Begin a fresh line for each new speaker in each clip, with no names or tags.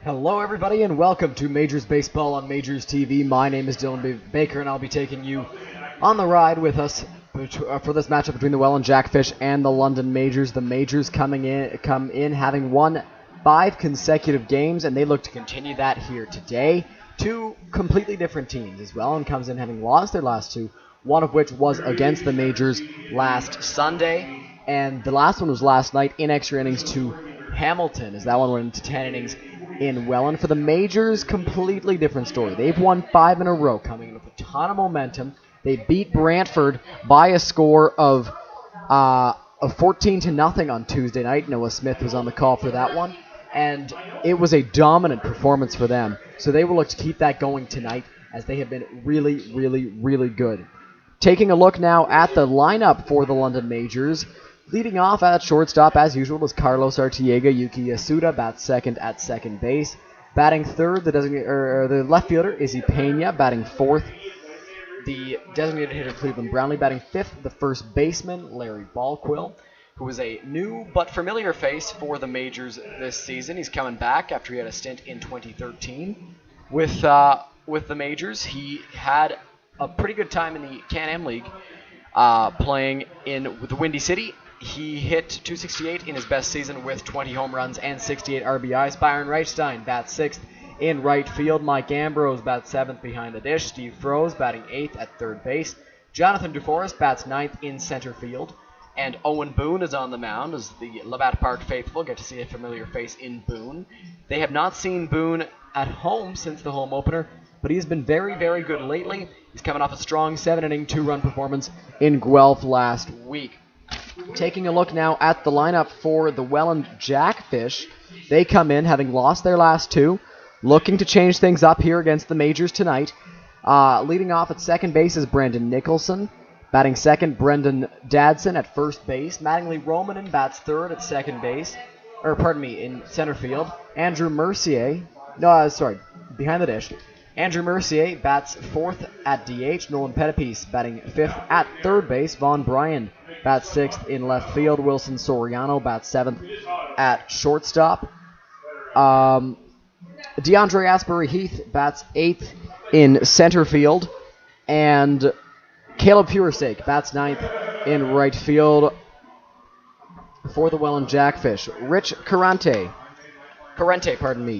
Hello, everybody, and welcome to Majors Baseball on Majors TV. My name is Dylan Baker, and I'll be taking you on the ride with us for this matchup between the Welland Jackfish and the London Majors. The Majors come in having won 5 consecutive games, and they look to continue that here today. Two completely different teams, as Welland comes in having lost their last two, one of which was against the Majors last Sunday, and the last one was last night in extra innings to Hamilton, as that one went into 10 innings in Welland. For the Majors, completely different story. They've won 5 in a row, coming in with a ton of momentum. They beat Brantford by a score of 14-0 on Tuesday night. Noah Smith was on the call for that one, and it was a dominant performance for them. So they will look to keep that going tonight, as they have been really, really, really good. Taking a look now at the lineup for the London Majors. Leading off at shortstop, as usual, is Carlos Artiega. Yuki Yasuda bats second at second base. Batting third, the left fielder, Izzy Pena. Batting fourth, the designated hitter, Cleveland Brownlee. Batting fifth, the first baseman, Larry Balquill, who is a new but familiar face for the Majors this season. He's coming back after he had a stint in 2013 with the Majors. He had a pretty good time in the Can-Am League playing in the Windy City. He hit .268 in his best season with 20 home runs and 68 RBIs. Byron Reichstein bats 6th in right field. Mike Ambrose bats 7th behind the dish. Steve Froese batting 8th at third base. Jonathan DeForest bats 9th in center field. And Owen Boone is on the mound as the Labatt Park faithful get to see a familiar face in Boone. They have not seen Boone at home since the home opener, but he's been very, very good lately. He's coming off a strong 7-inning, 2-run performance in Guelph last week. Taking a look now at the lineup for the Welland Jackfish. They come in having lost their last two, looking to change things up here against the Majors tonight. Leading off at second base is Brandon Nicholson. Batting second, Brendan Dadson at first base. Mattingly Romanen bats third at second base. In center field. Behind the dish. Andrew Mercier bats fourth at DH. Nolan Pettipies batting fifth at third base. Vaughn Bryan bats sixth in left field. Wilson Soriano bats seventh at shortstop. DeAndre Asbury Heath bats eighth in center field. And Caleb Puristake bats ninth in right field for the Welland Jackfish. Rich Carente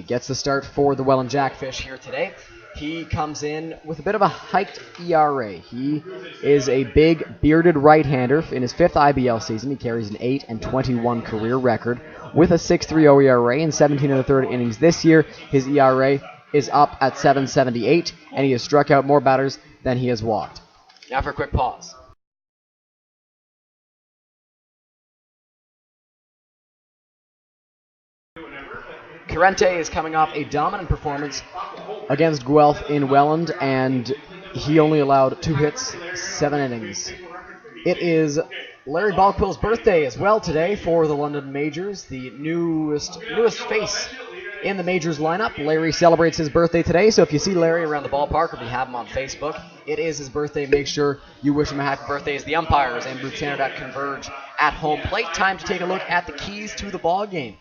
gets the start for the Welland Jackfish here today. He comes in with a bit of a hiked ERA. He is a big, bearded right-hander. In his 5th IBL season, he carries an 8-21 career record with a 6.30 ERA in 17 1/3 innings this year. His ERA is up at 7.78, and he has struck out more batters than he has walked. Now for a quick pause. Carente is coming off a dominant performance against Guelph in Welland, and he only allowed 2 hits, 7 innings. It is Larry Balquill's birthday as well today for the London Majors, the newest face in the Majors lineup. Larry celebrates his birthday today, so if you see Larry around the ballpark or if you have him on Facebook, it is his birthday. Make sure you wish him a happy birthday as the umpires and Booth Sanodat converge at home plate. Time to take a look at the keys to the ball game.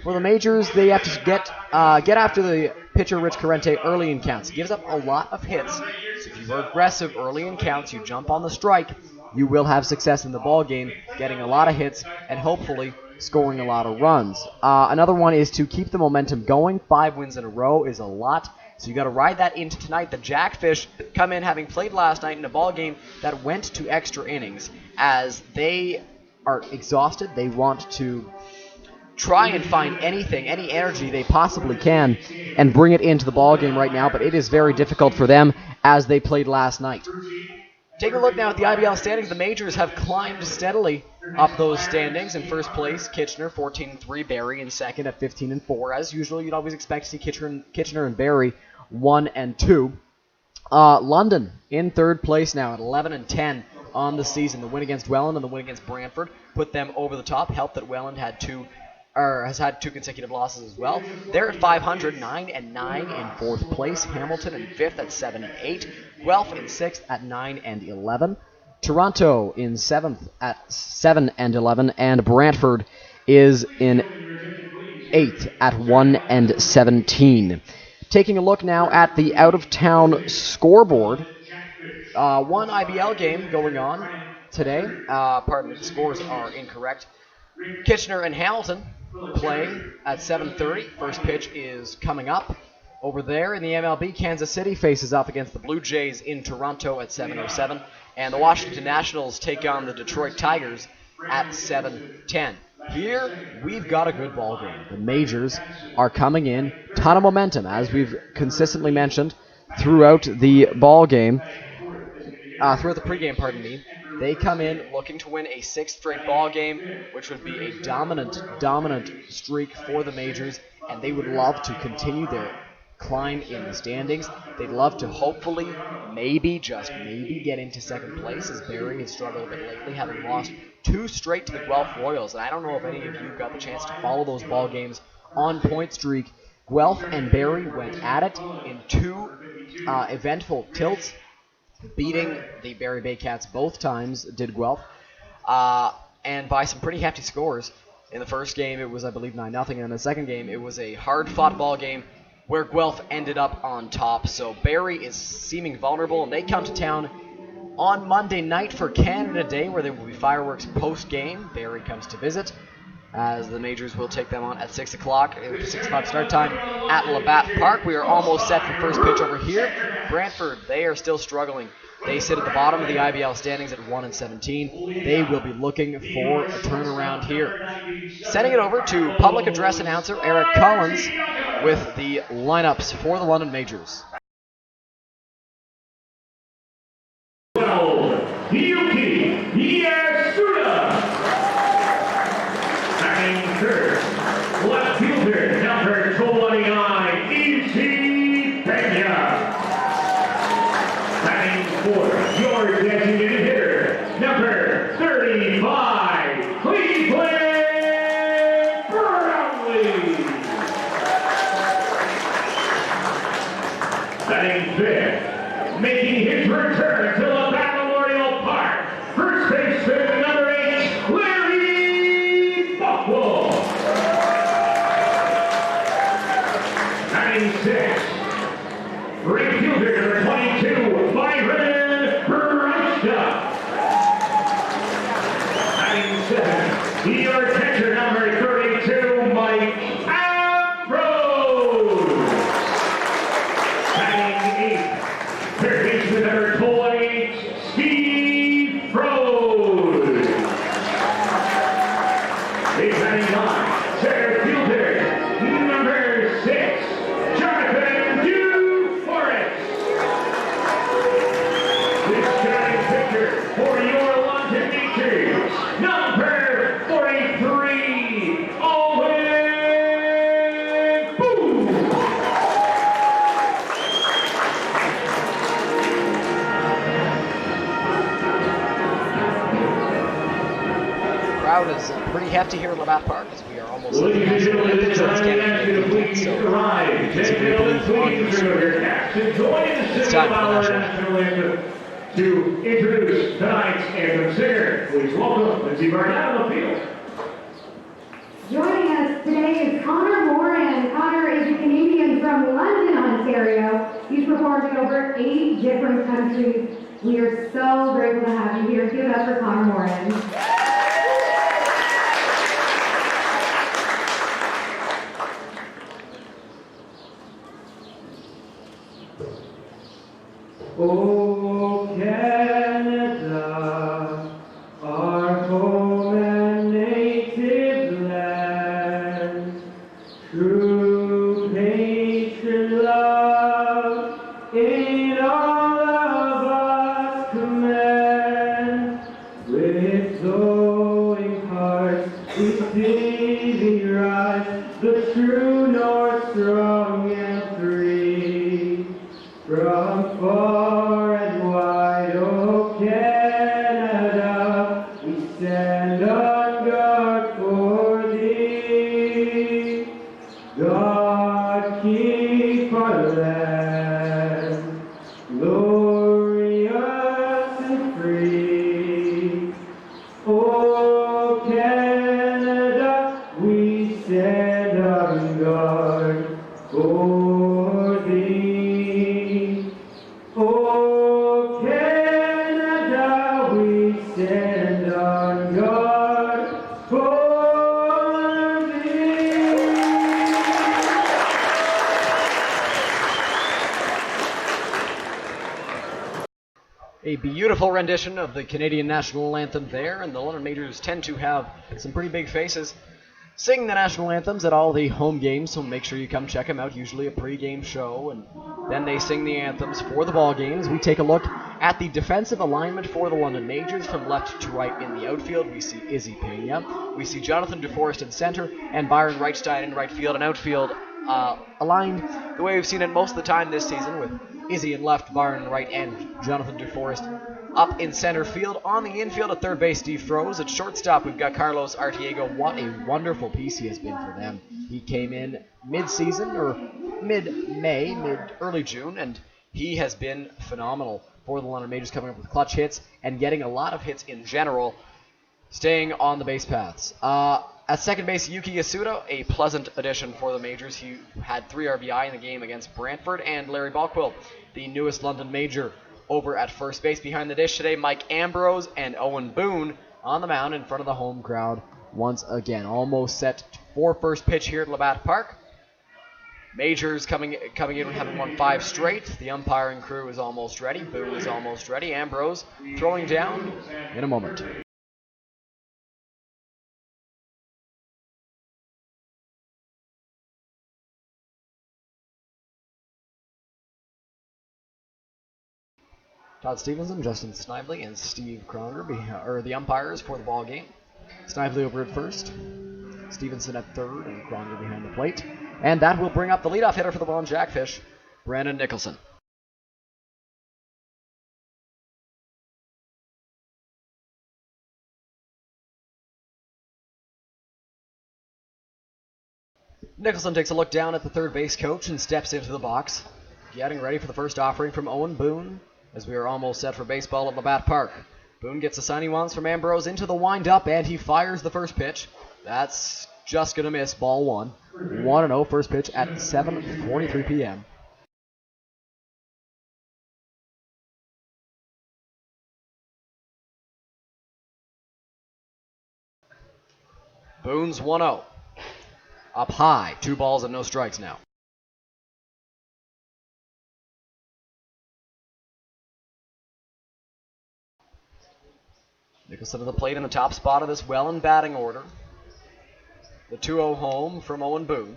For the Majors, they have to get after the pitcher Rich Carente early in counts. He gives up a lot of hits, so if you are aggressive early in counts, you jump on the strike, you will have success in the ball game, getting a lot of hits and hopefully scoring a lot of runs. Another one is to keep the momentum going. 5 wins in a row is a lot, so you got to ride that into tonight. The Jackfish come in having played last night in a ball game that went to extra innings. As they are exhausted, they want to try and find any energy they possibly can and bring it into the ball game right now, but it is very difficult for them as they played last night. Taking a look now at the IBL standings, the Majors have climbed steadily up those standings. In first place, Kitchener, 14-3, Barrie in second at 15-4. As usual, you'd always expect to see Kitchener and Barrie 1-2. London in third place now at 11-10 on the season. The win against Welland and the win against Brantford put them over the top. Helped that Welland has had 2 consecutive losses as well. They're at 500, 9-9 in fourth place. Hamilton in fifth at 7-8. Guelph in sixth at 9-11. Toronto in seventh at 7-11, and Brantford is in 8th at 1-17. Taking a look now at the out-of-town scoreboard. One IBL game going on today. Pardon me, the scores are incorrect. Kitchener and Hamilton play at 7:30. First pitch is coming up. Over there in the MLB, Kansas City faces off against the Blue Jays in Toronto at 7:07. And the Washington Nationals take on the Detroit Tigers at 7:10. Here, we've got a good ball game. The majors are coming in. Ton of momentum, as we've consistently mentioned throughout the ball game. Throughout the pregame, pardon me. They come in looking to win a 6th straight ball game, which would be a dominant streak for the majors, and they would love to continue their climb in the standings. They'd love to hopefully, maybe, just maybe, get into second place, as Barrie has struggled a bit lately, having lost 2 straight to the Guelph Royals. And I don't know if any of you got the chance to follow those ball games on Point Streak. Guelph and Barrie went at it in 2 eventful tilts, beating the Barrie Baycats both times, did Guelph, and by some pretty hefty scores. In the first game, it was, I believe, 9-0, and in the second game, it was a hard-fought ball game where Guelph ended up on top. So Barrie is seeming vulnerable, and they come to town on Monday night for Canada Day, where there will be fireworks post-game. Barrie comes to visit, as the majors will take them on at 6 o'clock. 6 o'clock start time at Labatt Park. We are almost set for first pitch over here. Brantford, they are still struggling. They sit at the bottom of the IBL standings at 1-17. They will be looking for a turnaround here. Sending it over to public address announcer Eric Collins with the lineups for the London Majors.
Left fielder, number 29, E.C. Pena. Batting fourth, your designated hitter, number 35, Cleveland Brownlee. Batting fifth, making his return to Labatt Memorial Park, first baseman number 8, Larry Buckwell. Six. Right fielder number 22, Byron Reichta. Batting seven, your catcher number 32, Mike Ambrose. Batting eight, third baseman number 28, Steve Froese. Batting nine, center fielder number 6. For your London Majors, number 43, Owen Booth.
Crowd is pretty hefty here at Labatt Park, as we are almost at the national Olympics, and it's getting complete, so you can see the belief on your screen. It's time for the national anthem.
To introduce tonight's anthem singer, please welcome Lindsay Barnett on the field.
Joining us today is Connor Moran. Connor is a Canadian from London, Ontario. He's performed in over 8 different countries. We are so grateful to have you here. Give it up for Connor Moran.
Oh, Canada, our home and native land, true patron love in all of us command. With glowing hearts we see rise, the true north strong and free. From far and wide, oh Canada, we stand on guard for thee. God keep our land glorious and free. Oh Canada, we stand on for thee. O Canada, we stand on guard for thee.
A beautiful rendition of the Canadian national anthem there, and the London Majors tend to have some pretty big faces sing the national anthems at all the home games, so make sure you come check them out. Usually a pre-game show, and then they sing the anthems for the ball games. We take a look at the defensive alignment for the London Majors. From left to right in the outfield, we see Izzy Pena. We see Jonathan DeForest in center, and Byron Reichstein in right field, and outfield aligned the way we've seen it most of the time this season, with Izzy in left, Byron in right, and Jonathan DeForest up in center field. On the infield at third base, Steve Froese. At shortstop, we've got Carlos Artiego. What a wonderful piece he has been for them. He came in mid-season, or mid-May, early June, and he has been phenomenal for the London Majors, coming up with clutch hits and getting a lot of hits in general, staying on the base paths. At second base, Yuki Yasuda, a pleasant addition for the Majors. He had 3 RBI in the game against Brantford. And Larry Balquill, the newest London Major, over at first base. Behind the dish today, Mike Ambrose and Owen Boone on the mound in front of the home crowd once again. Almost set for first pitch here at Labatt Park. Majors coming in having won 5 straight. The umpiring crew is almost ready. Boone is almost ready. Ambrose throwing down in a moment. Todd Stevenson, Justin Snively, and Steve Kronger are the umpires for the ball game. Snively over at first, Stevenson at third, and Kronger behind the plate. And that will bring up the leadoff hitter for the Welland Jackfish, Brandon Nicholson. Nicholson takes a look down at the third base coach and steps into the box, getting ready for the first offering from Owen Boone, as we are almost set for baseball at Labatt Park. Boone gets the sign he wants from Ambrose into the windup, and he fires the first pitch. That's just going to miss, ball 1. 1-0, first pitch at 7:43 p.m. Boone's 1-0. Up high, 2 balls and no strikes now. Nicholson to the plate in the top spot of this Welland batting order. The 2-0 home from Owen Boone.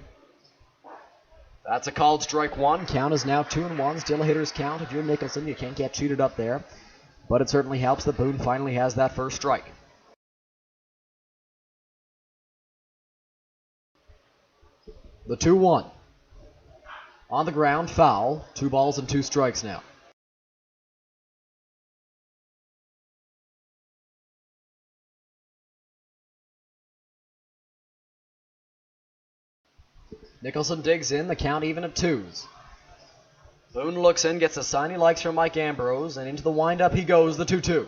That's a called strike 1. Count is now 2-1. Still a hitter's count. If you're Nicholson, you can't get cheated up there. But it certainly helps that Boone finally has that first strike. The 2-1. On the ground, foul. 2 balls and 2 strikes now. Nicholson digs in, the count even at 2s. Boone looks in, gets a sign he likes from Mike Ambrose, and into the windup he goes, the 2-2.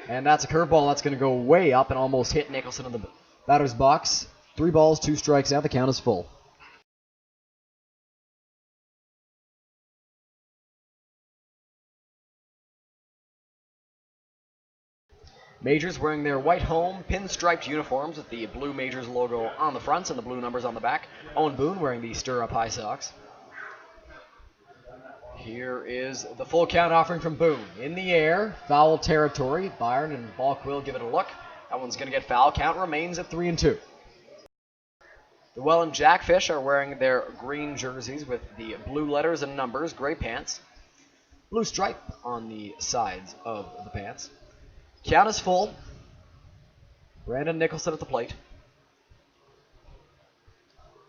And that's a curveball that's going to go way up and almost hit Nicholson in the batter's box. 3 balls, 2 strikes now, the count is full. Majors wearing their white home pinstriped uniforms with the blue Majors logo on the fronts and the blue numbers on the back. Owen Boone wearing the stirrup high socks. Here is the full count offering from Boone. In the air, foul territory. Byron and Balquill give it a look. That one's going to get foul. Count remains at 3-2. The Welland Jackfish are wearing their green jerseys with the blue letters and numbers, gray pants, blue stripe on the sides of the pants. Count is full. Brandon Nicholson at the plate.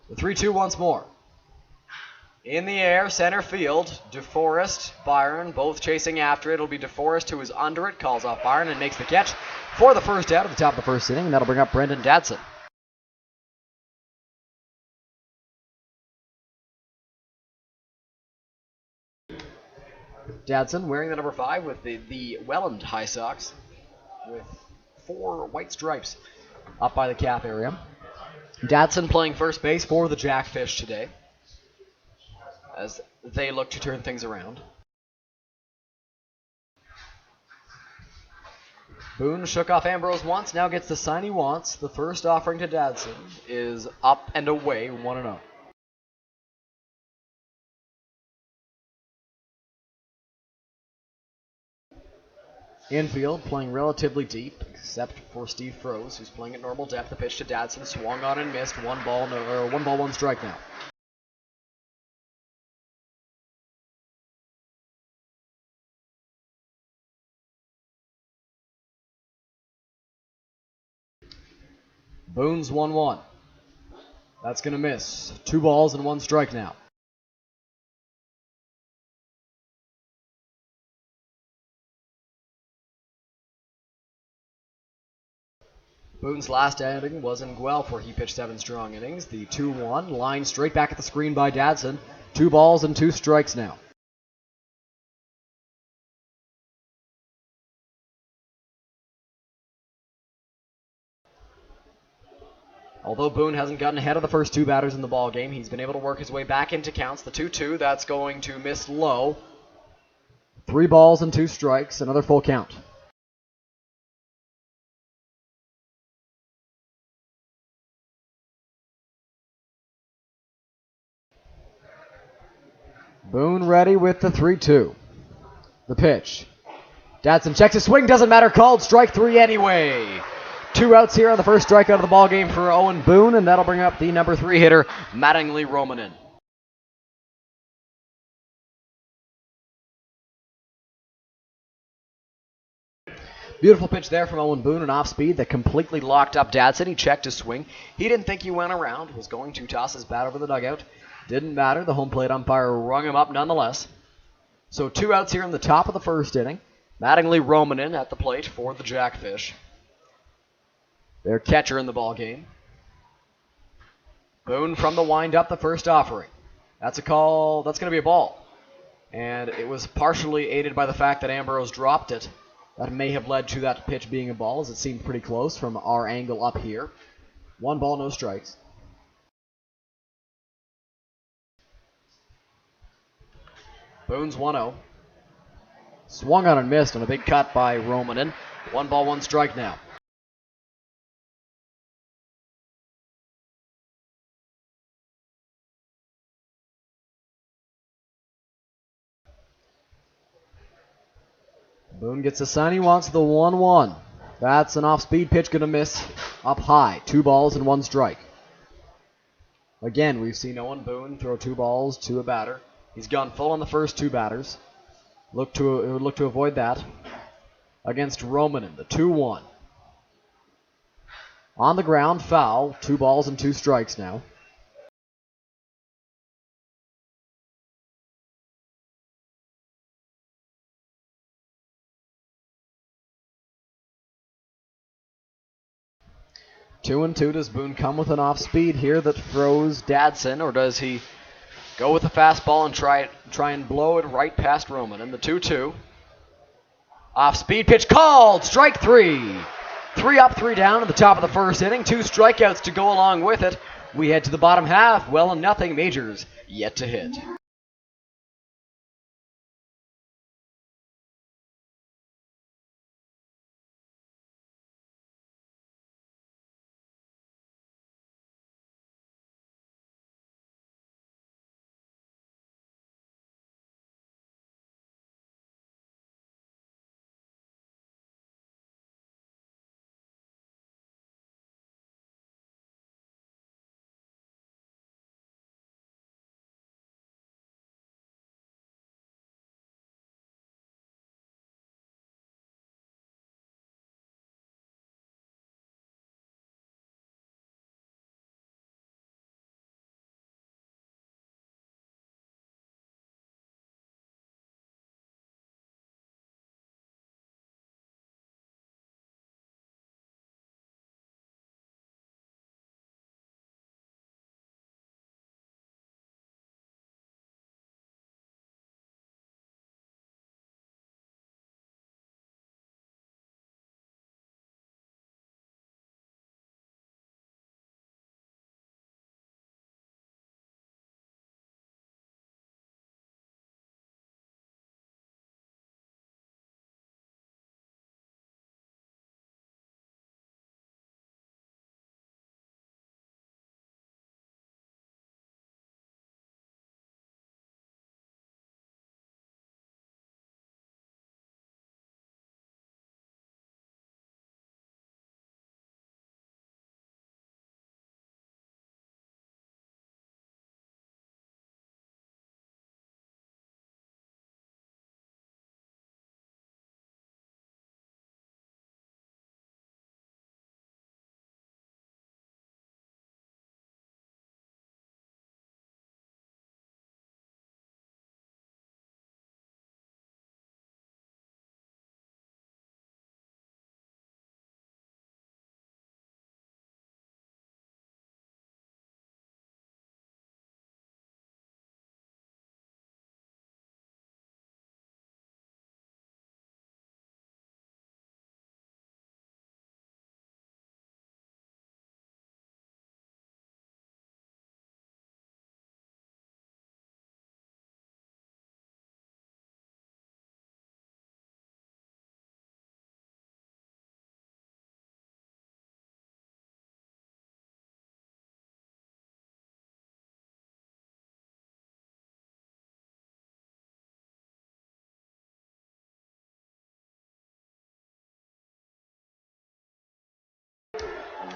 The 3-2 once more. In the air, center field, DeForest, Byron, both chasing after it. It'll be DeForest who is under it, calls off Byron and makes the catch for the first out at the top of the first inning. That'll bring up Brendan Dadson. Dadson wearing the number 5 with the Welland high socks, with 4 white stripes up by the calf area. Dadson playing first base for the Jackfish today. as they look to turn things around. Boone shook off Ambrose once, now gets the sign he wants. The first offering to Dadson is up and away, 1-0. Infield playing relatively deep, except for Steve Froese, who's playing at normal depth. The pitch to Dadson, swung on and missed. One ball, 1 strike now. Boone's 1-1. That's going to miss. 2 balls and 1 strike now. Boone's last outing was in Guelph, where he pitched 7 strong innings. The 2-1 line straight back at the screen by Dadson. 2 balls and 2 strikes now. Although Boone hasn't gotten ahead of the first 2 batters in the ball game, he's been able to work his way back into counts. The 2-2, that's going to miss low. 3 balls and 2 strikes, another full count. Boone ready with the 3-2. The pitch. Dadson checks his swing, doesn't matter, called strike 3 anyway. 2 outs here on the first strikeout of the ball game for Owen Boone, and that'll bring up the number 3 hitter, Mattingly Romanen. Beautiful pitch there from Owen Boone, an off-speed that completely locked up Dadson. He checked his swing. He didn't think he went around, was going to toss his bat over the dugout. Didn't matter. The home plate umpire rung him up nonetheless. So 2 outs here in the top of the first inning. Mattingly Romanen at the plate for the Jackfish. Their catcher in the ball game. Boone from the wind-up, the first offering. That's a call. That's going to be a ball. And it was partially aided by the fact that Ambrose dropped it. That may have led to that pitch being a ball, as it seemed pretty close from our angle up here. 1 ball, no strikes. Boone's 1-0. Swung on and missed on a big cut by Romanen. 1 ball, 1 strike now. Boone gets the sign he wants, the 1-1. That's an off-speed pitch, going to miss up high. 2 balls and 1 strike. Again, we've seen Owen Boone throw 2 balls to a batter. He's gone full on the first 2 batters. Look to avoid that against Romanen, the 2-1. On the ground, foul. 2 balls and 2 strikes now. Two and 2. Does Boone come with an off-speed here that throws Dadson, or does he go with a fastball and try and blow it right past Romanen? The 2-2. Off-speed pitch called. Strike 3. 3 up, 3 down at the top of the first inning. 2 strikeouts to go along with it. We head to the bottom half. Welland nothing. Majors yet to hit.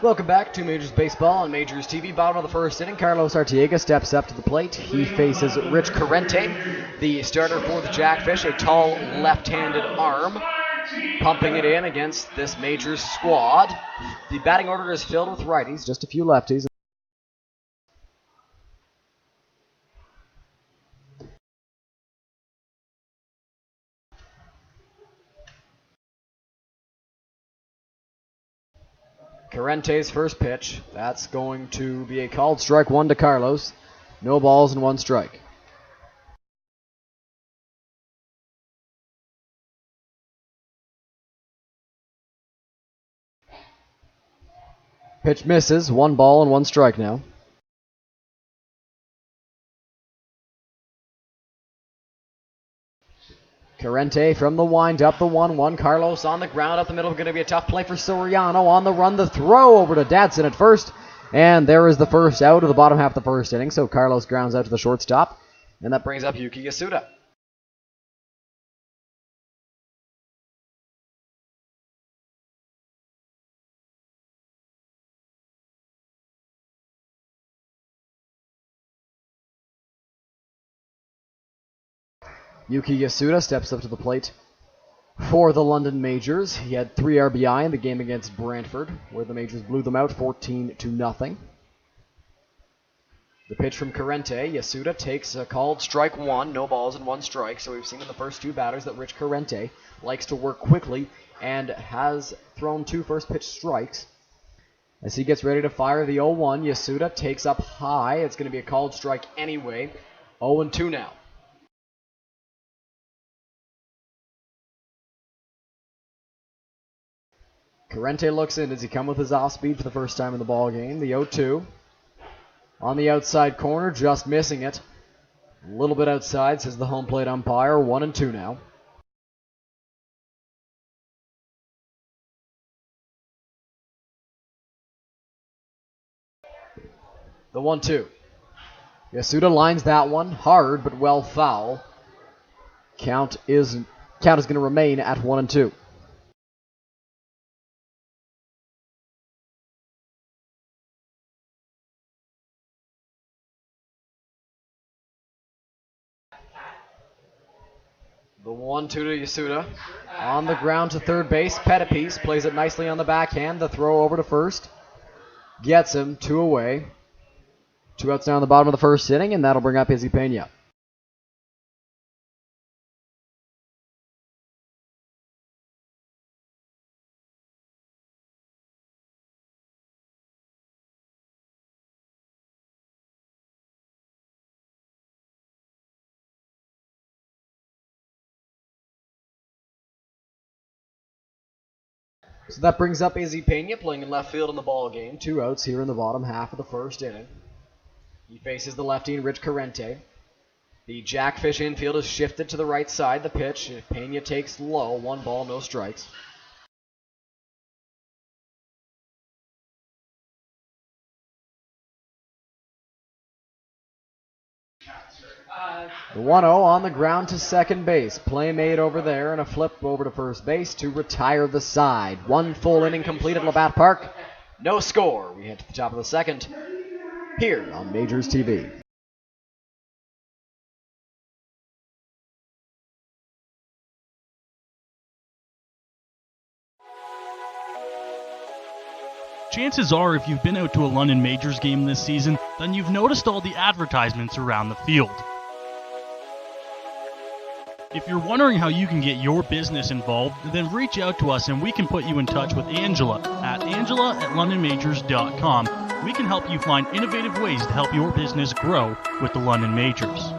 Welcome back to Majors Baseball on Majors TV. Bottom of the first inning, Carlos Artiega steps up to the plate. He faces Rich Carente, the starter for the Jackfish, a tall left-handed arm, pumping it in against this Majors squad. The batting order is filled with righties, just a few lefties. Carrente's first pitch. That's going to be a called strike one to Carlos. No balls and one strike. Pitch misses. 1 ball and 1 strike now. Carente from the wind-up, the 1-1. Carlos on the ground up the middle. Going to be a tough play for Soriano. On the run, the throw over to Dadson at first. And there is the first out of the bottom half of the first inning. So Carlos grounds out to the shortstop. And that brings up Yuki Yasuda. Yuki Yasuda steps up to the plate for the London Majors. He had 3 RBI in the game against Brantford, where the Majors blew them out 14-0. The pitch from Carente. Yasuda takes a called strike 1, no balls and 1 strike. So we've seen in the first 2 batters that Rich Carente likes to work quickly and has thrown 2 first pitch strikes. As he gets ready to fire the 0-1, Yasuda takes up high. It's going to be a called strike anyway. 0-2 now. Carente looks in. Does he come with his off speed for the first time in the ball game? The 0-2. On the outside corner, just missing it. A little bit outside, says the home plate umpire. 1-2 now. The 1-2. Yasuda lines that one hard, but well foul. Count is going to remain at 1-2. The 1-2 to Yasuda. On the ground to third base. Pettipies plays it nicely on the backhand. The throw over to first. Gets him. 2 away. 2 outs down the bottom of the first inning, and that'll bring up Izzy Pena. So that brings up Izzy Pena playing in left field in the ball game. 2 outs here in the bottom half of the first inning. He faces the lefty and Rich Carente. The Jackfish infield is shifted to the right side. The pitch, Pena takes low. 1 ball, no strikes. The 1-0 on the ground to second base. Play made over there and a flip over to first base to retire the side. 1 full inning complete at Labatt Park. No score. We head to the top of the second here on Majors TV.
Chances are, if you've been out to a London Majors game this season, then you've noticed all the advertisements around the field. If you're wondering how you can get your business involved, then reach out to us and we can put you in touch with Angela at angela@londonmajors.com. We can help you find innovative ways to help your business grow with the London Majors.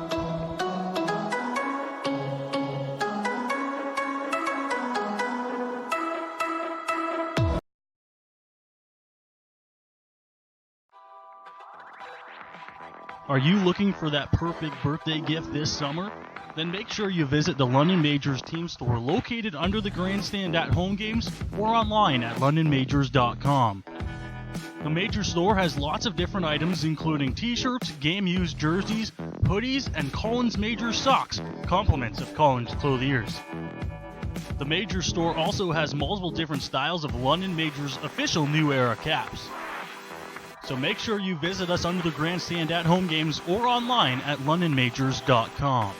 Are you looking for that perfect birthday gift this summer? Then make sure you visit the London Majors team store located under the grandstand at home games or online at londonmajors.com. The Major store has lots of different items including t-shirts, game-used jerseys, hoodies, and Collins Majors socks, compliments of Collins clothiers. the Majors store also has multiple different styles of London Majors official New Era caps. So make sure you visit us under the grandstand at home games or online at londonmajors.com.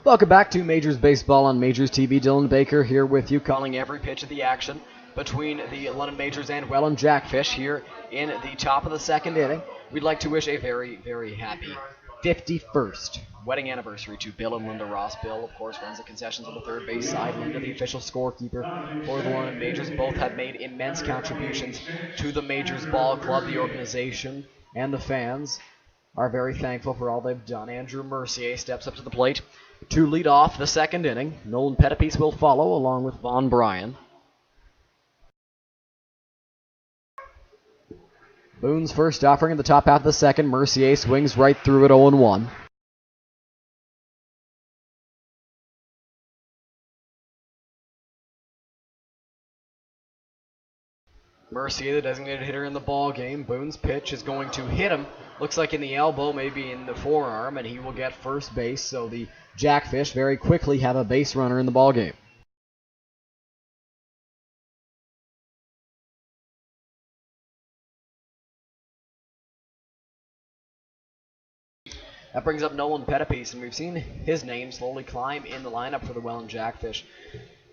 Welcome back to Majors Baseball on Majors TV. Dylan Baker here with you, calling every pitch of the action between the London Majors and Welland Jackfish here in the top of the second inning. We'd like to wish a very, very happy 51st wedding anniversary to Bill and Linda Ross. Bill, of course, runs the concessions on the third base side. Linda, the official scorekeeper for the London Majors. Both have made immense contributions to the Majors Ball Club. The organization and the fans are very thankful for all they've done. Andrew Mercier steps up to the plate to lead off the second inning. Nolan Pettipies will follow along with Vaughn Bryan. Boone's first offering in the top half of the second. Mercier swings right through it 0-1. Mercier, the designated hitter in the ball game. Boone's pitch is going to hit him. Looks like in the elbow, maybe in the forearm, and he will get first base. So the Jackfish very quickly have a base runner in the ball game. That brings up Nolan Pettipies, and we've seen his name slowly climb in the lineup for the Welland Jackfish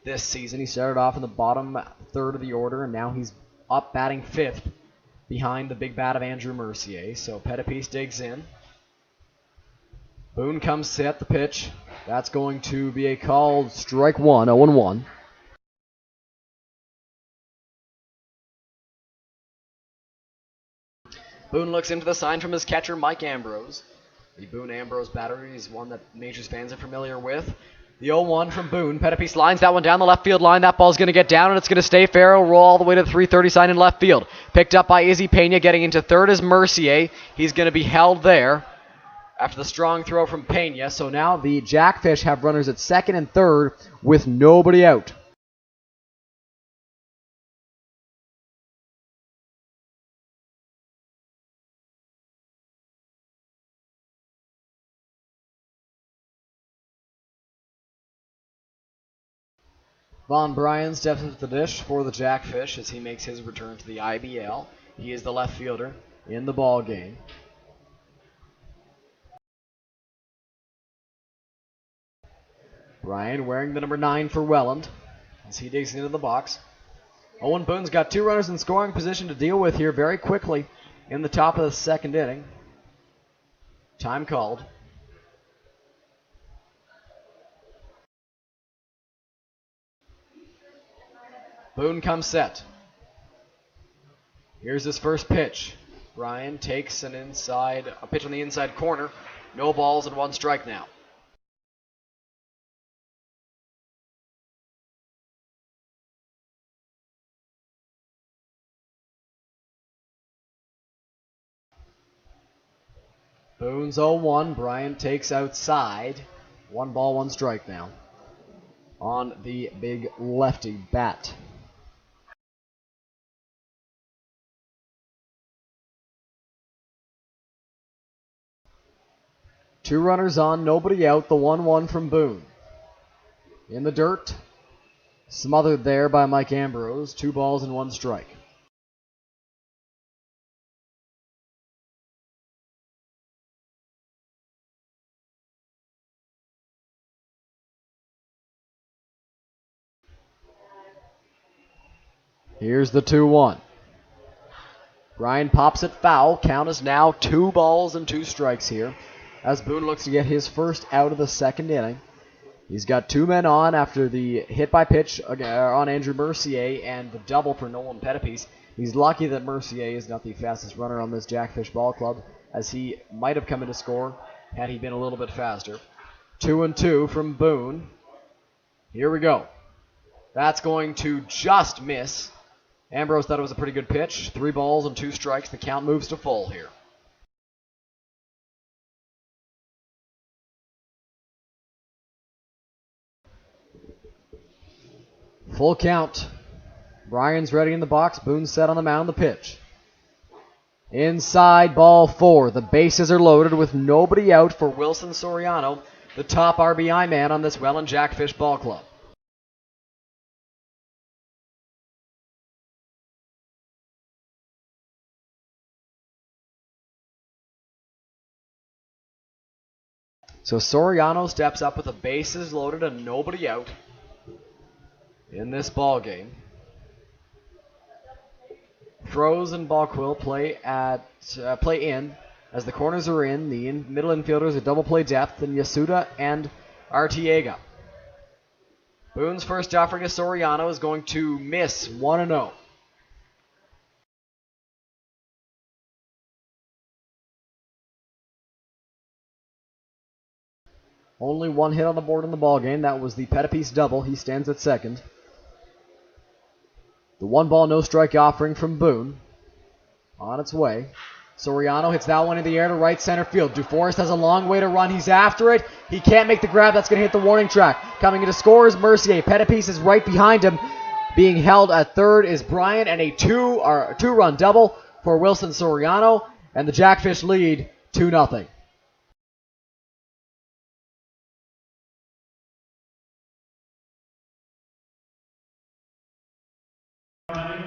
this season. He started off in the bottom third of the order, and now he's up batting fifth behind the big bat of Andrew Mercier. So Pettipies digs in. Boone comes set the pitch. That's going to be a called strike one, 0-1. Boone looks into the sign from his catcher, Mike Ambrose. The Boone-Ambrose battery is one that Majors fans are familiar with. The 0-1 from Boone. Pettipies lines that one down the left field line. That ball's going to get down, and it's going to stay fair. It'll roll all the way to the 330 sign in left field. Picked up by Izzy Pena. Getting into third is Mercier. He's going to be held there after the strong throw from Pena. So now the Jackfish have runners at second and third with nobody out. Vaughn Bryan steps into the dish for the Jackfish as he makes his return to the IBL. He is the left fielder in the ball game. Bryan wearing the number 9 for Welland as he digs into the box. Owen Boone's got two runners in scoring position to deal with here very quickly in the top of the second inning. Time called. Boone comes set. Here's his first pitch. Bryan takes a pitch on the inside corner. No balls and one strike now. Boone's 0-1. Bryan takes outside. 1 ball, 1 strike now on the big lefty bat. Two runners on, nobody out. The 1-1 from Boone. In the dirt. Smothered there by Mike Ambrose. 2 balls and 1 strike. Here's the 2-1. Bryan pops it foul. Count is now 2 balls and 2 strikes here as Boone looks to get his first out of the second inning. He's got 2 men on after the hit by pitch on Andrew Mercier and the double for Nolan Pettipies. He's lucky that Mercier is not the fastest runner on this Jackfish ball club, as he might have come in to score had he been a little bit faster. 2-2 from Boone. Here we go. That's going to just miss Ambrose thought it was a pretty good pitch. 3 balls and 2 strikes. The count moves to full here. Full count. Bryan's ready in the box. Boone's set on the mound. The pitch. Inside, ball 4. The bases are loaded with nobody out for Wilson Soriano, the top RBI man on this Welland Jackfish ball club. So Soriano steps up with the bases loaded and nobody out in this ball game. Froze and Balquill play in as the corners are in. The middle infielders are double play depth and Yasuda and Artiega. Boone's first offering to Soriano is going to miss 1-0. Only 1 hit on the board in the ball game. That was the Pettipiece double. He stands at second. The 1 ball, no strike offering from Boone. On its way. Soriano hits that one in the air to right center field. DeForest has a long way to run. He's after it. He can't make the grab. That's going to hit the warning track. Coming into score is Mercier. Pettipiece is right behind him. Being held at third is Bryan, and a two-run double for Wilson Soriano. And the Jackfish lead 2-0.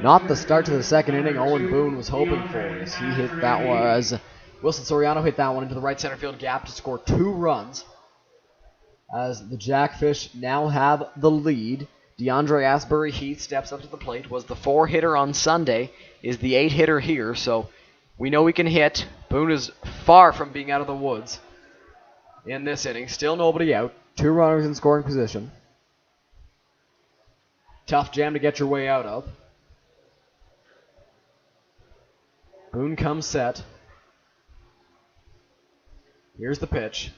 Not the start to the second inning Owen Boone was hoping for, as he hit that one, as Wilson Soriano hit that one into the right center field gap to score 2 runs. As the Jackfish now have the lead, DeAndre Asbury Heath steps up to the plate, was the 4-hitter on Sunday, is the 8-hitter here, so we know he can hit. Boone is far from being out of the woods in this inning. Still nobody out. 2 runners in scoring position. Tough jam to get your way out of. Boone comes set. Here's the pitch.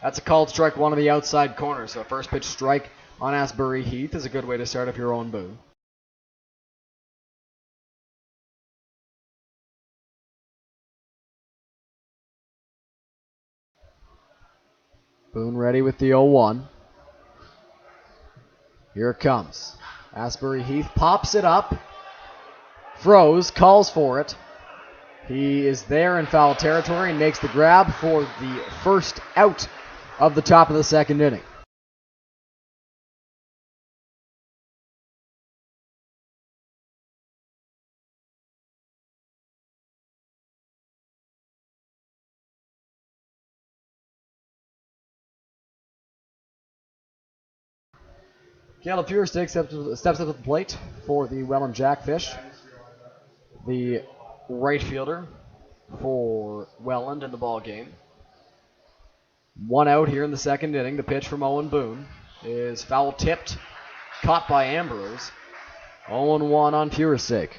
That's a called strike 1 on the outside corner, so a first pitch strike on Asbury Heath is a good way to start if you're Owen Boone. Boone ready with the 0-1. Here it comes. Asbury Heath pops it up. Froze, calls for it. He is there in foul territory and makes the grab for the first out of the top of the second inning. Caleb Feuerstick steps up to the plate for the Welland Jackfish. The right fielder for Welland in the ball game. 1 out here in the second inning. The pitch from Owen Boone is foul tipped, caught by Ambrose. 0-1 on Feuerstick.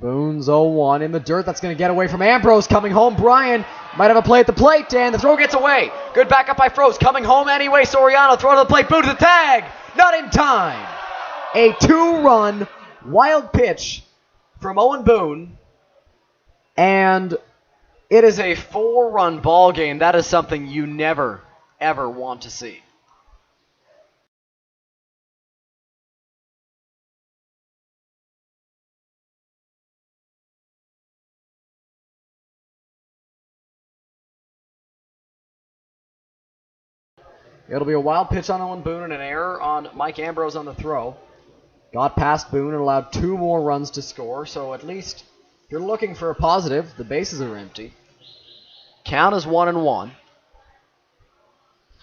Boone's 0-1 in the dirt. That's going to get away from Ambrose. Coming home, Bryan might have a play at the plate, and the throw gets away. Good backup by Froze. Coming home anyway, Soriano throw to the plate. Boone to the tag. Not in time. A 2-run wild pitch from Owen Boone, and it is a 4-run ball game. That is something you never, ever want to see. It'll be a wild pitch on Owen Boone and an error on Mike Ambrose on the throw. Got past Boone and allowed 2 more runs to score, so at least if you're looking for a positive, the bases are empty. Count is 1-1.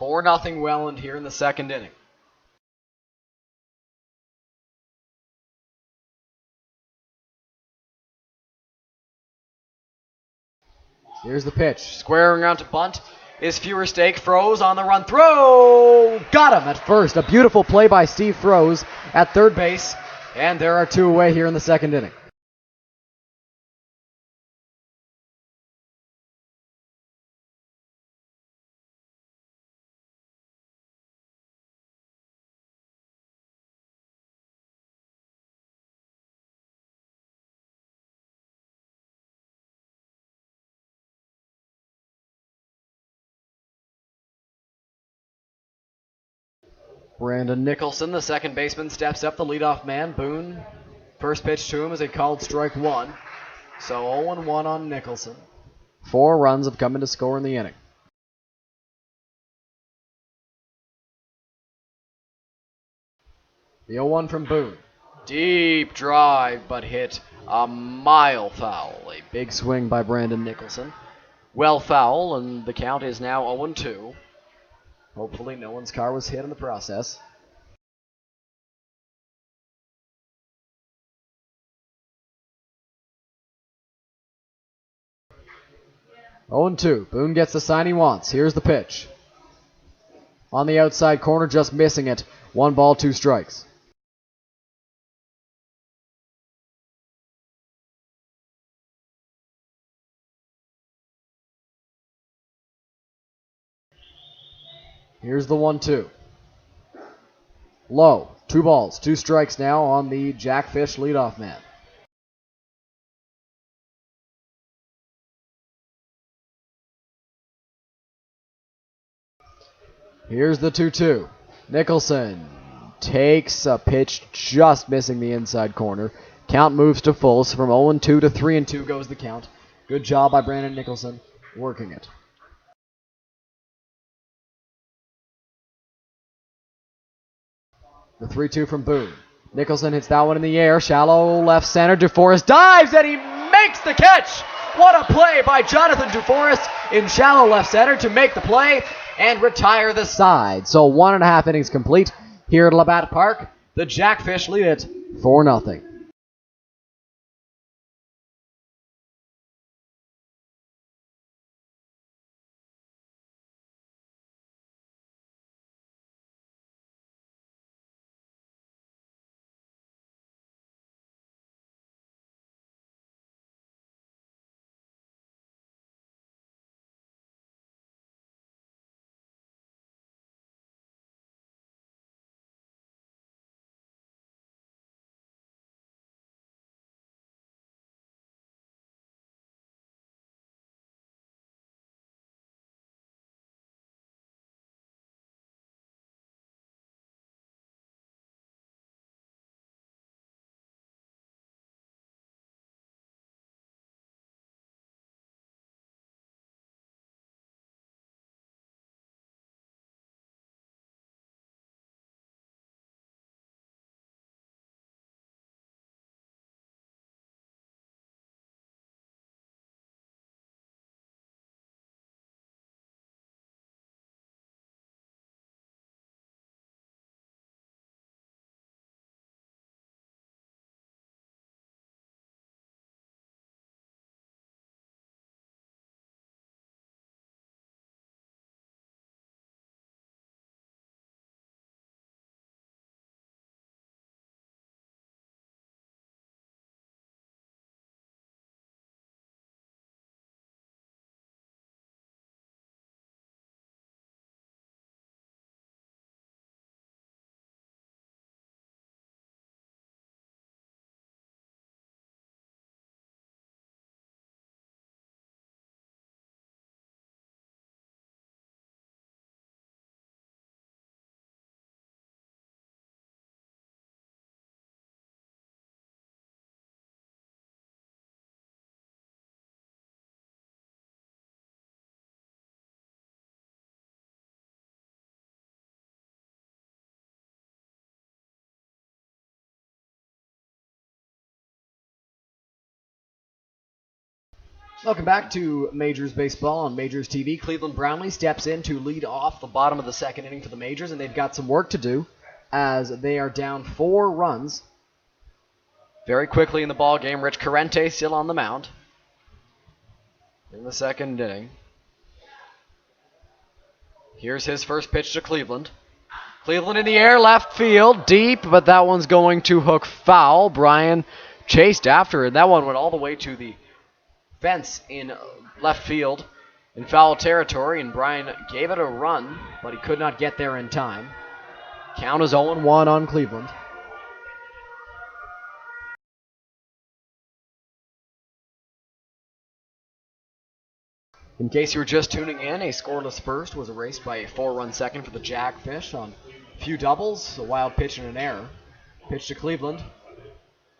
4-0 Welland here in the second inning. Here's the pitch. Squaring around to bunt is Feuerstick. Froze on the run. Throw! Got him at first. A beautiful play by Steve Froze at third base. And there are 2 away here in the second inning. Brandon Nicholson, the second baseman, steps up, the leadoff man. Boone, first pitch to him is a called strike one. So 0-1 on Nicholson. 4 runs have come in to score in the inning. The 0-1 from Boone. Deep drive, but hit a mile foul. A big swing by Brandon Nicholson. Well foul, and the count is now 0-2. Hopefully no one's car was hit in the process. Oh and 2. Boone gets the sign he wants. Here's the pitch. On the outside corner, just missing it. 1 ball, 2 strikes. Here's the 1-2. Low. 2 balls, 2 strikes now on the Jackfish leadoff man. Here's the 2-2. Nicholson takes a pitch just missing the inside corner. Count moves to full, so from 0-2 to 3-2 goes the count. Good job by Brandon Nicholson working it. The 3-2 from Boone. Nicholson hits that one in the air. Shallow left center. DeForest dives and he makes the catch. What a play by Jonathan DeForest in shallow left center to make the play and retire the side. So 1.5 innings complete here at Labatt Park. The Jackfish lead it 4-0. Welcome back to Majors Baseball on Majors TV. Cleveland Brownlee steps in to lead off the bottom of the second inning for the Majors, and they've got some work to do as they are down 4 runs. Very quickly in the ball game, Rich Carente still on the mound in the second inning. Here's his first pitch to Cleveland. Cleveland in the air, left field, deep, but that one's going to hook foul. Brian chased after it. That one went all the way to the fence in left field in foul territory, and Brian gave it a run, but he could not get there in time. Count is 0-1 on Cleveland. In case you were just tuning in, a scoreless first was erased by a 4-run second for the Jackfish on Few doubles, a wild pitch and an error. Pitch to Cleveland.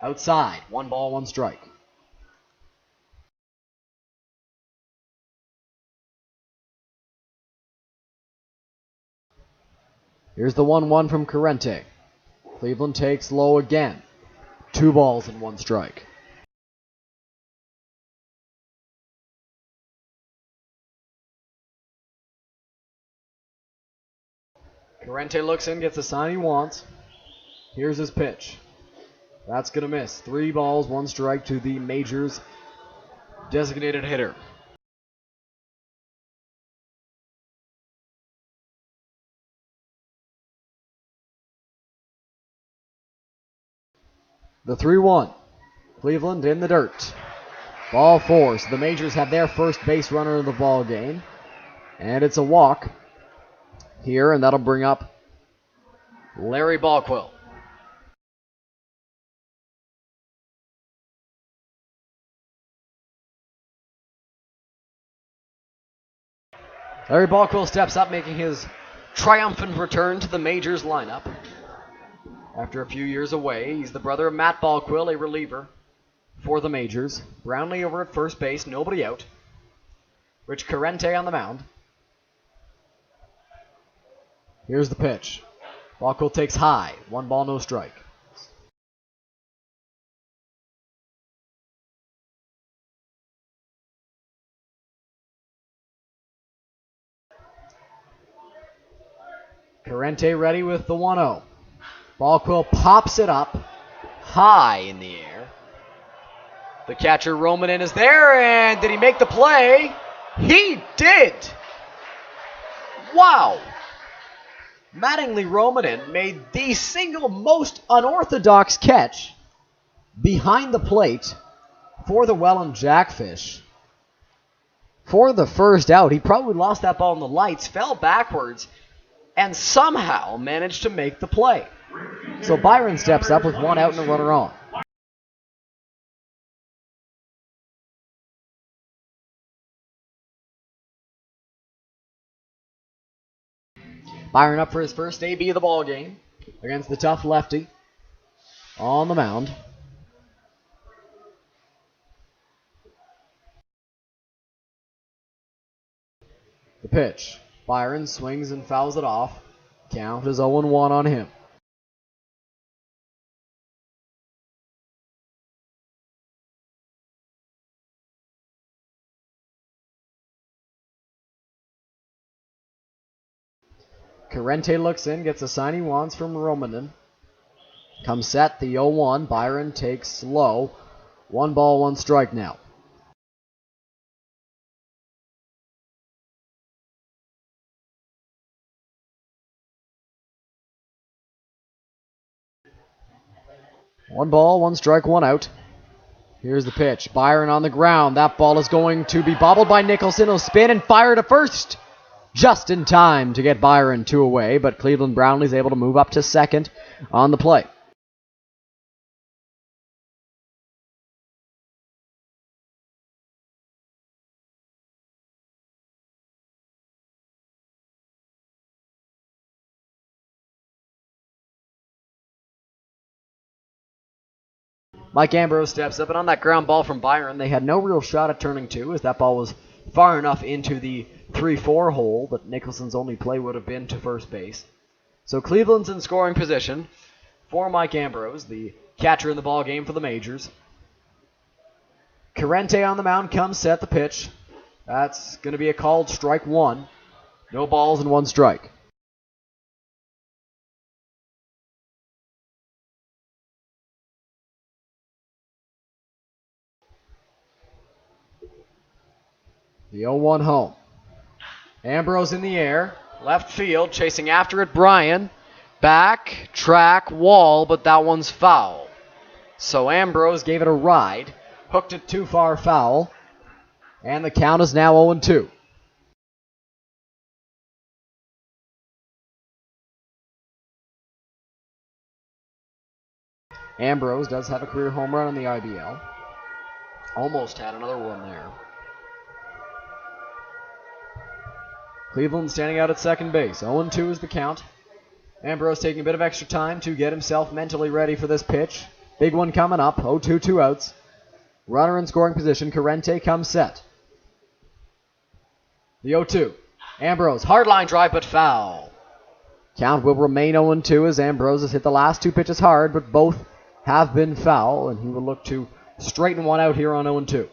Outside, 1 ball, 1 strike. Here's the 1-1 from Carente. Cleveland takes low again. 2 balls and 1 strike. Carente looks in, gets the sign he wants. Here's his pitch. That's going to miss. 3 balls, 1 strike to the Majors designated hitter. The 3-1. Cleveland in the dirt. Ball 4. So the Majors have their first base runner of the ball game. And it's a walk here, and that'll bring up Larry Balquill. Larry Balquill steps up, making his triumphant return to the Majors lineup. After a few years away, he's the brother of Matt Balquill, a reliever for the Majors. Brownlee over at first base, nobody out. Rich Carente on the mound. Here's the pitch. Balquill takes high. 1 ball, no strike. Carente ready with the 1-0. Balquill pops it up high in the air. The catcher Romanen is there, and did he make the play? He did! Wow! Mattingly Romanen made the single most unorthodox catch behind the plate for the Welland Jackfish. For the first out, he probably lost that ball in the lights, fell backwards, and somehow managed to make the play. So Byron steps up with 1 out and a runner on. Byron up for his first AB of the ball game against the tough lefty on the mound. The pitch. Byron swings and fouls it off. Count is 0-1 on him. Carente looks in, gets the sign he wants from Romanen. Comes set, the 0-1. Byron takes slow. 1 ball, 1 strike now. One ball, 1 strike, 1 out. Here's the pitch. Byron on the ground. That ball is going to be bobbled by Nicholson. He'll spin and fire to first. Just in time to get Byron 2 away, but Cleveland Brownlee's able to move up to second on the play. Mike Ambrose steps up, and on that ground ball from Byron, they had no real shot at turning 2, as that ball was far enough into the 3-4 hole that Nicholson's only play would have been to first base. So Cleveland's in scoring position for Mike Ambrose, the catcher in the ball game for the Majors. Carente on the mound comes set the pitch. That's going to be a called strike 1. No balls and 1 strike. The 0-1 home. Ambrose in the air. Left field, chasing after it, Bryan. Back, track, wall, but that one's foul. So Ambrose gave it a ride. Hooked it too far foul. And the count is now 0-2. Ambrose does have a career home run in the IBL. Almost had another one there. Cleveland standing out at second base. 0-2 is the count. Ambrose taking a bit of extra time to get himself mentally ready for this pitch. Big one coming up. 0-2, 2 outs. Runner in scoring position. Carente comes set. The 0-2. Ambrose, hard line drive, but foul. Count will remain 0-2 as Ambrose has hit the last two pitches hard, but both have been foul, and he will look to straighten one out here on 0-2.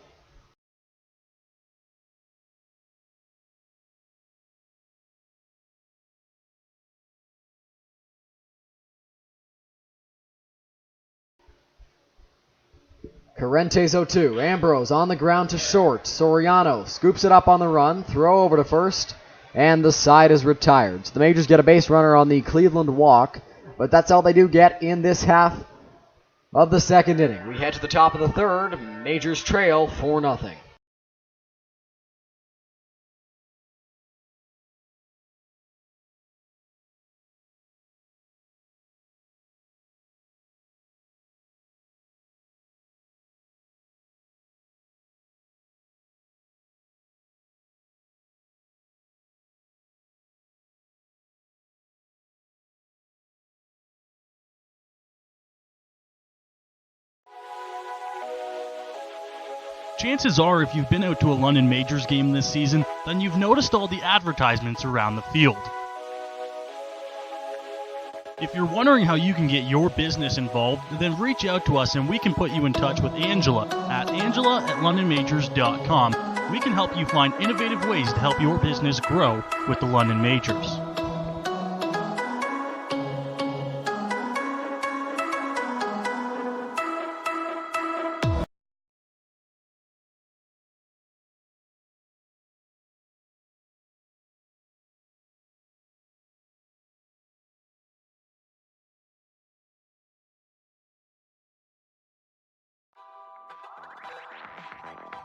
Carrente's 0-2. Ambrose on the ground to short. Soriano scoops it up on the run. Throw over to first. And the side is retired. So the Majors get a base runner on the Cleveland walk. But that's all they do get in this half of the second inning. We head to the top of the third. Majors trail 4-0.
Chances are, if you've been out to a London Majors game this season, then you've noticed all the advertisements around the field. If you're wondering how you can get your business involved, then reach out to us and we can put you in touch with Angela at angela@londonmajors.com. We can help you find innovative ways to help your business grow with the London Majors.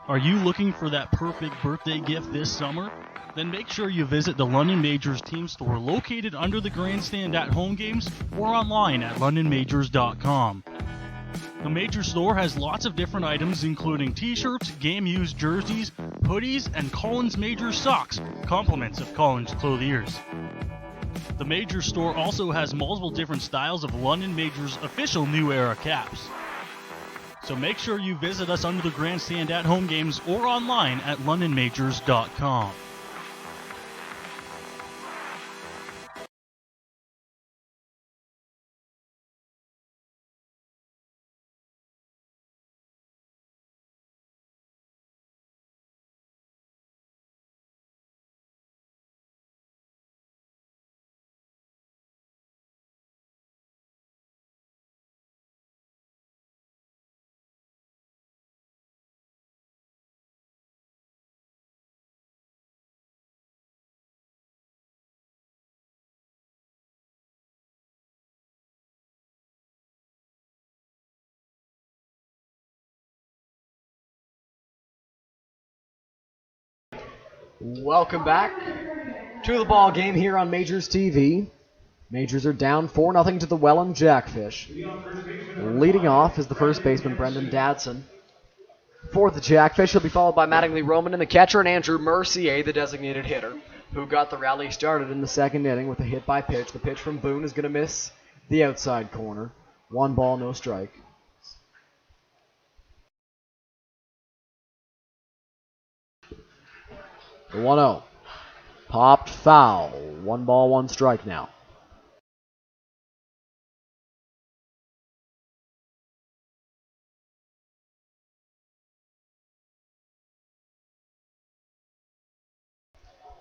Are you looking for that perfect birthday gift this summer? Then make sure you visit the London Majors team store located under the grandstand at home games or online at londonmajors.com. The Major store has lots of different items including t-shirts, game-used jerseys, hoodies, and Collins Majors socks, compliments of Collins clothiers. The Major store also has multiple different styles of London Majors official New Era caps. So make sure you visit us under the grandstand at home games or online at londonmajors.com.
Welcome back to the ball game here on Majors TV. Majors are down 4-0 to the Welland Jackfish. Leading off is the first baseman, Brendan Dadson. For the Jackfish, he'll be followed by Mattingly Roman in the catcher and Andrew Mercier, the designated hitter, who got the rally started in the second inning with a hit by pitch. The pitch from Boone is going to miss the outside corner. 1 ball, no strike. The 1-0. Popped foul. 1 ball, 1 strike now.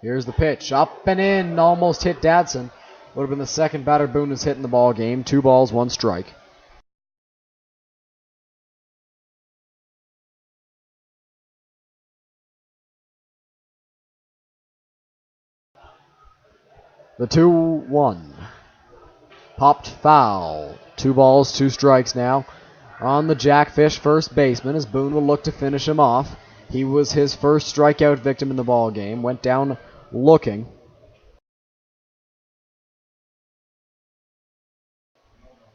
Here's the pitch. Up and in. Almost hit Dadson. Would have been the second batter Boone has hit in the ball game. 2 balls, 1 strike. The 2-1. Popped foul. 2 balls, 2 strikes now on the Jackfish first baseman as Boone will look to finish him off. He was his first strikeout victim in the ball game. Went down looking.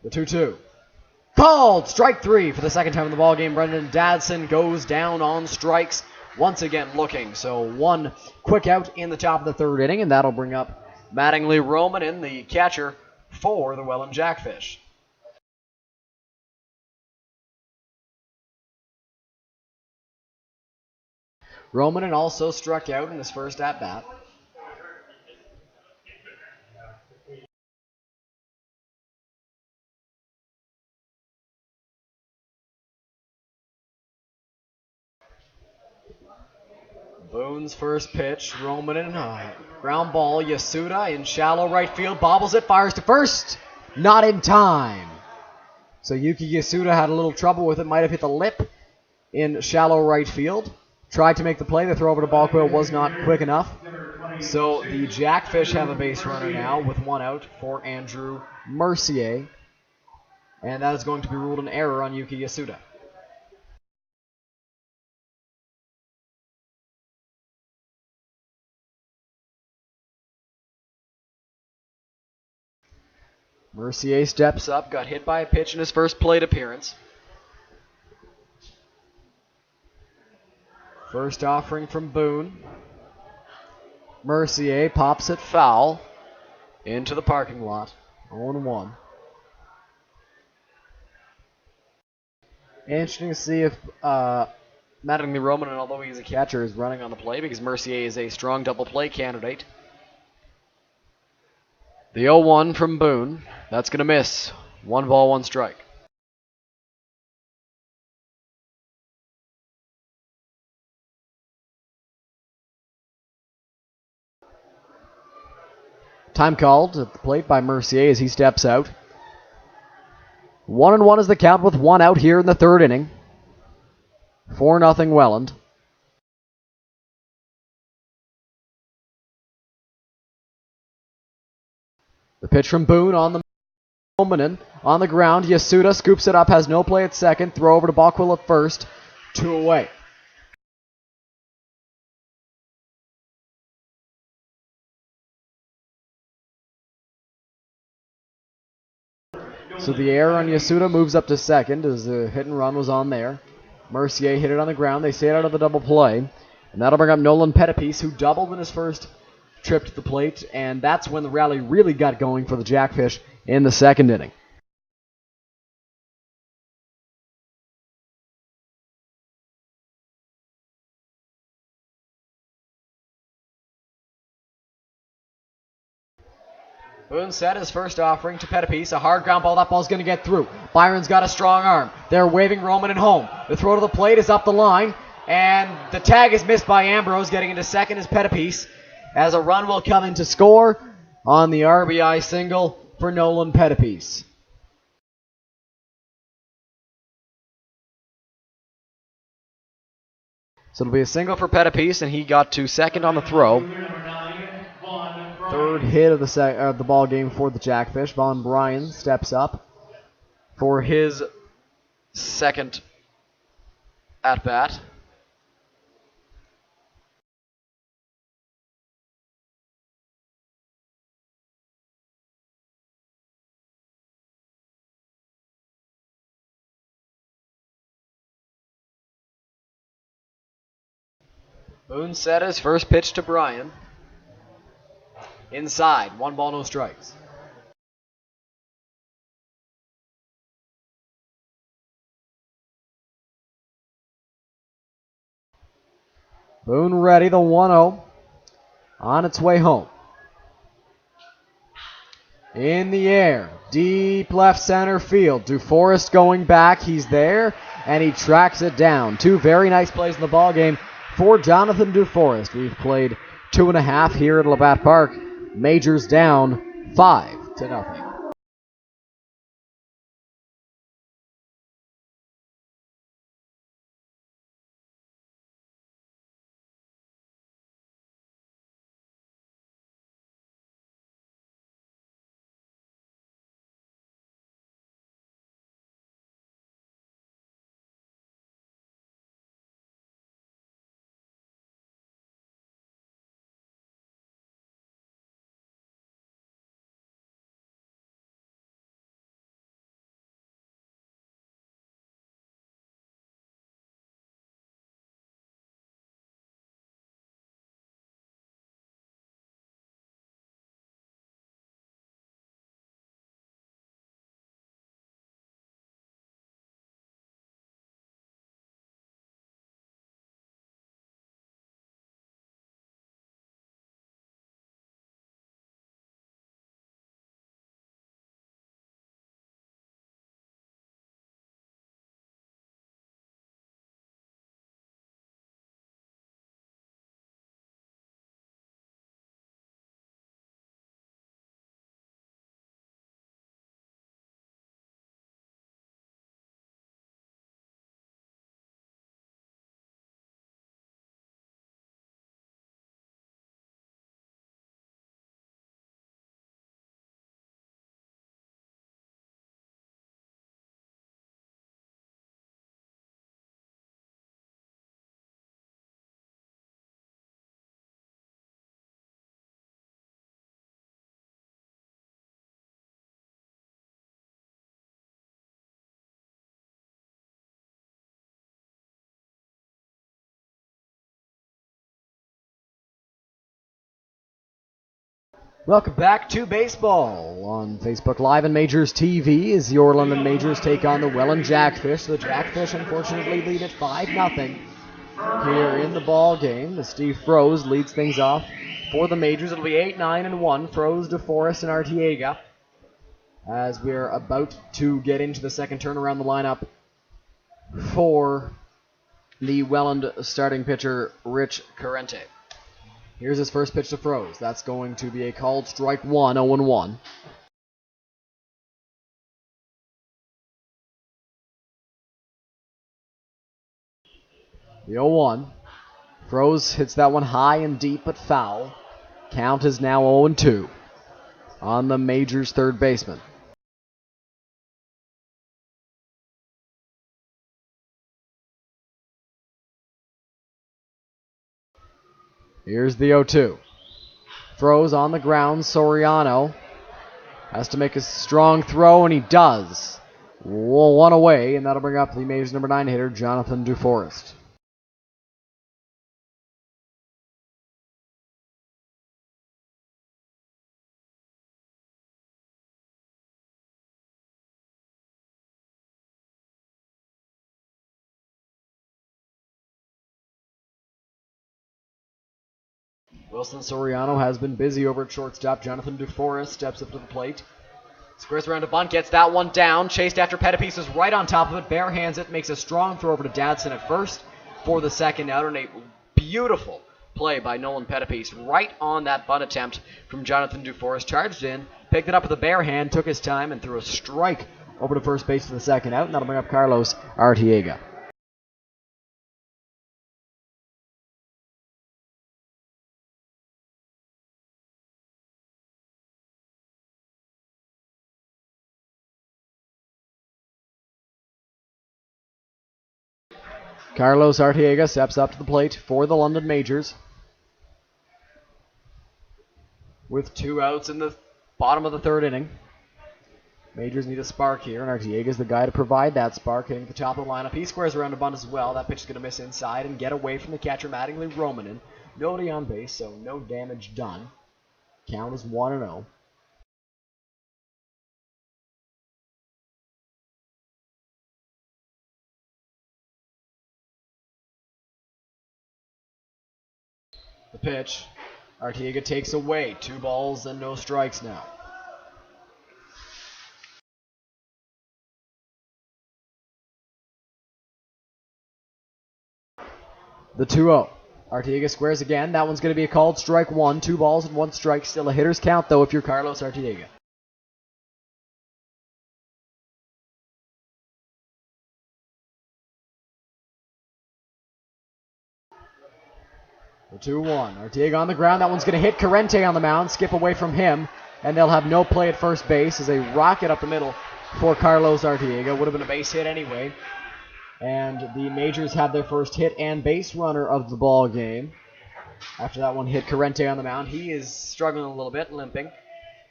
The 2-2. Called! Strike 3 for the second time in the ball game. Brendan Dadson goes down on strikes. Once again looking. So 1 quick out in the top of the third inning, and that'll bring up Mattingly Roman in the catcher for the Welland Jackfish. Romanen also struck out in his first at-bat. Boone's first pitch, Romanen, ground ball, Yasuda in shallow right field, bobbles it, fires to first, not in time. So Yuki Yasuda had a little trouble with it, might have hit the lip in shallow right field. Tried to make the play, the throw over to Ballquill was not quick enough. So the Jackfish have a base runner now with one out for Andrew Mercier. And that is going to be ruled an error on Yuki Yasuda. Mercier steps up, got hit by a pitch in his first plate appearance. First offering from Boone. Mercier pops it foul into the parking lot. 0-1. Interesting to see if Mattingly Romanen, although he's a catcher, is running on the play because Mercier is a strong double play candidate. The 0-1 from Boone. That's going to miss. 1 ball, 1 strike. Time called at the plate by Mercier as he steps out. 1-1 is the count with 1 out here in the third inning. 4-0 Welland. The pitch from Boone on the Romanen. On the ground, Yasuda scoops it up, has no play at second. Throw over to Ballquill at first. 2 away. So the error on Yasuda moves up to second as the hit and run was on there. Mercier hit it on the ground. They say it out of the double play. And that'll bring up Nolan Pettipies, who doubled in his first trip to the plate. And that's when the rally really got going for the Jackfish in the second inning. Boone set his first offering to Pettipies. A hard ground ball. That ball's going to get through. Byron's got a strong arm. They're waving Romanen home. The throw to the plate is up the line. And the tag is missed by Ambrose. Getting into second is Pettipies. As a run will come in to score on the RBI single for Nolan Pettipies. So it'll be a single for Pettipies, and he got to second on the throw. Third hit of the ball game for the Jackfish. Von Bryan steps up for his second at-bat. Boone set his first pitch to Bryan. Inside, 1 ball, no strikes. Boone ready, the 1-0 on its way home. In the air, deep left center field. DeForest going back, he's there, and he tracks it down. 2 very nice plays in the ball game for Jonathan DeForest. We've played 2.5 here at Labatt Park. Majors down 5-0. Welcome back to baseball on Facebook Live and Majors TV as your London Majors take on the Welland Jackfish. The Jackfish unfortunately lead at 5-0 here in the ball game as Steve Froese leads things off for the Majors. It'll be 8-9-1. Froese, DeForest, and Artiega as we're about to get into the second turn around the lineup for the Welland starting pitcher, Rich Carente. Here's his first pitch to Froese. That's going to be a called strike one, 0-1. The 0-1. Froese hits that one high and deep but foul. Count is now 0-2 on the Majors' third baseman. Here's the 0-2. Froese on the ground. Soriano has to make a strong throw, and he does. One away, and that'll bring up the Majors' number 9 hitter, Jonathan DeForest. Wilson Soriano has been busy over at shortstop. Jonathan DeForest steps up to the plate. Squares around a bunt, gets that one down. Chased after Pettipies is right on top of it. Barehands it, makes a strong throw over to Dadson at first for the second out. And a beautiful play by Nolan Pettipies right on that bunt attempt from Jonathan DeForest. Charged in, picked it up with a bare hand, took his time, and threw a strike over to first base for the second out. And that'll bring up Carlos Artiega. Carlos Artiega steps up to the plate for the London Majors. With 2 outs in the bottom of the third inning. Majors need a spark here, and Artiega's the guy to provide that spark, hitting the top of the lineup. He squares around a bunt as well. That pitch is going to miss inside and get away from the catcher, Mattingly Romanen. Nobody on base, so no damage done. Count is 1-0. The pitch. Artiega takes away. 2 balls and no strikes now. The 2-0. Artiega squares again. That one's going to be a called strike one. 2 balls and 1 strike. Still a hitter's count, though, if you're Carlos Artiega. The 2-1. Artiega on the ground. That one's going to hit Carente on the mound. Skip away from him. And they'll have no play at first base as a rocket up the middle for Carlos Artiega. Would have been a base hit anyway. And the Majors have their first hit and base runner of the ball game. After that one hit Carente on the mound. He is struggling a little bit, limping.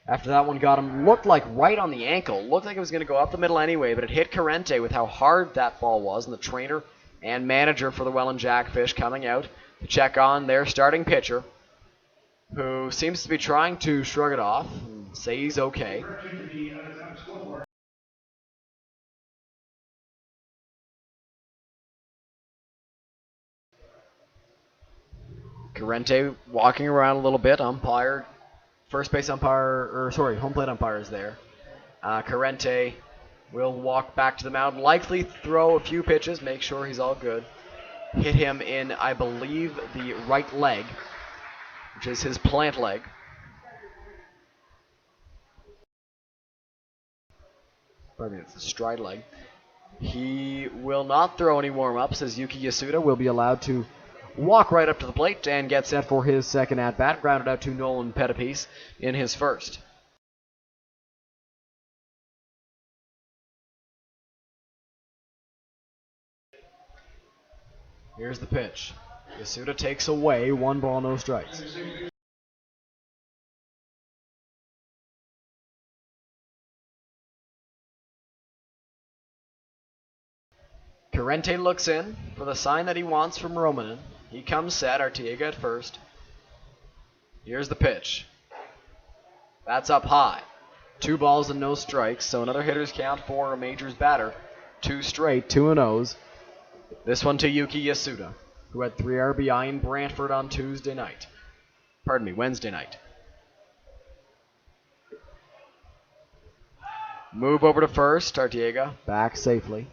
After that one got him, looked like right on the ankle. Looked like it was going to go up the middle anyway, but it hit Carente with how hard that ball was. And the trainer and manager for the Welland Jackfish coming out to check on their starting pitcher, who seems to be trying to shrug it off and say he's okay. Carente walking around a little bit. Home plate umpire is there. Carente will walk back to the mound, likely throw a few pitches, make sure he's all good. Hit him in, I believe, the right leg, which is his plant leg. Pardon me, it's the stride leg. He will not throw any warm-ups, as Yuki Yasuda will be allowed to walk right up to the plate and get set for his second at-bat. Grounded out to Nolan Pettipies in his first. Here's the pitch. Yasuda takes away. 1 ball, no strikes. Carente looks in for the sign that he wants from Romanen. He comes set. Artiega at first. Here's the pitch. That's up high. 2 balls and no strikes, so another hitter's count for a Majors batter. 2 straight, 2-0s. This one to Yuki Yasuda, who had 3 RBI in Brantford on Wednesday night. Move over to first. Arteaga back safely.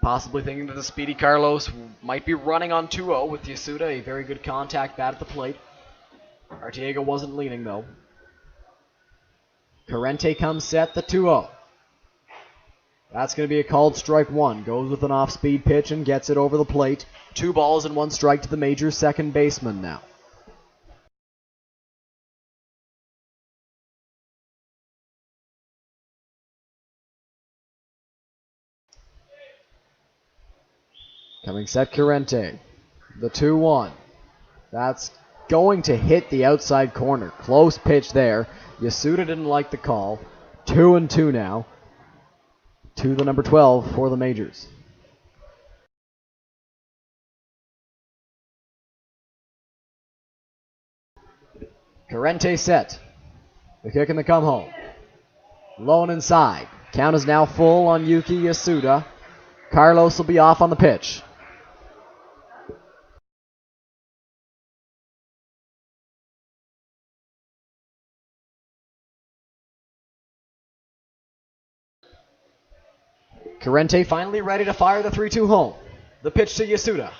Possibly thinking that the speedy Carlos might be running on 2-0 with Yasuda, a very good contact bat at the plate. Arteaga wasn't leaning though. Carente comes set, the 2-0. That's going to be a called strike 1. Goes with an off-speed pitch and gets it over the plate. 2 balls and 1 strike to the Majors second baseman now. Coming set, Carente. The 2-1. That's going to hit the outside corner. Close pitch there. Yasuda didn't like the call. 2-2 now. To the number 12 for the Majors. Carente set. The kick and the come home. Low and inside. Count is now full on Yuki Yasuda. Carlos will be off on the pitch. Carente finally ready to fire the 3-2 home. The pitch to Yasuda.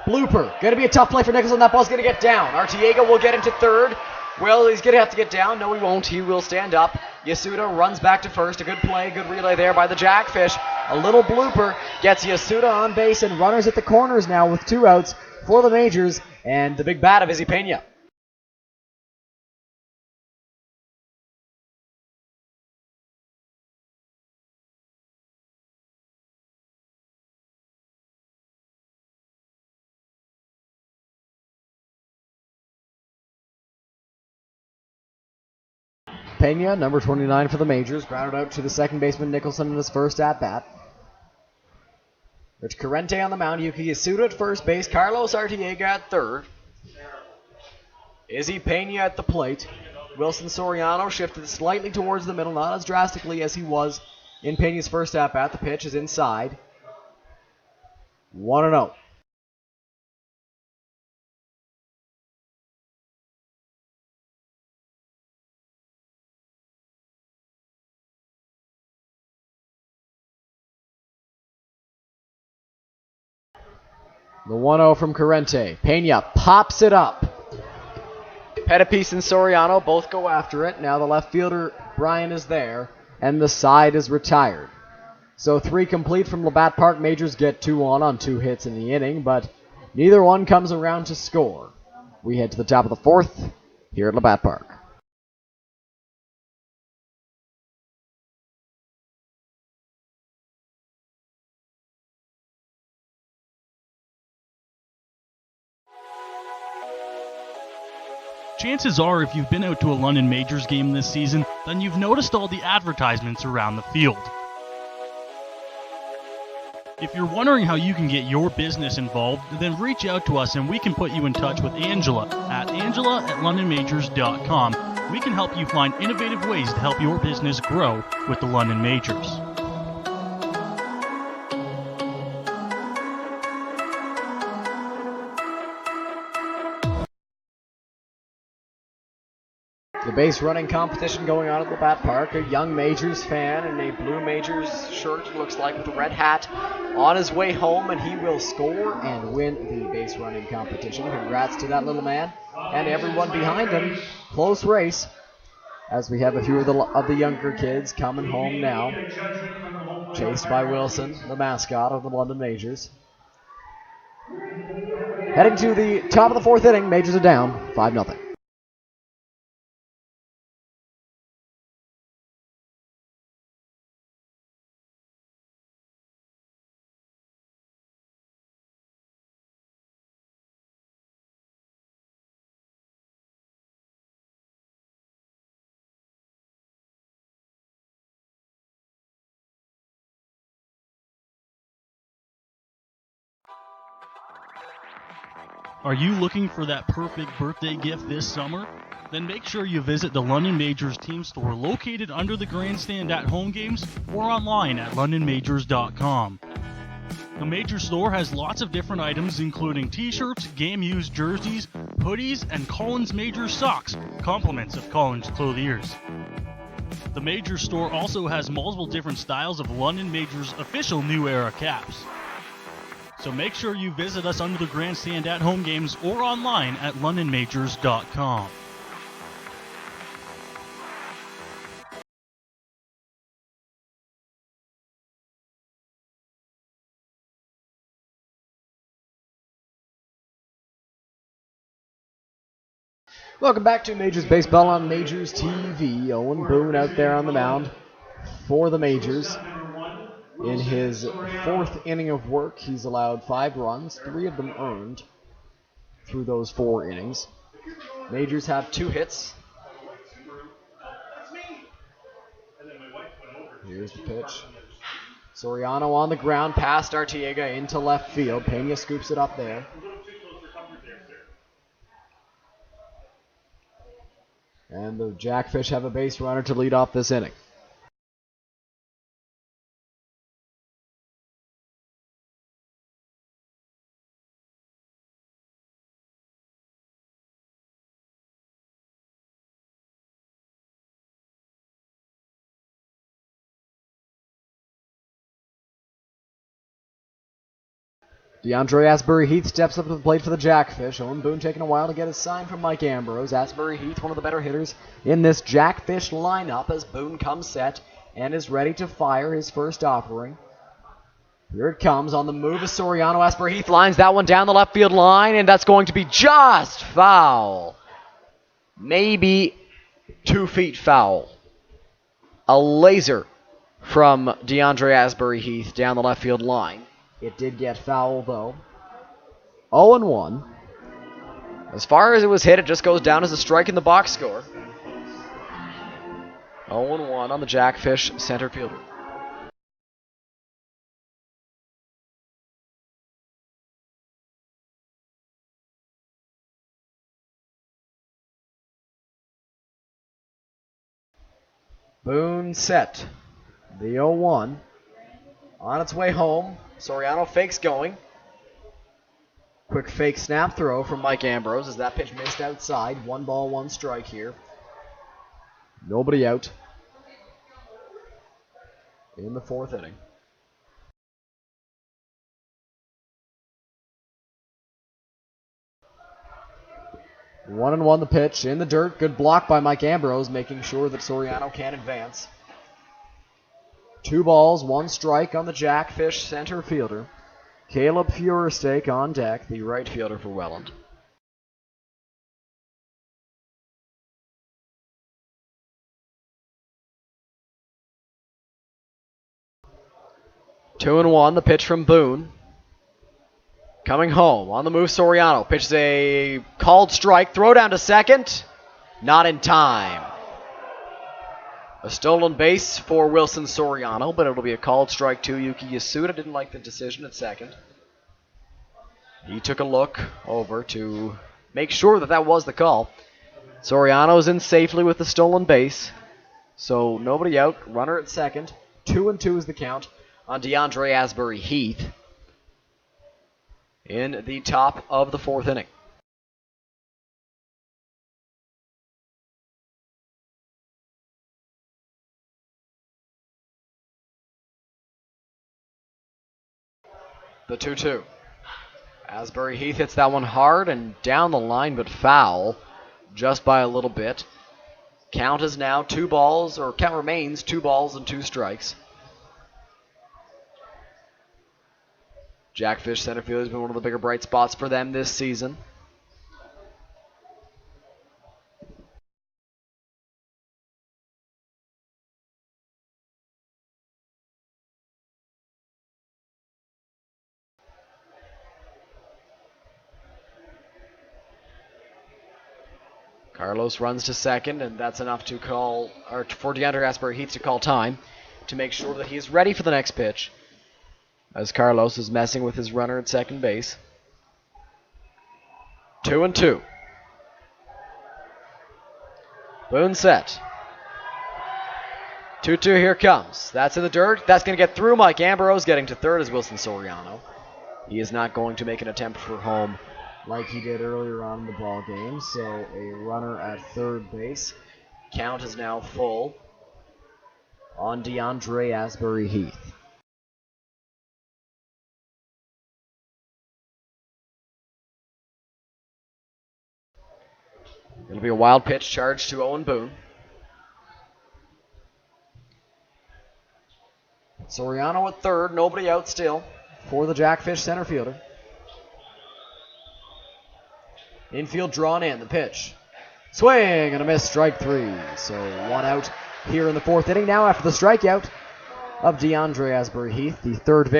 Blooper. Going to be a tough play for Nicholson. That ball's going to get down. Arteaga will get into third. Well, he's going to have to get down. No, he won't. He will stand up. Yasuda runs back to first. A good play, good relay there by the Jackfish. A little blooper gets Yasuda on base, and runners at the corners now with 2 outs for the Majors and the big bat of Izzy Pena. Pena, number 29 for the Majors, grounded out to the second baseman Nicholson in his first at-bat. Rich Carente on the mound, Yuki Yasuda at first base, Carlos Arteaga at third. Izzy Pena at the plate. Wilson Soriano shifted slightly towards the middle, not as drastically as he was in Pena's first at-bat. The pitch is inside. 1-0. The 1-0 from Carente. Pena pops it up. Pettipies and Soriano both go after it. Now the left fielder, Brian, is there, and the side is retired. So 3 complete from Labatt Park. Majors get 2 on 2 hits in the inning, but neither one comes around to score. We head to the top of the 4th here at Labatt Park.
Chances are, if you've been out to a London Majors game this season, then you've noticed all the advertisements around the field. If you're wondering how you can get your business involved, then reach out to us and we can put you in touch with Angela at angela@londonmajors.com. We can help you find innovative ways to help your business grow with the London Majors.
The base running competition going on at Labatt Park. A young Majors fan in a blue Majors shirt, looks like, with a red hat, on his way home, and he will score and win the base running competition. Congrats to that little man and everyone behind him. Close race as we have a few of the younger kids coming home now, chased by Wilson, the mascot of the London Majors. Heading to the top of the 4th inning, Majors are down 5-0.
Are you looking for that perfect birthday gift this summer? Then make sure you visit the London Majors team store located under the grandstand at home games or online at londonmajors.com. The Major store has lots of different items including t-shirts, game-used jerseys, hoodies, and Collins Majors socks, compliments of Collins clothiers. The Major store also has multiple different styles of London Majors official New Era caps. So make sure you visit us under the grandstand at home games or online at londonmajors.com.
Welcome back to Majors Baseball on Majors TV. Owen Boone out there on the mound for the Majors. In his fourth inning of work, he's allowed 5 runs, 3 of them earned through those 4 innings. Majors have 2 hits. Here's the pitch. Soriano on the ground, past Artiega into left field. Pena scoops it up there. And the Jackfish have a base runner to lead off this inning. DeAndre Asbury-Heath steps up to the plate for the Jackfish. Owen Boone taking a while to get his sign from Mike Ambrose. Asbury-Heath, one of the better hitters in this Jackfish lineup, as Boone comes set and is ready to fire his first offering. Here it comes on the move of Soriano. Asbury-Heath lines that one down the left field line, and that's going to be just foul. Maybe 2 feet foul. A laser from DeAndre Asbury-Heath down the left field line. It did get foul, though. 0-1. As far as it was hit, it just goes down as a strike in the box score. 0-1 on the Jackfish center fielder. Boone set. The 0-1. On its way home, Soriano fakes going. Quick fake snap throw from Mike Ambrose as that pitch missed outside. 1 ball, 1 strike here. Nobody out in the 4th inning. One and one the pitch in the dirt. Good block by Mike Ambrose, making sure that Soriano can advance. 2 balls, 1 strike on the Jackfish center fielder. Caleb Furstake on deck, the right fielder for Welland. Two and one, the pitch from Boone. Coming home, on the move Soriano. Pitches a called strike, throw down to second. Not in time. A stolen base for Wilson Soriano, but it'll be a called strike to Yuki Yasuda. Didn't like the decision at second. He took a look over to make sure that that was the call. Soriano's in safely with the stolen base. So nobody out, runner at second. 2-2 is the count on DeAndre Asbury-Heath in the top of the 4th inning. The 2-2. Asbury-Heath hits that one hard and down the line, but foul just by a little bit. Count is now 2 balls, or count remains 2 balls and 2 strikes. Jackfish center field has been one of the bigger bright spots for them this season. Carlos runs to second, and that's enough to call, or for DeAndre Asbury-Heath to call time to make sure that he's ready for the next pitch, as Carlos is messing with his runner at second base. 2-2. Boone set. 2-2 here comes. That's in the dirt. That's going to get through. Mike Ambrose getting to third as Wilson Soriano. He is not going to make an attempt for home like he did earlier on in the ball game. So a runner at third base. Count is now full on DeAndre Asbury Heath. It'll be a wild pitch charge to Owen Boone. Soriano at third, nobody out still for the Jackfish center fielder. Infield drawn in, the pitch. Swing and a miss, strike three. So one out here in the fourth inning now after the strikeout of DeAndre Asbury Heath, the fourth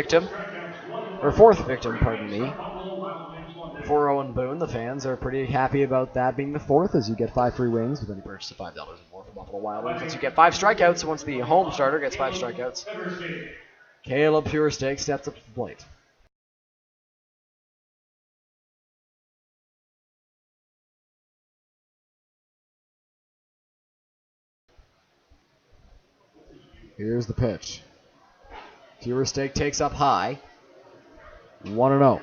victim, pardon me, for Owen Boone. The fans are pretty happy about that being the fourth, as you get 5 free wings with any purchase of $5 or more for Buffalo Wild Wings. Once you get 5 strikeouts, once the home starter gets 5 strikeouts, Caleb Feuersteak steps up to the plate. Here's the pitch. Feuersteak takes up high. 1-0.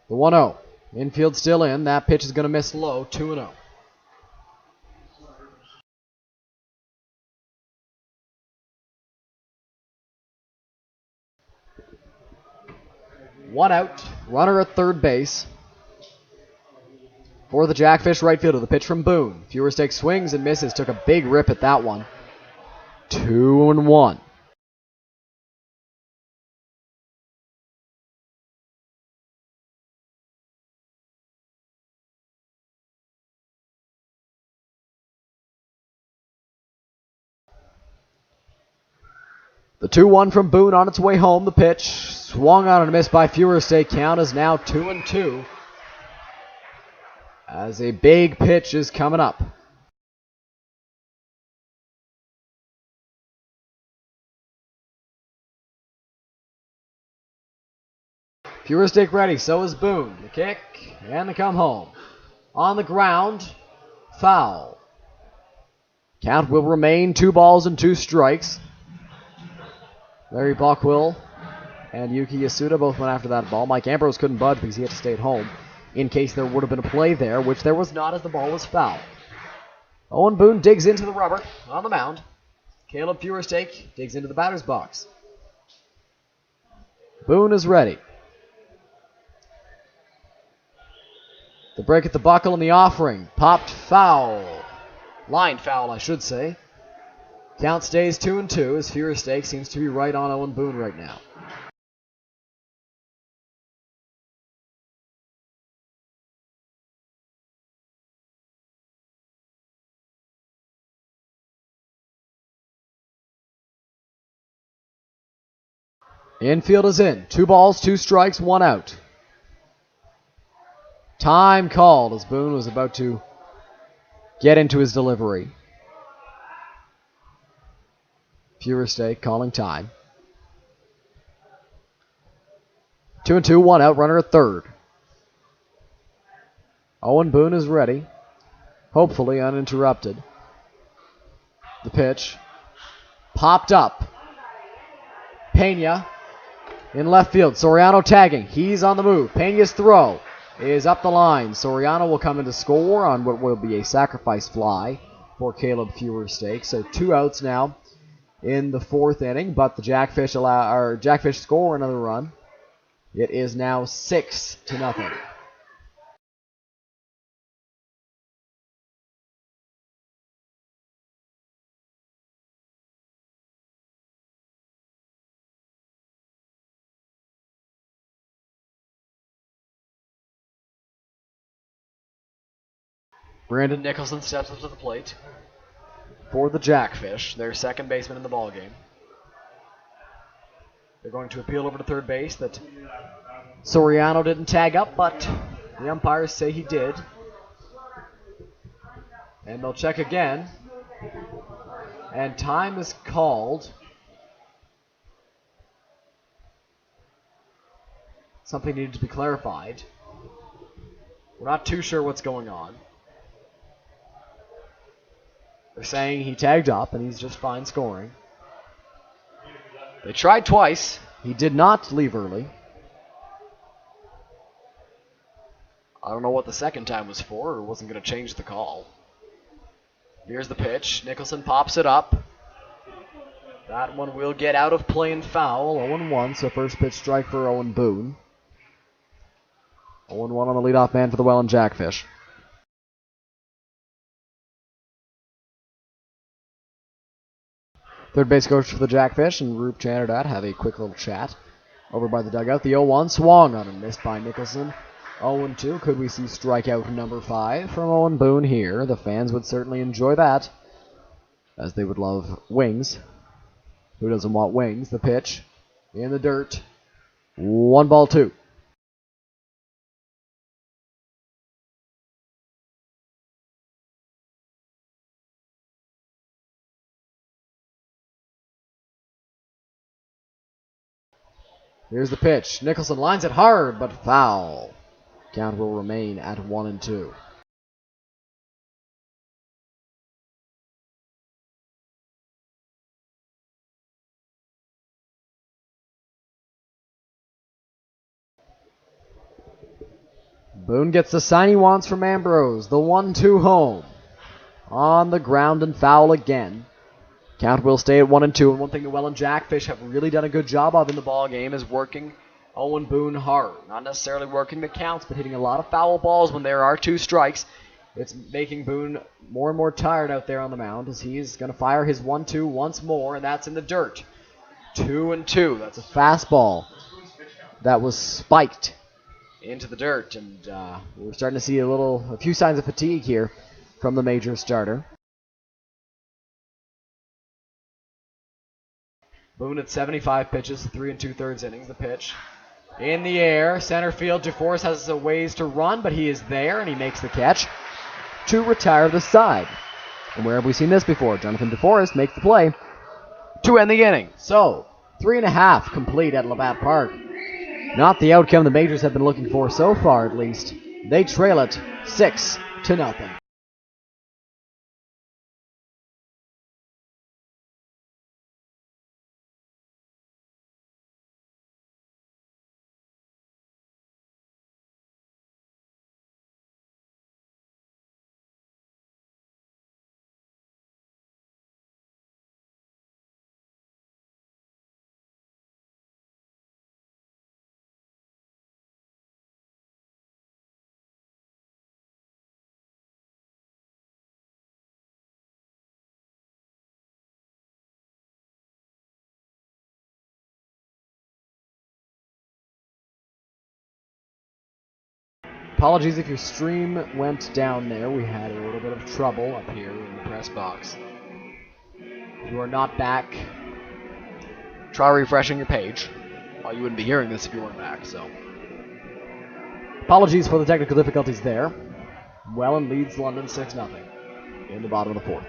The 1-0. Infield still in. That pitch is going to miss low. 2-0. One out. Runner at third base. For the Jackfish right fielder. The pitch from Boone. Feuersteak swings and misses. Took a big rip at that one. 2-1. The 2-1 from Boone on its way home. The pitch swung on and missed by Feuersteak. Count is now 2-2. As a big pitch is coming up. Feuersteak ready, so is Boone. The kick and the come home. On the ground, foul. Count will remain 2 balls and 2 strikes. Larry Buckwill and Yuki Yasuda both went after that ball. Mike Ambrose couldn't budge because he had to stay at home in case there would have been a play there, which there was not as the ball was foul. Owen Boone digs into the rubber on the mound. Caleb Feuersteak digs into the batter's box. Boone is ready. The break at the buckle and the offering. Popped foul. Line foul, I should say. Count stays 2-2 as Feuersteak seems to be right on Owen Boone right now. Infield is in. 2 balls, 2 strikes, 1 out. Time called as Boone was about to get into his delivery. Feuersteak calling time. 2-2, 1 out, runner at third. Owen Boone is ready, hopefully uninterrupted. The pitch popped up. Pena in left field. Soriano tagging. He's on the move. Pena's throw is up the line. Soriano will come in to score on what will be a sacrifice fly for Caleb Feuersteak. So 2 outs now in the 4th inning, but the Jackfish score another run. It is now 6-0. Brandon Nicholson steps up to the plate for the Jackfish, their second baseman in the ballgame. They're going to appeal over to third base that Soriano didn't tag up, but the umpires say he did. And they'll check again. And time is called. Something needed to be clarified. We're not too sure what's going on. They're saying he tagged up and he's just fine scoring. They tried twice. He did not leave early. I don't know what the second time was for, or wasn't going to change the call. Here's the pitch. Nicholson pops it up. That one will get out of play and foul. 0-1, so first pitch strike for Owen Boone. 0-1 on the leadoff man for the Welland Jackfish. Third base coach for the Jackfish and Roop Chanardad have a quick little chat over by the dugout. The 0-1 swung on and missed by Nicholson. 0-2. Could we see strikeout number 5 from Owen Boone here? The fans would certainly enjoy that, as they would love wings. Who doesn't want wings? The pitch in the dirt. 1-2. Here's the pitch. Nicholson lines it hard, but foul. Count will remain at 1-2. Boone gets the sign he wants from Ambrose. The 1-2 home. On the ground and foul again. Count will stay at 1-2, and one thing the Welland Jackfish have really done a good job of in the ball game is working Owen Boone hard. Not necessarily working the counts, but hitting a lot of foul balls when there are 2 strikes. It's making Boone more and more tired out there on the mound, as he's going to fire his 1-2 once more, and that's in the dirt. 2-2. That's a fastball that was spiked into the dirt, and we're starting to see a few signs of fatigue here from the major starter. Boone at 75 pitches, 3 2/3 innings. The pitch in the air, center field. DeForest has a ways to run, but he is there, and he makes the catch to retire the side. And where have we seen this before? Jonathan DeForest makes the play to end the inning. So, 3.5 complete at Labatt Park. Not the outcome the Majors have been looking for so far, at least. They trail it 6-0. Apologies if your stream went down there. We had a little bit of trouble up here in the press box. If you are not back, try refreshing your page. Well, you wouldn't be hearing this if you weren't back, so. Apologies for the technical difficulties there. Welland leads London 6-0 in the bottom of the 4th.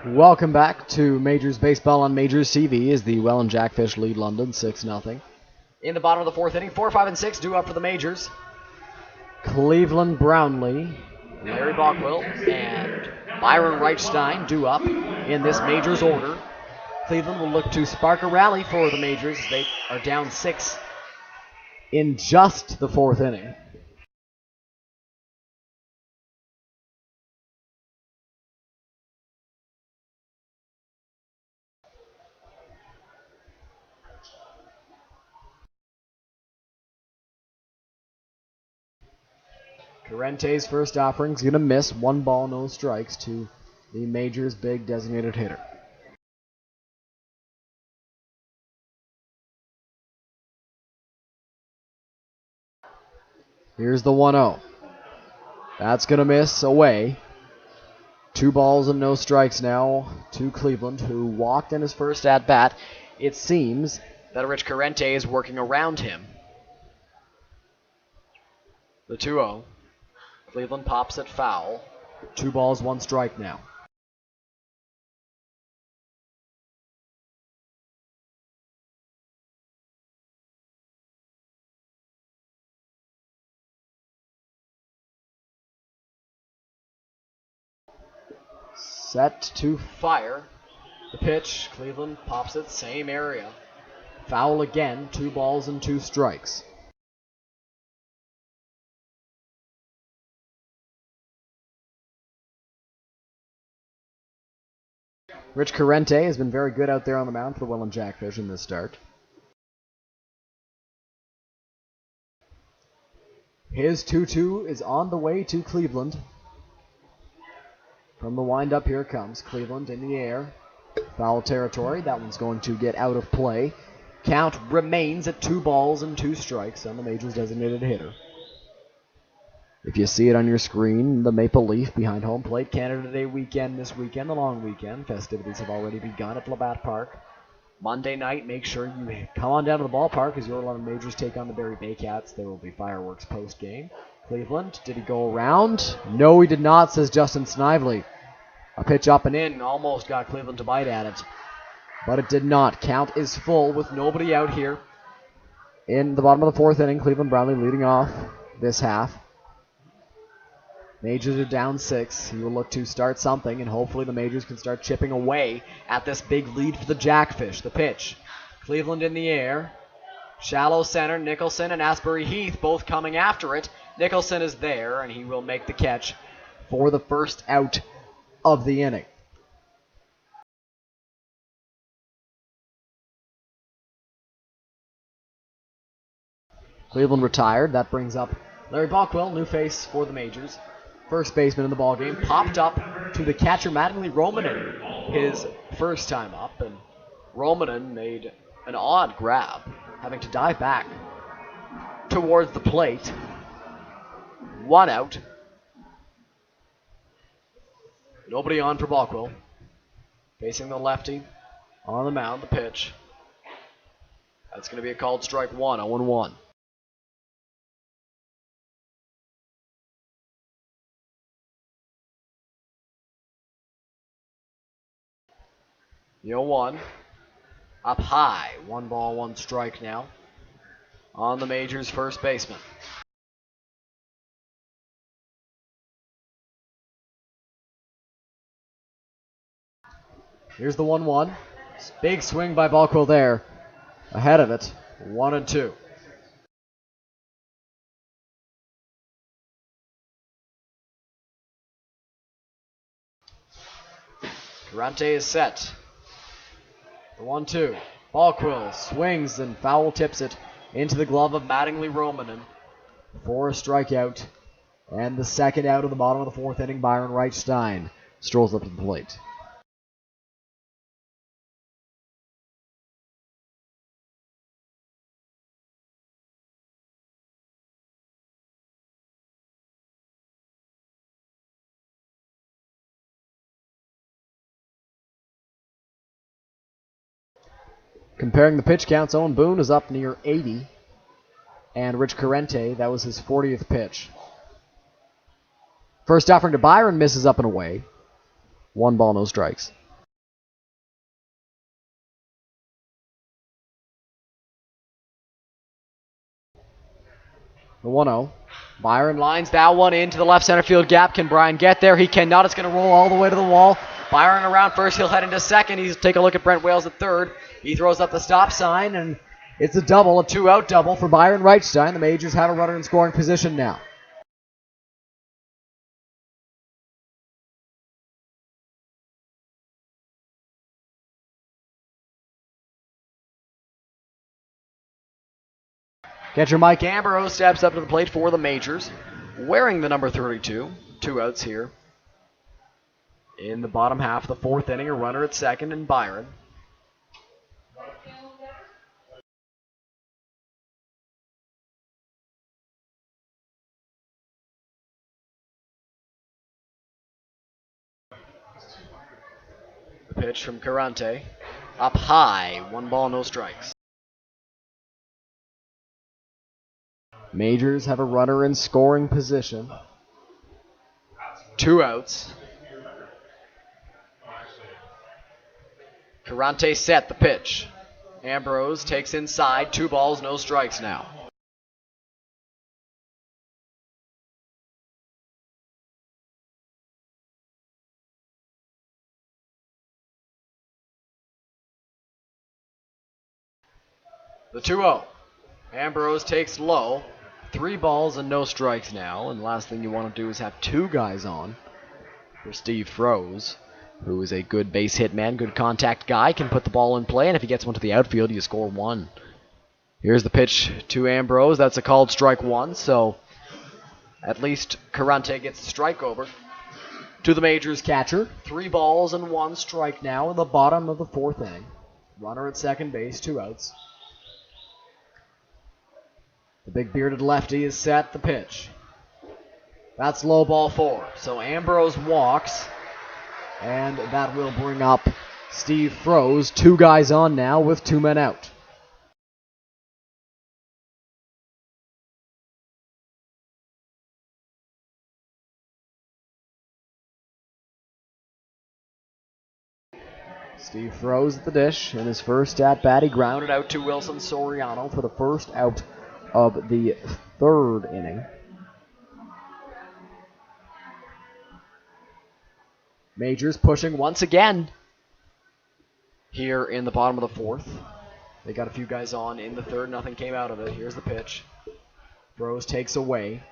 Welcome back to Majors Baseball on Majors TV as the Welland Jackfish lead London 6-0. In the bottom of the 4th inning, 4, 5, and 6 due up for the Majors. Cleveland Brownlee, Larry Bockwell, and Byron Reichstein due up in this Majors order. Cleveland will look to spark a rally for the Majors as they are down 6 in just the 4th inning. Carente's first offering is going to miss. 1 ball, no strikes to the Majors' big designated hitter. Here's the 1-0. That's going to miss away. 2 balls and no strikes now to Cleveland, who walked in his first at-bat. It seems that Rich Carente is working around him. The 2-0. Cleveland pops it foul. 2 balls, 1 strike now. Set to fire. The pitch, Cleveland pops it, same area. Foul again, 2 balls and 2 strikes. Rich Carente has been very good out there on the mound for the Welland Jackfish in this start. His 2-2 is on the way to Cleveland. From the windup, here it comes. Cleveland in the air. Foul territory. That one's going to get out of play. Count remains at 2 balls and 2 strikes on the Majors' designated hitter. If you see it on your screen, the Maple Leaf behind home plate. Canada Day weekend this weekend, the long weekend. Festivities have already begun at Labatt Park. Monday night, make sure you come on down to the ballpark as your London Majors take on the Barrie Baycats. There will be fireworks post-game. Cleveland, did he go around? No, he did not, says Justin Snively. A pitch up and in, almost got Cleveland to bite at it. But it did not. Count is full with nobody out here. In the bottom of the 4th inning, Cleveland Brownlee leading off this half. Majors are down 6. He will look to start something, and hopefully the Majors can start chipping away at this big lead for the Jackfish. The pitch. Cleveland in the air. Shallow center, Nicholson and Asbury Heath both coming after it. Nicholson is there, and he will make the catch for the first out of the inning. Cleveland retired. That brings up Larry Bockwell, new face for the Majors. First baseman in the ballgame, popped up to the catcher Mattingly Romanen his first time up, and Romanen made an odd grab, having to dive back towards the plate. 1 out. Nobody on for Bockwell. Facing the lefty on the mound, the pitch. That's going to be a called strike 1, 0-1. The 0-1. Up high. 1 ball, 1 strike now on the Majors' first baseman. Here's the 1-1. Big swing by Bockwell there. Ahead of it. 1-2. Carente is set. The 1-2. Bockwell swings and foul tips it into the glove of Mattingly Romanen for a strikeout. And the second out of the bottom of the 4th inning, Byron Reichstein strolls up to the plate. Comparing the pitch counts, Owen Boone is up near 80. And Rich Carente, that was his 40th pitch. First offering to Byron misses up and away. 1 ball, no strikes. The 1-0. Byron lines that one into the left center field gap. Can Brian get there? He cannot. It's going to roll all the way to the wall. Byron around first. He'll head into second. He's take a look at Brent Wales at third. He throws up the stop sign, and it's a double, a two-out double for Byron Reichstein. The Majors have a runner in scoring position now. Catcher Mike Ambrose steps up to the plate for the Majors, wearing the number 32. Two outs here. In the bottom half of the fourth inning, a runner at second and Byron. The pitch from Carante. Up high, 1 ball, no strikes. Majors have a runner in scoring position. 2 outs. Carante set the pitch. Ambrose takes inside, 2 balls, no strikes now. The 2-0. Ambrose takes low. 3 balls and no strikes now. And the last thing you want to do is have 2 guys on for Steve Froese, who is a good base hit man, good contact guy, can put the ball in play, and if he gets one to the outfield, you score 1. Here's the pitch to Ambrose. That's a called strike 1, so at least Carante gets the strike over. To the Majors catcher, 3 balls and 1 strike now in the bottom of the fourth inning. Runner at second base, 2 outs. The big bearded lefty is set, the pitch. That's low ball 4. So Ambrose walks, and that will bring up Steve Froese. 2 guys on now with 2 men out. Steve Froese at the dish. In his first at-bat, he grounded out to Wilson Soriano for the first out of the third inning. Majors pushing once again here in the bottom of the fourth. They got a few guys on in the third. Nothing came out of it. Here's the pitch. Froese takes away.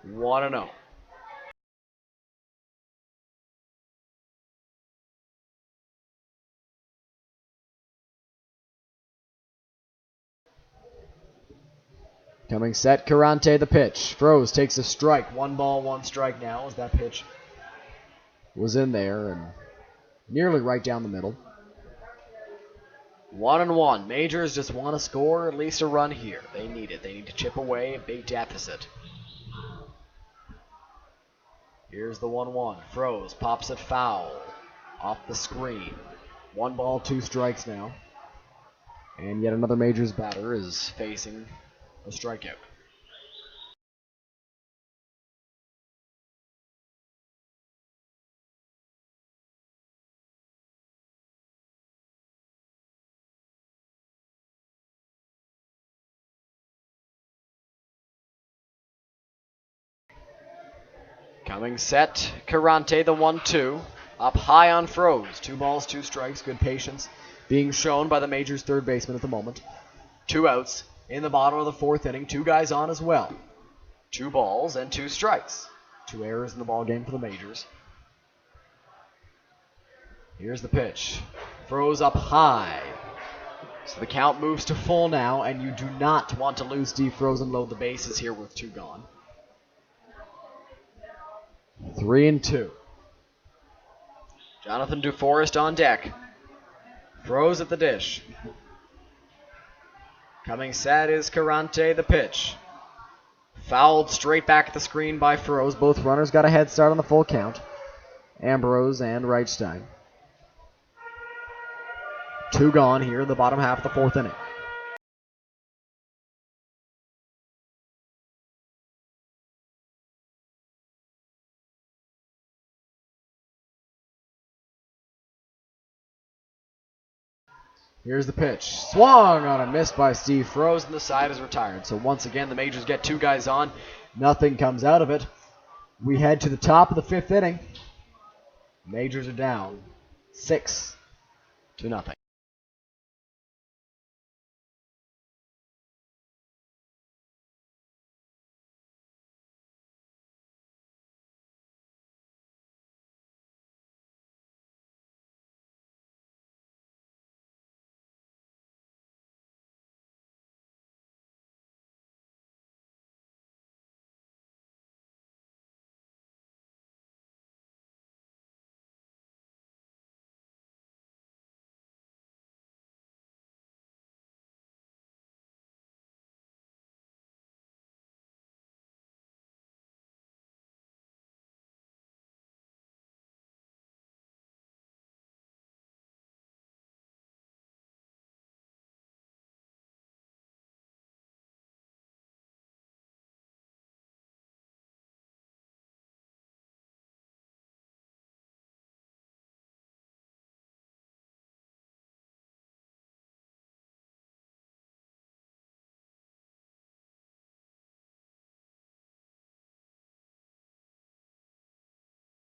1-0. Coming set, Carante the pitch. Froese takes a strike. 1 ball, 1 strike now as that pitch was in there and nearly right down the middle. 1-1. Majors just want to score at least a run here. They need it. They need to chip away a big deficit. Here's the 1-1. Froese pops it foul off the screen. 1 ball, 2 strikes now. And yet another Majors batter is facing a strikeout. Coming set, Carante the 1-2. Up high on Froese. 2 balls, 2 strikes. Good patience being shown by the Majors' third baseman at the moment. 2 outs in the bottom of the fourth inning. 2 guys on as well. 2 balls and 2 strikes. 2 errors in the ball game for the Majors. Here's the pitch. Froese up high. So the count moves to full now, and you do not want to lose Steve Froese and load the bases here with 2 gone. 3-2. Jonathan DeForest on deck. Froese at the dish. Coming set is Carante, the pitch. Fouled straight back at the screen by Froese. Both runners got a head start on the full count. Ambrose and Reichstein. 2 gone here in the bottom half of the fourth inning. Here's the pitch. Swung on a miss by Steve Froese, and the side is retired. So once again, the Majors get 2 guys on. Nothing comes out of it. We head to the top of the 5th inning. Majors are down 6-0.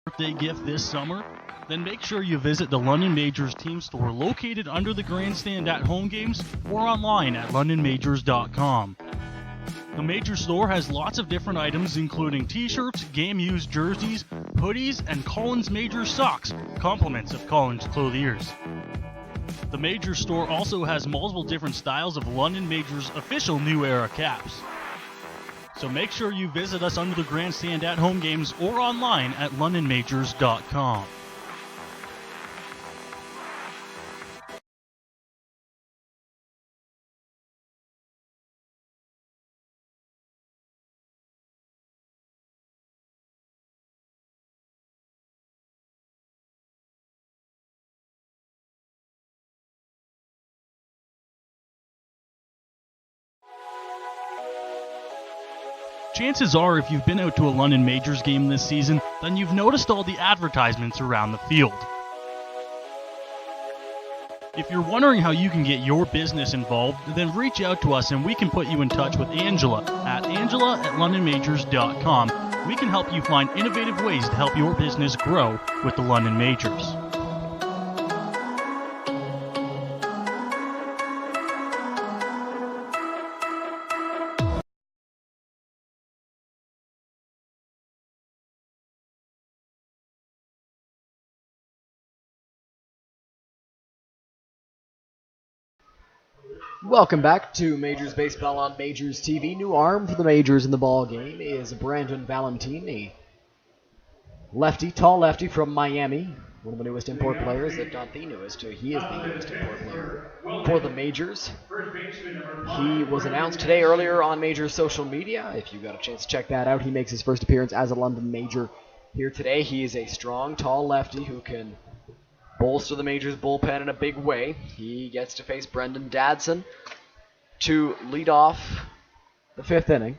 Birthday gift this summer? Then make sure you visit the London Majors team store located under the grandstand at home games or online at londonmajors.com. The Major store has lots of different items including t-shirts, game-used jerseys, hoodies, and Collins Majors socks, compliments of Collins clothiers. The Major store also has multiple different styles of London Majors official New Era caps. So make sure you visit us under the grandstand at home games or online at londonmajors.com. Chances are, if you've been out to a London Majors game this season, then you've noticed all the advertisements around the field. If you're wondering how you can get your business involved, then reach out to us and we can put you in touch with Angela at angela@londonmajors.com. We can help you find innovative ways to help your business grow with the London Majors.
Welcome back to Majors Baseball on Majors TV. New arm for the Majors in the ball game is Brandon Valentini. Lefty, tall lefty from Miami. One of the newest import players, if not the newest. He is the newest import player for the Majors. He was announced today earlier on Majors social media. If you got a chance to check that out, he makes his first appearance as a London Major here today. He is a strong, tall lefty who can bolster the Majors bullpen in a big way. He gets to face Brendan Dadson to lead off the 5th inning.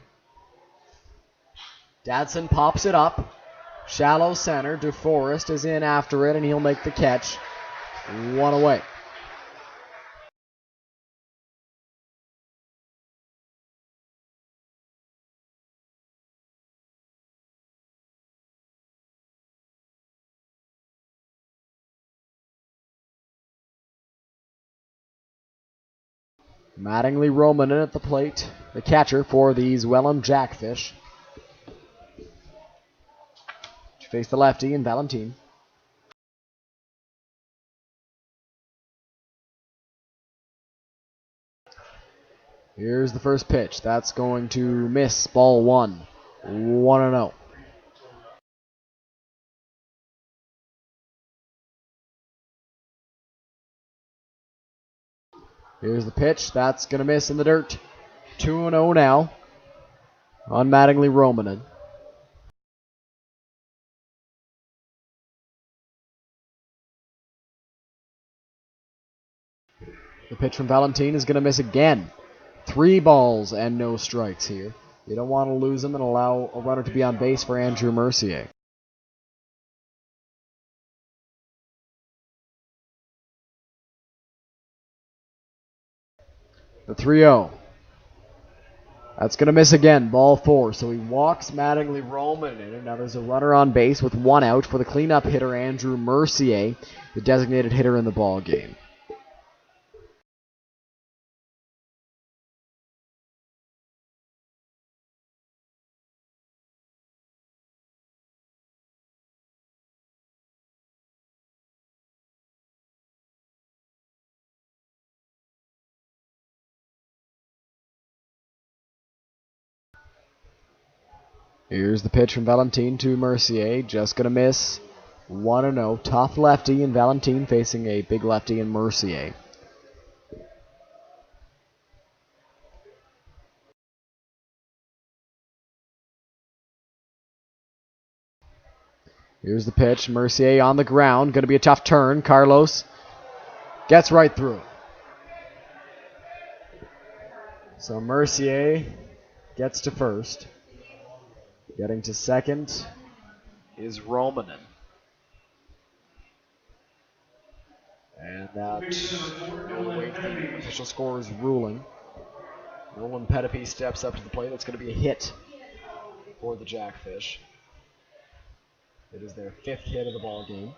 Dadson pops it up. Shallow center. DeForest is in after it, and he'll make the catch. 1 away. Mattingly Romanen at the plate, the catcher for these Welland Jackfish. To face the lefty and Valentine. Here's the first pitch. That's going to miss. Ball 1. 1-0. Here's the pitch. That's going to miss in the dirt. 2-0 now on Mattingly Romanen. The pitch from Valentine is going to miss again. 3 balls and no strikes here. You don't want to lose them and allow a runner to be on base for Andrew Mercier. The 3-0. That's going to miss again. Ball 4. So he walks Mattingly Roman in. And now there's a runner on base with 1 out for the cleanup hitter, Andrew Mercier, the designated hitter in the ball game. Here's the pitch from Valentin to Mercier. Just going to miss. 1-0. Tough lefty in Valentin facing a big lefty in Mercier. Here's the pitch. Mercier on the ground. Going to be a tough turn. Carlos gets right through it. So Mercier gets to first. Getting to second is Romanen. And that will wait the official scorer's ruling. Nolan Pettipe steps up to the plate. It's going to be a hit for the Jackfish. It is their 5th hit of the ball game.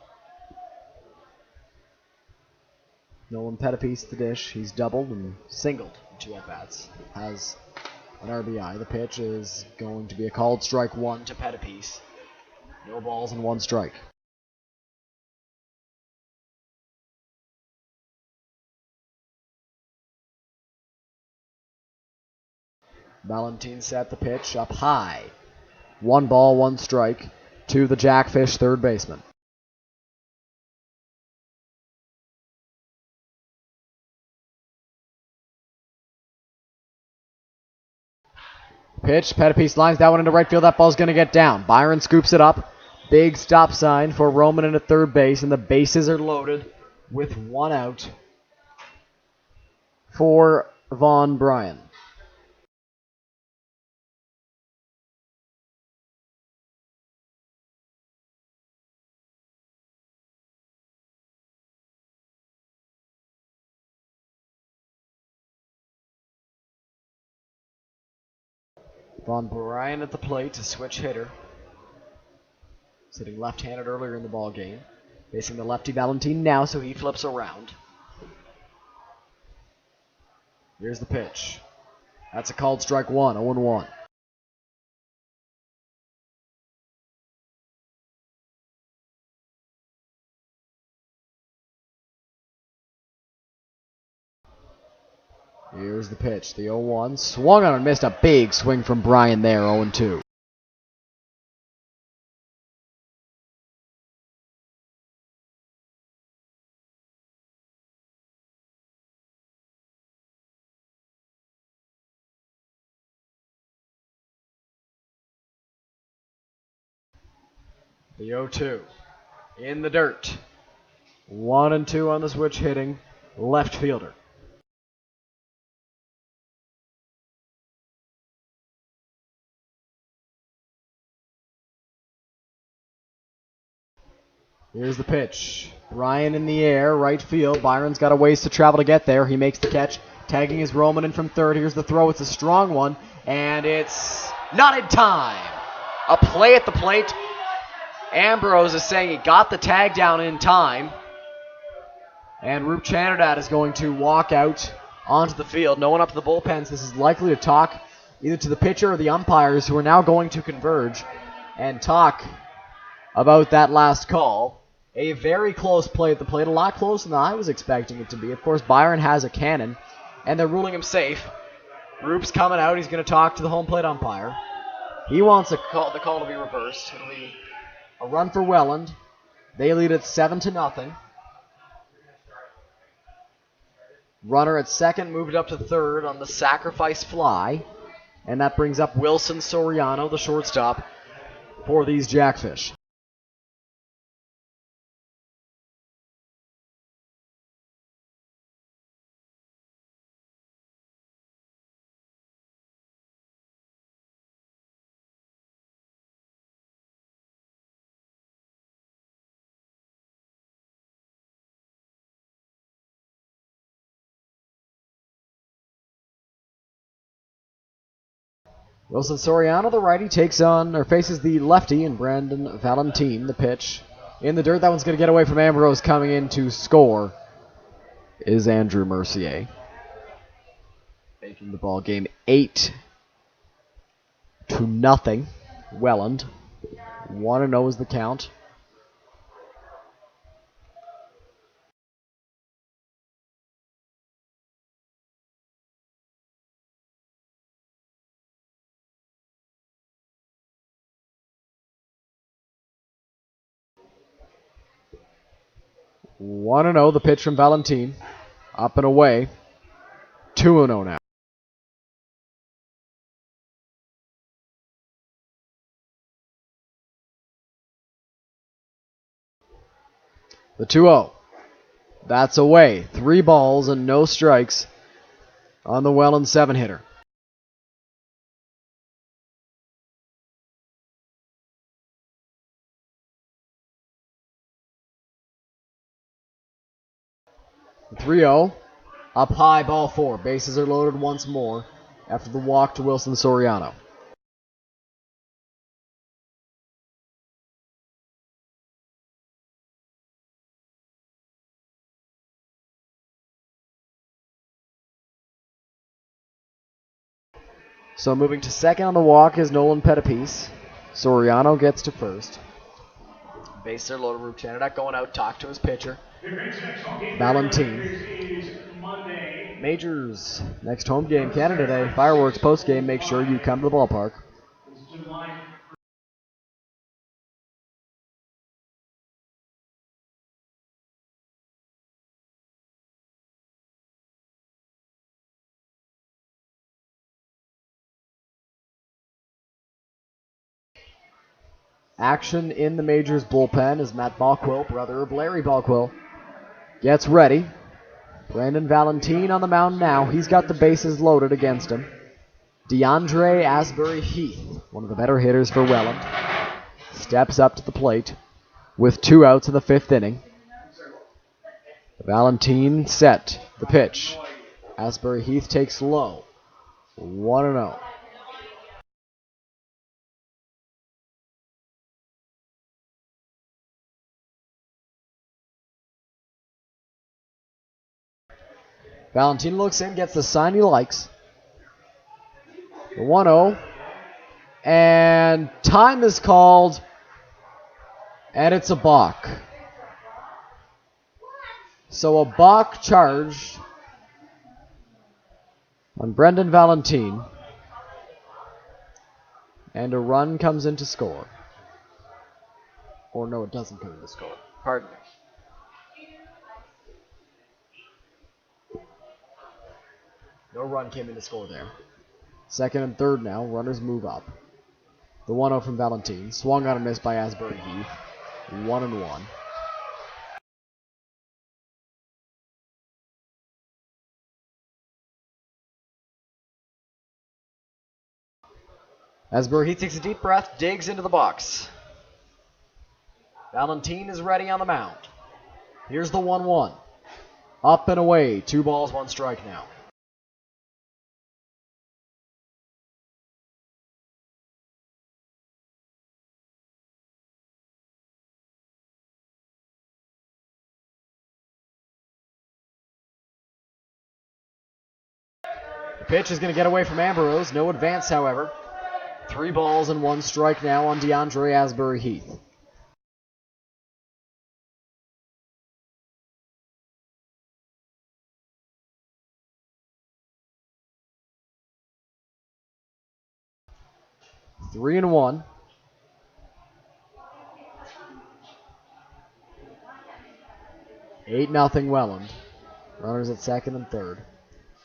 Nolan Pettipe's the dish. He's doubled and singled in 2 at-bats. Has an RBI. The pitch is going to be a called strike 1 to Pettipe. No balls and 1 strike. Valentin set the pitch up high. 1 ball, 1 strike to the Jackfish third baseman. Pitch, Pettipe lines that one into right field. That ball's going to get down. Byron scoops it up. Big stop sign for Roman at third base, and the bases are loaded with 1 out for Vaughn Bryan. Vaughn Bryan at the plate to switch hitter. Sitting left-handed earlier in the ball game. Facing the lefty Valentin now, so he flips around. Here's the pitch. That's a called strike 1, 0-1. Here's the pitch. The 0-1. Swung on and missed. A big swing from Bryan there, 0-2. The 0-2. In the dirt. 1-2 on the switch hitting. Left fielder. Here's the pitch. Bryan in the air, right field. Byron's got a ways to travel to get there. He makes the catch. Tagging his Roman in from third. Here's the throw. It's a strong one. And it's not in time. A play at the plate. Ambrose is saying he got the tag down in time. And Roop Chanadad is going to walk out onto the field. No one up to the bullpens. This is likely to talk either to the pitcher or the umpires, who are now going to converge and talk about that last call. A very close play at the plate, a lot closer than I was expecting it to be. Of course, Byron has a cannon, and they're ruling him safe. Roop's coming out. He's going to talk to the home plate umpire. He wants the call to be reversed. It'll be a run for Welland. They lead it 7-0. Runner at second moved up to third on the sacrifice fly. And that brings up Wilson Soriano, the shortstop, for these Jackfish. Wilson Soriano, the righty, takes on or faces the lefty and Brandon Valentine. The pitch in the dirt. That one's going to get away from Ambrose. Coming in to score is Andrew Mercier, making the ball game 8-0. Welland 1-0 is the count. The pitch from Valentine. Up and away. 2-0 now. The 2-0. That's away. 3 balls and no strikes on the Welland 7-hitter. The 3-0. Up high, ball 4. Bases are loaded once more after the walk to Wilson Soriano. So moving to second on the walk is Nolan Pettipies. Soriano gets to first. Bases are loaded. Rube Chanadek going out, talk to his pitcher. Valentine. Majors, next home game, Canada Day. Fireworks post game. Make sure you come to the ballpark. Action in the Majors bullpen as Matt Balquill, brother of Larry Balquill, gets ready. Brandon Valentine on the mound now. He's got the bases loaded against him. DeAndre Asbury Heath, one of the better hitters for Welland, steps up to the plate with 2 outs in the 5th inning. Valentine set. The pitch. Asbury Heath takes low. 1-0. Valentine looks in, gets the sign he likes. The 1-0. And time is called. And it's a balk. So a balk charge on Brendan Valentine. And a run comes in to score. Or no, it doesn't come in to score. Pardon me. No run came in to score there. Second and third now. Runners move up. The 1-0 from Valentine. Swung on and missed by Asbury Heath. 1-1. Asbury Heath takes a deep breath, digs into the box. Valentine is ready on the mound. Here's the 1-1. Up and away. 2 balls, 1 strike now. The pitch is going to get away from Ambrose. No advance, however. 3 balls and 1 strike now on DeAndre Asbury Heath. Three and 1. Eight nothing Welland. Runners at second and third.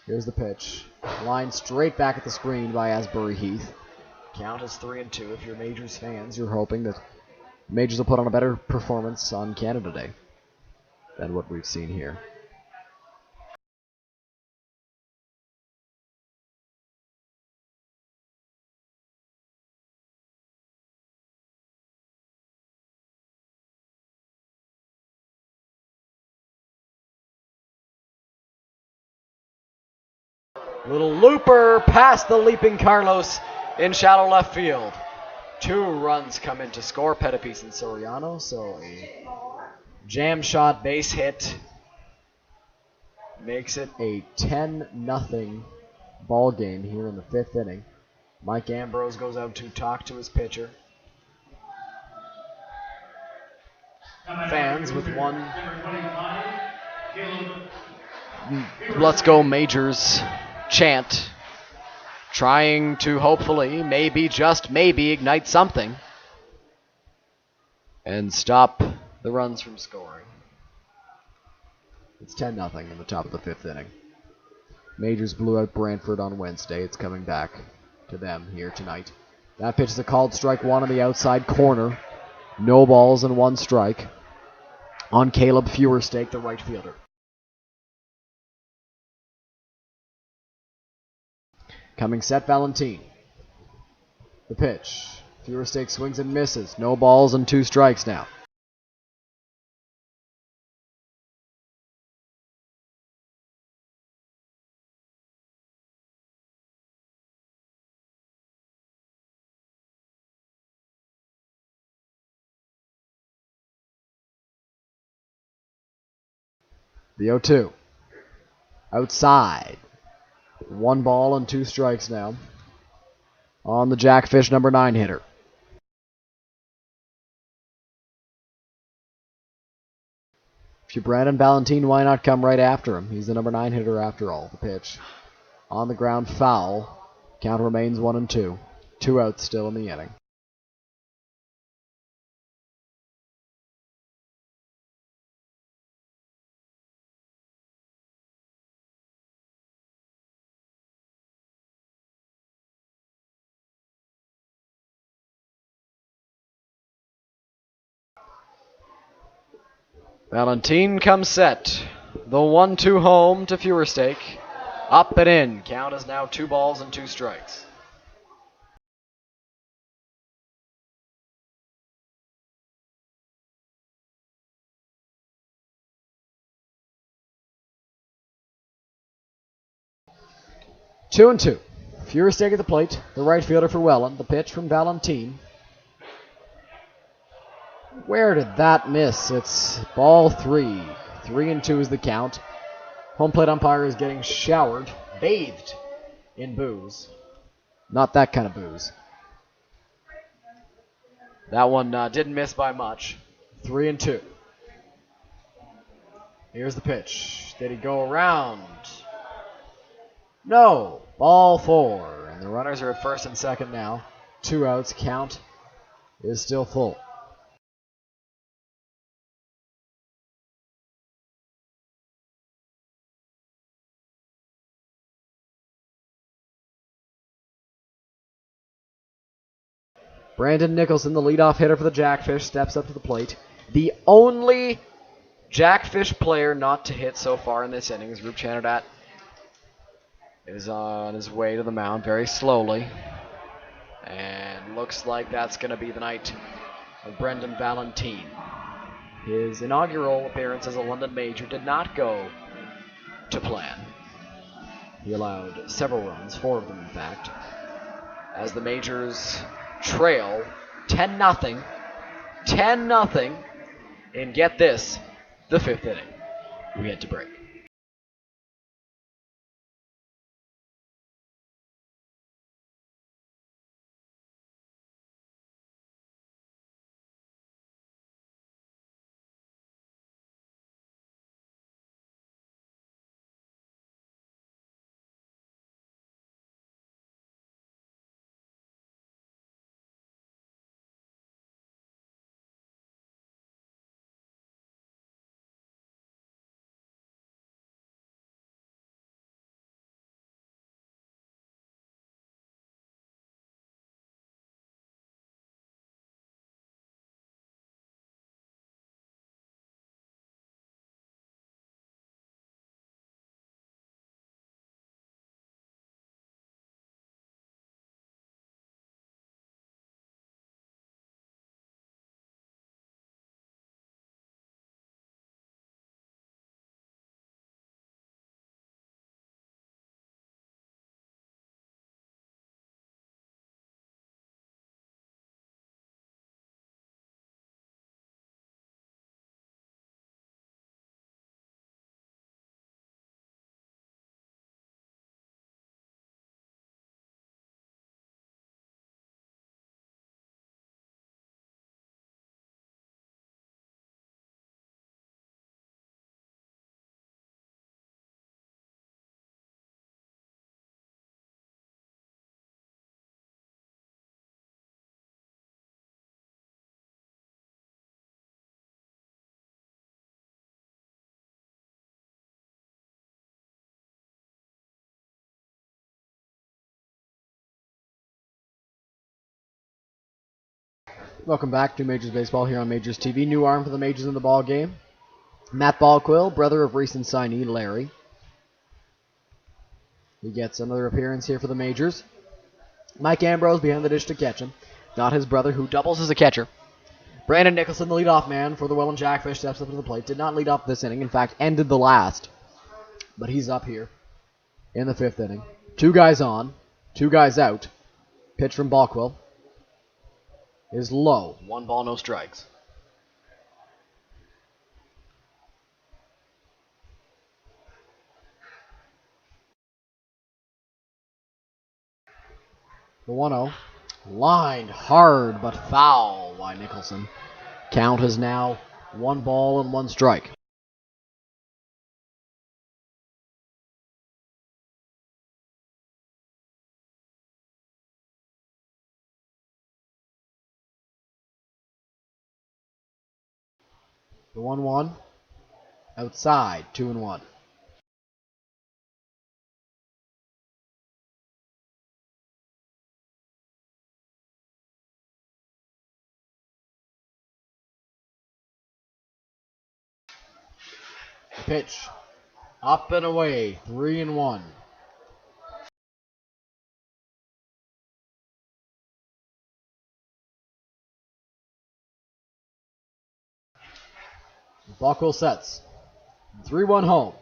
Here's the pitch. Line straight back at the screen by Asbury Heath. Count is 3-2. If you're Majors fans, you're hoping that Majors will put on a better performance on Canada Day than what we've seen here. Little looper past the leaping Carlos in shallow left field. 2 runs come in to score Pettipies and Soriano, so a jam shot base hit makes it a 10-0 ball game here in the 5th inning. Mike Ambrose goes out to talk to his pitcher. Fans with one "Let's go Majors" chant, trying to hopefully, maybe, just maybe, ignite something and stop the runs from scoring. It's 10-0 in the top of the 5th inning. Majors blew out Brantford on Wednesday. It's coming back to them here tonight. That pitch is a called strike 1 on the outside corner. No balls and 1 strike on Caleb Feuerstake, the right fielder. Coming set, Valentin. The pitch. Feuerstake swings and misses. No balls and 2 strikes now. The 0-2. Outside. 1 ball and 2 strikes now on the Jackfish number 9 hitter. If you're Brandon Valentin, why not come right after him? He's the number 9 hitter after all. The pitch on the ground, foul. Count remains 1-2. 2 outs still in the inning. Valentin comes set. The 1-2 home to Feuerstake. Up and in. Count is now 2 balls and 2 strikes. Two and 2. Feuerstake at the plate. The right fielder for Welland. The pitch from Valentin. Where did that miss? It's ball 3. 3-2 is the count. Home plate umpire is getting showered, bathed in booze. Not that kind of booze. That one didn't miss by much. 3-2. Here's the pitch. Did he go around? No. Ball 4. And the runners are at first and second now. 2 outs. Count is still full. Brandon Nicholson, the leadoff hitter for the Jackfish, steps up to the plate. The only Jackfish player not to hit so far in this inning is Roop Chanadat. Is on his way to the mound very slowly. And looks like that's going to be the night of Brendan Valentin. His inaugural appearance as a London Major did not go to plan. He allowed several runs, 4 of them in fact, as the Majors trail 10-0. 10-0. And get this, the 5th inning. We head to break. Welcome back to Majors Baseball here on Majors TV. New arm for the Majors in the ball game. Matt Ballquill, brother of recent signee Larry. He gets another appearance here for the Majors. Mike Ambrose behind the dish to catch him. Not his brother, who doubles as a catcher. Brandon Nicholson, the leadoff man for the Welland Jackfish, steps up to the plate. Did not lead off this inning. In fact, ended the last. But he's up here in the 5th inning. 2 guys on, 2 guys out. Pitch from Ballquill is low. 1 ball, no strikes. The 1-0. Lined hard but foul by Nicholson. Count is now 1 ball and 1 strike. The 1-1. Outside, 2-1. Pitch. Up and away, 3-1. Ballquill sets. 3-1 home.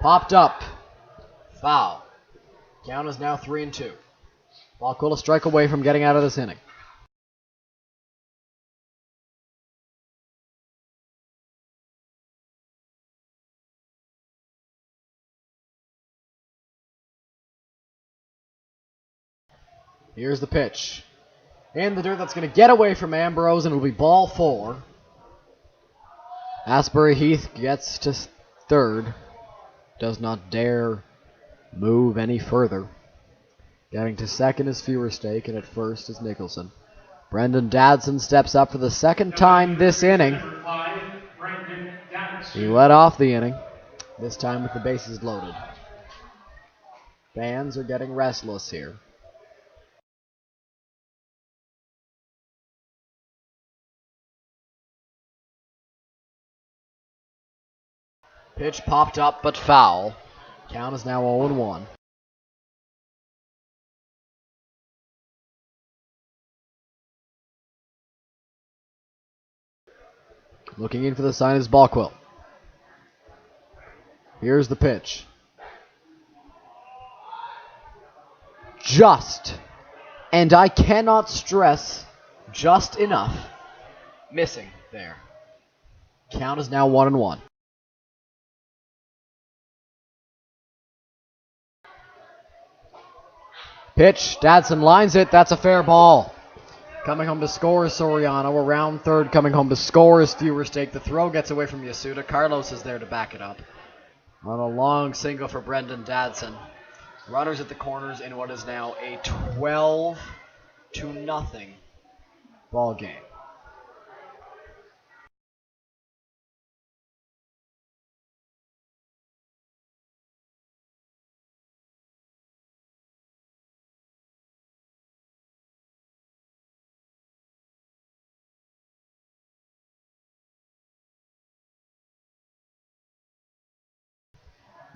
Popped up. Foul. Count is now 3-2. Ballquill a strike away from getting out of this inning. Here's the pitch. In the dirt, that's going to get away from Ambrose, and it will be ball 4. Asbury Heath gets to 3rd. Does not dare move any further. Getting to 2nd is Fewerstake, and at 1st is Nicholson. Brendan Dadson steps up for the 2nd time this inning. He led off the inning, this time with the bases loaded. Fans are getting restless here. Pitch popped up but foul. Count is now 0-1. Looking in for the sign is Ballquill. Here's the pitch. Just, and I cannot stress just enough, missing there. Count is now 1-1. Pitch, Dadson lines it, that's a fair ball. Coming home to score is Soriano. Around 3rd, coming home to score is Fewerstake. The throw gets away from Yasuda. Carlos is there to back it up. On a long single for Brendan Dadson. Runners at the corners in what is now a 12-0 ball game.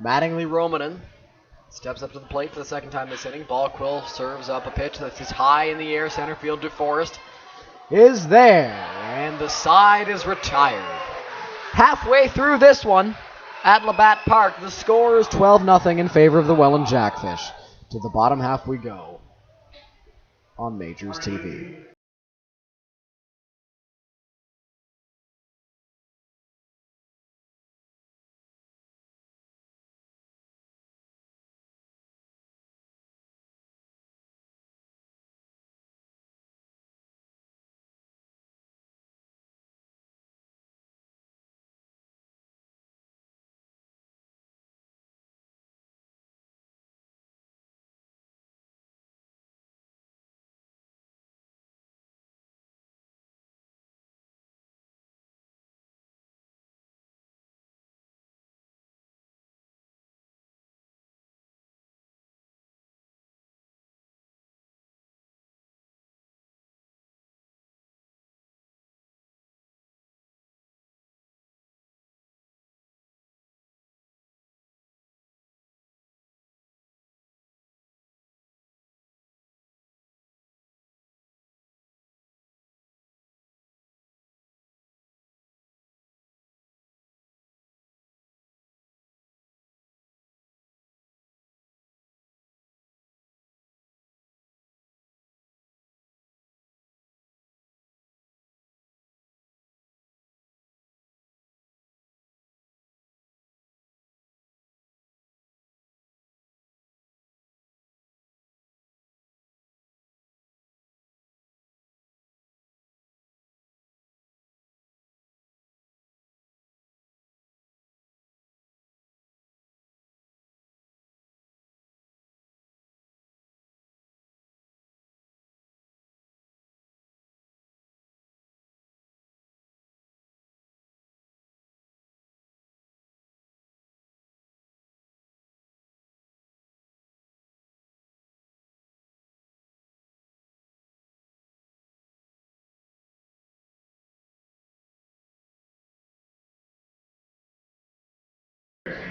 Mattingly Romanen steps up to the plate for the 2nd time this inning. Ballquill serves up a pitch that's high in the air. Center field DeForest is there, and the side is retired. Halfway through this one at Labatt Park, the score is 12-0 in favor of the Welland Jackfish. To the bottom half we go on Majors TV.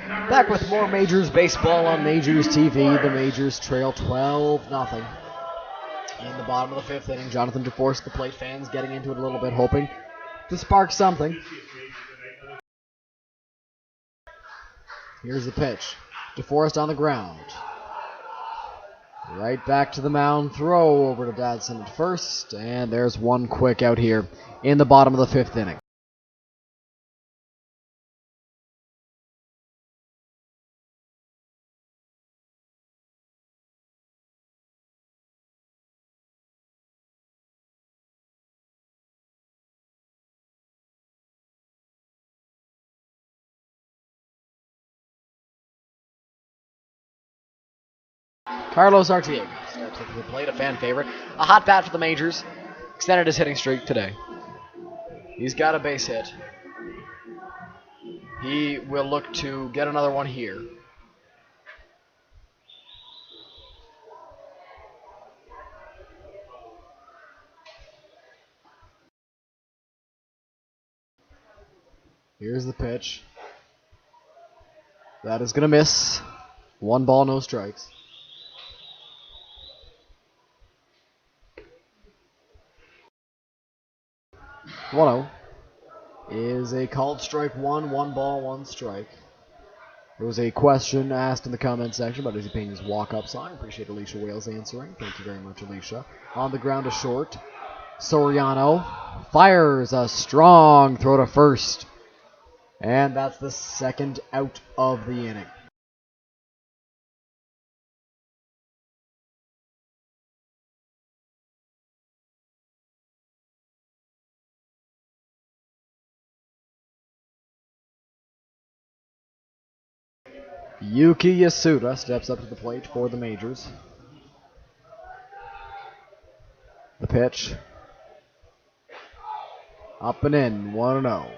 Back with more Majors baseball on Majors TV. The Majors trail 12-0. In the bottom of the fifth inning, Jonathan DeForest, the plate, fans getting into it a little bit, hoping to spark something. Here's the pitch. DeForest on the ground. Right back to the mound, throw over to Dadson at first, and there's one quick out here in the bottom of the fifth inning. Carlos Artiega steps up to the plate, a fan favorite. A hot bat for the Majors. Extended his hitting streak today. He's got a base hit. He will look to get another one here. Here's the pitch. That is going to miss. 1 ball, no strikes. 1-0 is a called strike 1, 1 ball, 1 strike. There was a question asked in the comment section about Izzy Pena's walk-up sign. Appreciate Alicia Wales answering. Thank you very much, Alicia. On the ground to short. Soriano fires a strong throw to first. And that's the second out of the inning. Yuki Yasuda steps up to the plate for the Majors. The pitch. Up and in, 1-0.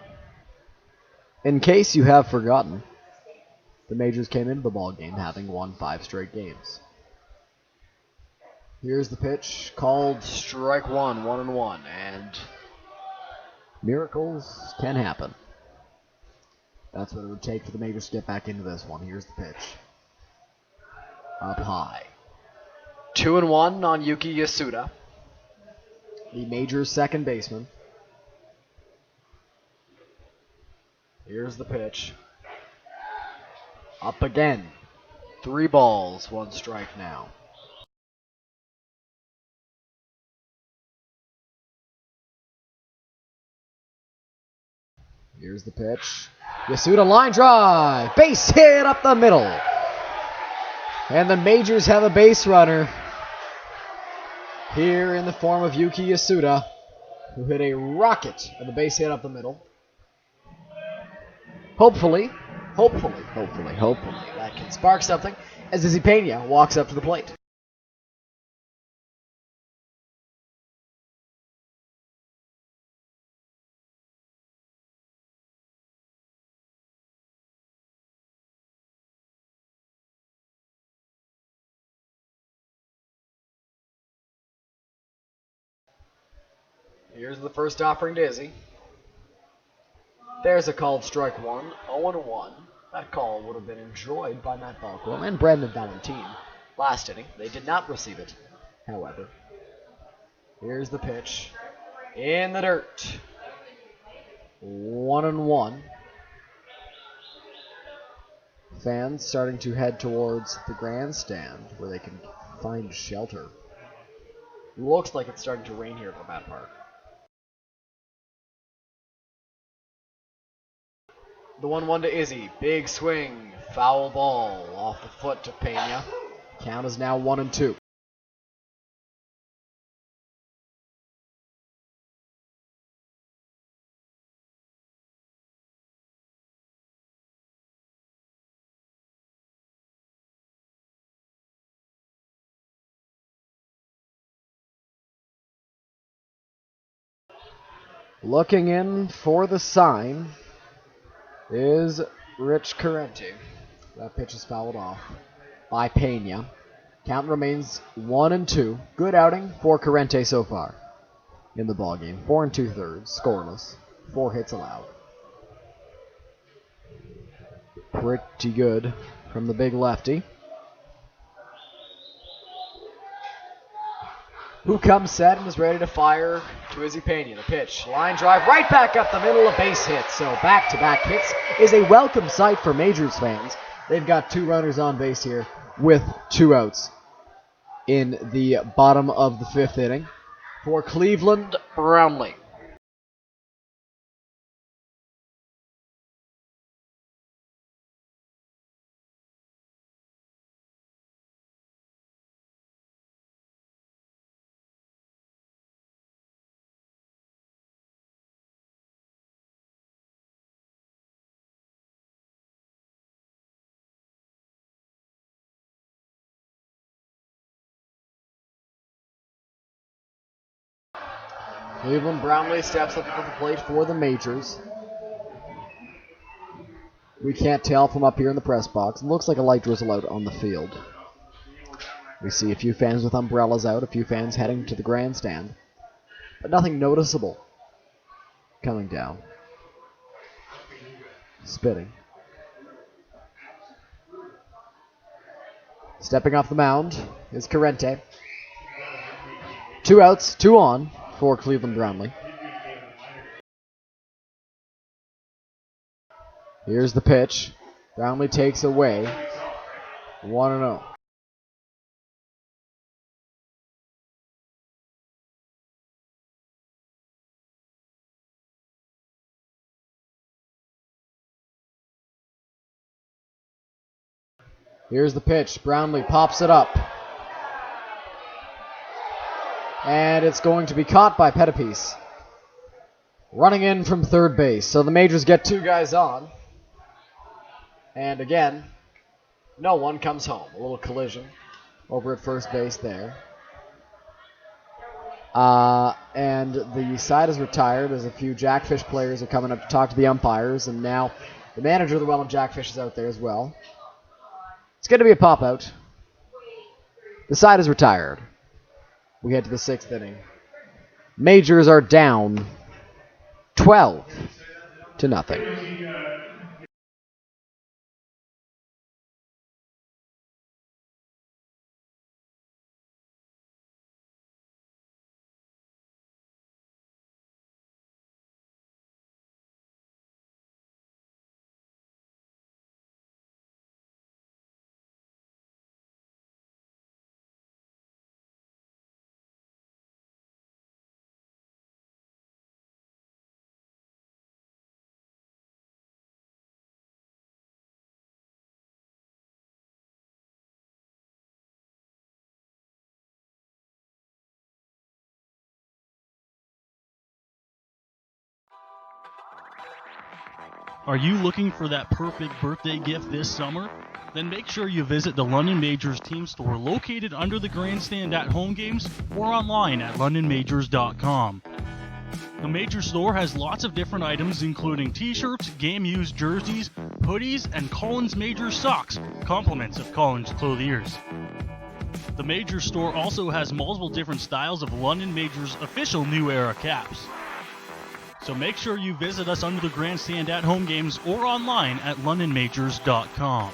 In case you have forgotten, the Majors came into the ballgame having won 5 straight games. Here's the pitch, called strike 1, 1-1, and miracles can happen. That's what it would take for the Majors to get back into this one. Here's the pitch. Up high. 2-1 on Yuki Yasuda, the Majors' second baseman. Here's the pitch. Up again. 3 balls, 1 strike now. Here's the pitch. Yasuda line drive. Base hit up the middle. And the Majors have a base runner here in the form of Yuki Yasuda, who hit a rocket of a base hit up the middle. Hopefully, that can spark something as Izzy Pena walks up to the plate. Here's the first offering to Izzy. There's a called strike 1, 0-1. That call would have been enjoyed by Matt Balkwell and Brandon Valentine last inning. They did not receive it, however. Here's the pitch. In the dirt. 1-1. Fans starting to head towards the grandstand where they can find shelter. Looks like it's starting to rain here at Matt Park. The 1-1 to Izzy. Big swing. Foul ball off the foot to Pena. Count is now 1-2. Looking in for the sign is Rich Carente. That pitch is fouled off by Pena. Count remains 1-2. Good outing for Carente so far in the ballgame. 4 2/3, scoreless. 4 hits allowed. Pretty good from the big lefty. Who comes set and is ready to fire to Izzy Pena. The pitch, line drive, right back up the middle, a base hit. So back-to-back hits is a welcome sight for Majors fans. They've got 2 runners on base here with 2 outs in the bottom of the 5th inning for Cleveland Brownlee. Cleveland Brownlee steps up to the plate for the Majors. We can't tell from up here in the press box. It looks like a light drizzle out on the field. We see a few fans with umbrellas out, a few fans heading to the grandstand, but nothing noticeable coming down. Spitting. Stepping off the mound is Carente. 2 outs, 2 on for Cleveland Brownlee. Here's the pitch. Brownlee takes away. 1-0. Here's the pitch. Brownlee pops it up. And it's going to be caught by Pettipies. Running in from third base. So the Majors get 2 guys on. And again, no one comes home. A little collision over at first base there. And the side is retired as a few Jackfish players are coming up to talk to the umpires. And now the manager of the Welland Jackfish is out there as well. It's going to be a pop-out. The side is retired. We head to the 6th inning. Majors are down 12-0.
Are you looking for that perfect birthday gift this summer? Then make sure you visit the London Majors team store located under the grandstand at home games or online at londonmajors.com. The Major store has lots of different items including t-shirts, game-used jerseys, hoodies, and Collins Majors socks, compliments of Collins clothiers. The Major store also has multiple different styles of London Majors official New Era caps. So make sure you visit us under the grandstand at home games or online at londonmajors.com.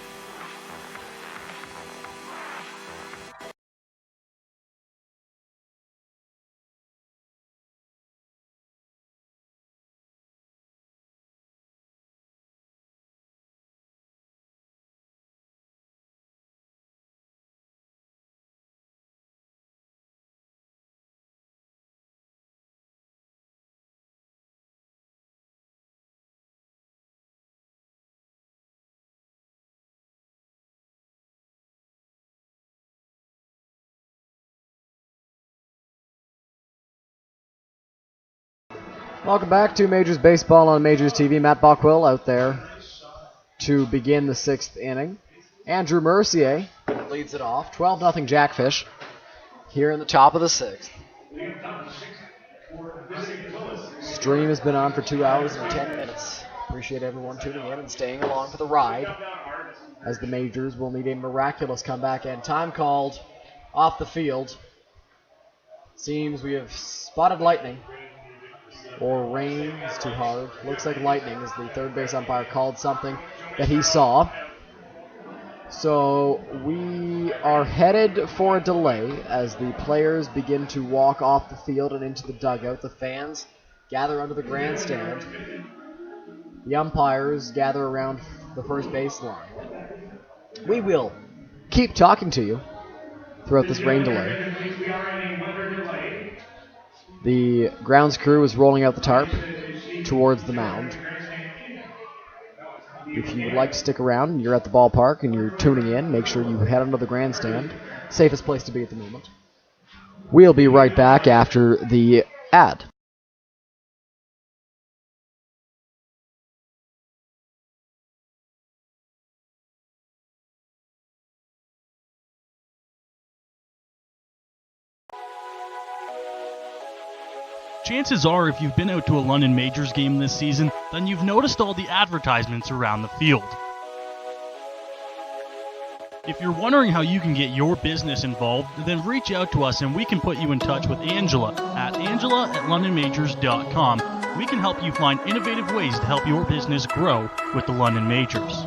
Welcome back to Majors Baseball on Majors TV. Matt Bockwell out there to begin the 6th inning. Andrew Mercier leads it off. 12-0 Jackfish here in the top of the 6th. Stream has been on for 2 hours and 10 minutes. Appreciate everyone tuning in and staying along for the ride, as the Majors will need a miraculous comeback and time called off the field. Seems we have spotted lightning Or rain is too hard. Looks like lightning, as the third base umpire called something that he saw. So we are headed for a delay as the players begin to walk off the field and into the dugout. The fans gather under the grandstand. The umpires gather around the first base line. We will keep talking to you throughout this rain delay. The grounds crew is rolling out the tarp towards the mound. If you would like to stick around and you're at the ballpark and you're tuning in, make sure you head under the grandstand. Safest place to be at the moment. We'll be right back after the ad.
Chances are, if you've been out to a London Majors game this season, then you've noticed all the advertisements around the field. If you're wondering how you can get your business involved, then reach out to us and we can put you in touch with Angela at angela@londonmajors.com. We can help you find innovative ways to help your business grow with the London Majors.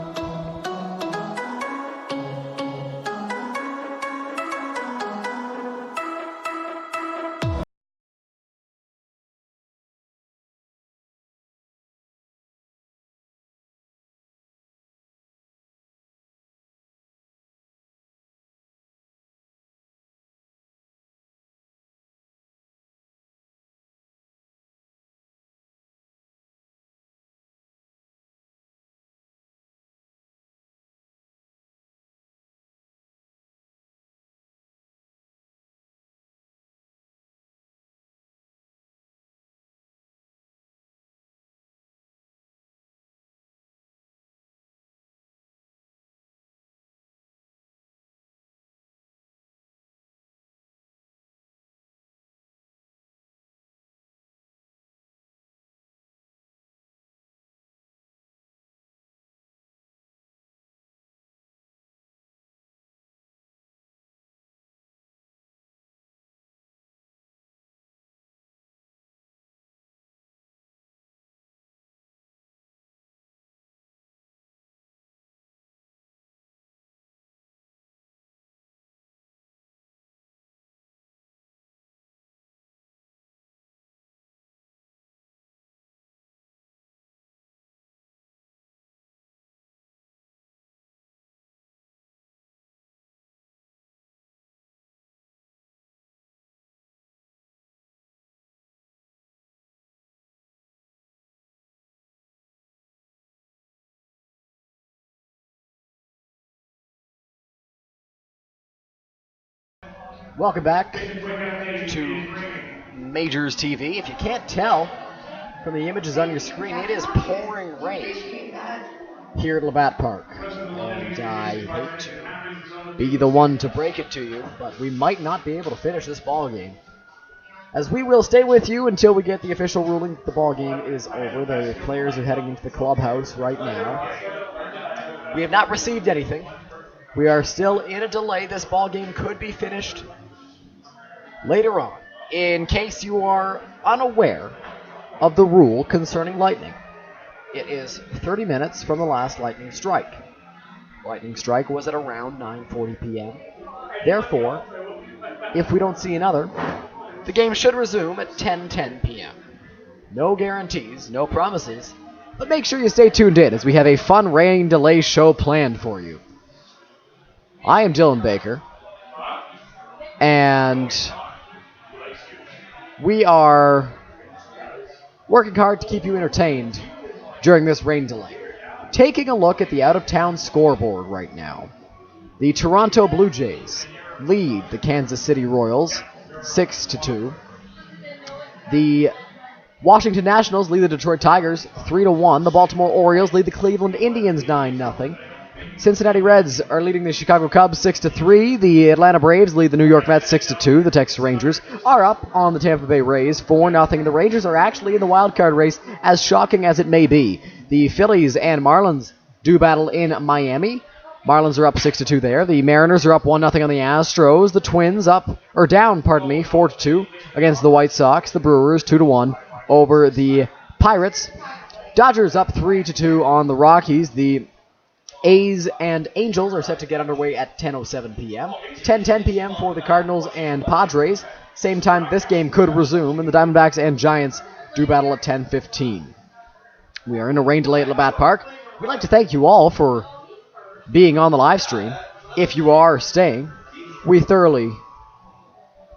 Welcome back to Majors TV. If you can't tell from the images on your screen, it is pouring rain here at Labatt Park. And I hate to be the one to break it to you, but we might not be able to finish this ball game. As we will stay with you until we get the official ruling that the ball game is over. The players are heading into the clubhouse right now. We have not received anything. We are still in a delay. This ball game could be finished later on. In case you are unaware of the rule concerning lightning, it is 30 minutes from the last lightning strike. Lightning strike was at around 9:40 p.m. Therefore, if we don't see another, the game should resume at 10:10 p.m. No guarantees, no promises, but make sure you stay tuned in as we have a fun rain delay show planned for you. I am Dylan Baker, and we are working hard to keep you entertained during this rain delay. Taking a look at the out-of-town scoreboard right now, the Toronto Blue Jays lead the Kansas City Royals 6-2. The Washington Nationals lead the Detroit Tigers 3-1. The Baltimore Orioles lead the Cleveland Indians 9-0. Cincinnati Reds are leading the Chicago Cubs 6-3. The Atlanta Braves lead the New York Mets 6-2. The Texas Rangers are up on the Tampa Bay Rays 4-0. The Rangers are actually in the wild card race, as shocking as it may be. The Phillies and Marlins do battle in Miami. Marlins are up 6-2 there. The Mariners are up 1-0 on the Astros. The Twins down 4-2 against the White Sox. The Brewers 2-1 over the Pirates. Dodgers up 3-2 on the Rockies. The A's and Angels are set to get underway at 10:07 p.m. 10:10 p.m. for the Cardinals and Padres. Same time this game could resume, and the Diamondbacks and Giants do battle at 10:15. We are in a rain delay at Labatt Park. We'd like to thank you all for being on the live stream. If you are staying, we thoroughly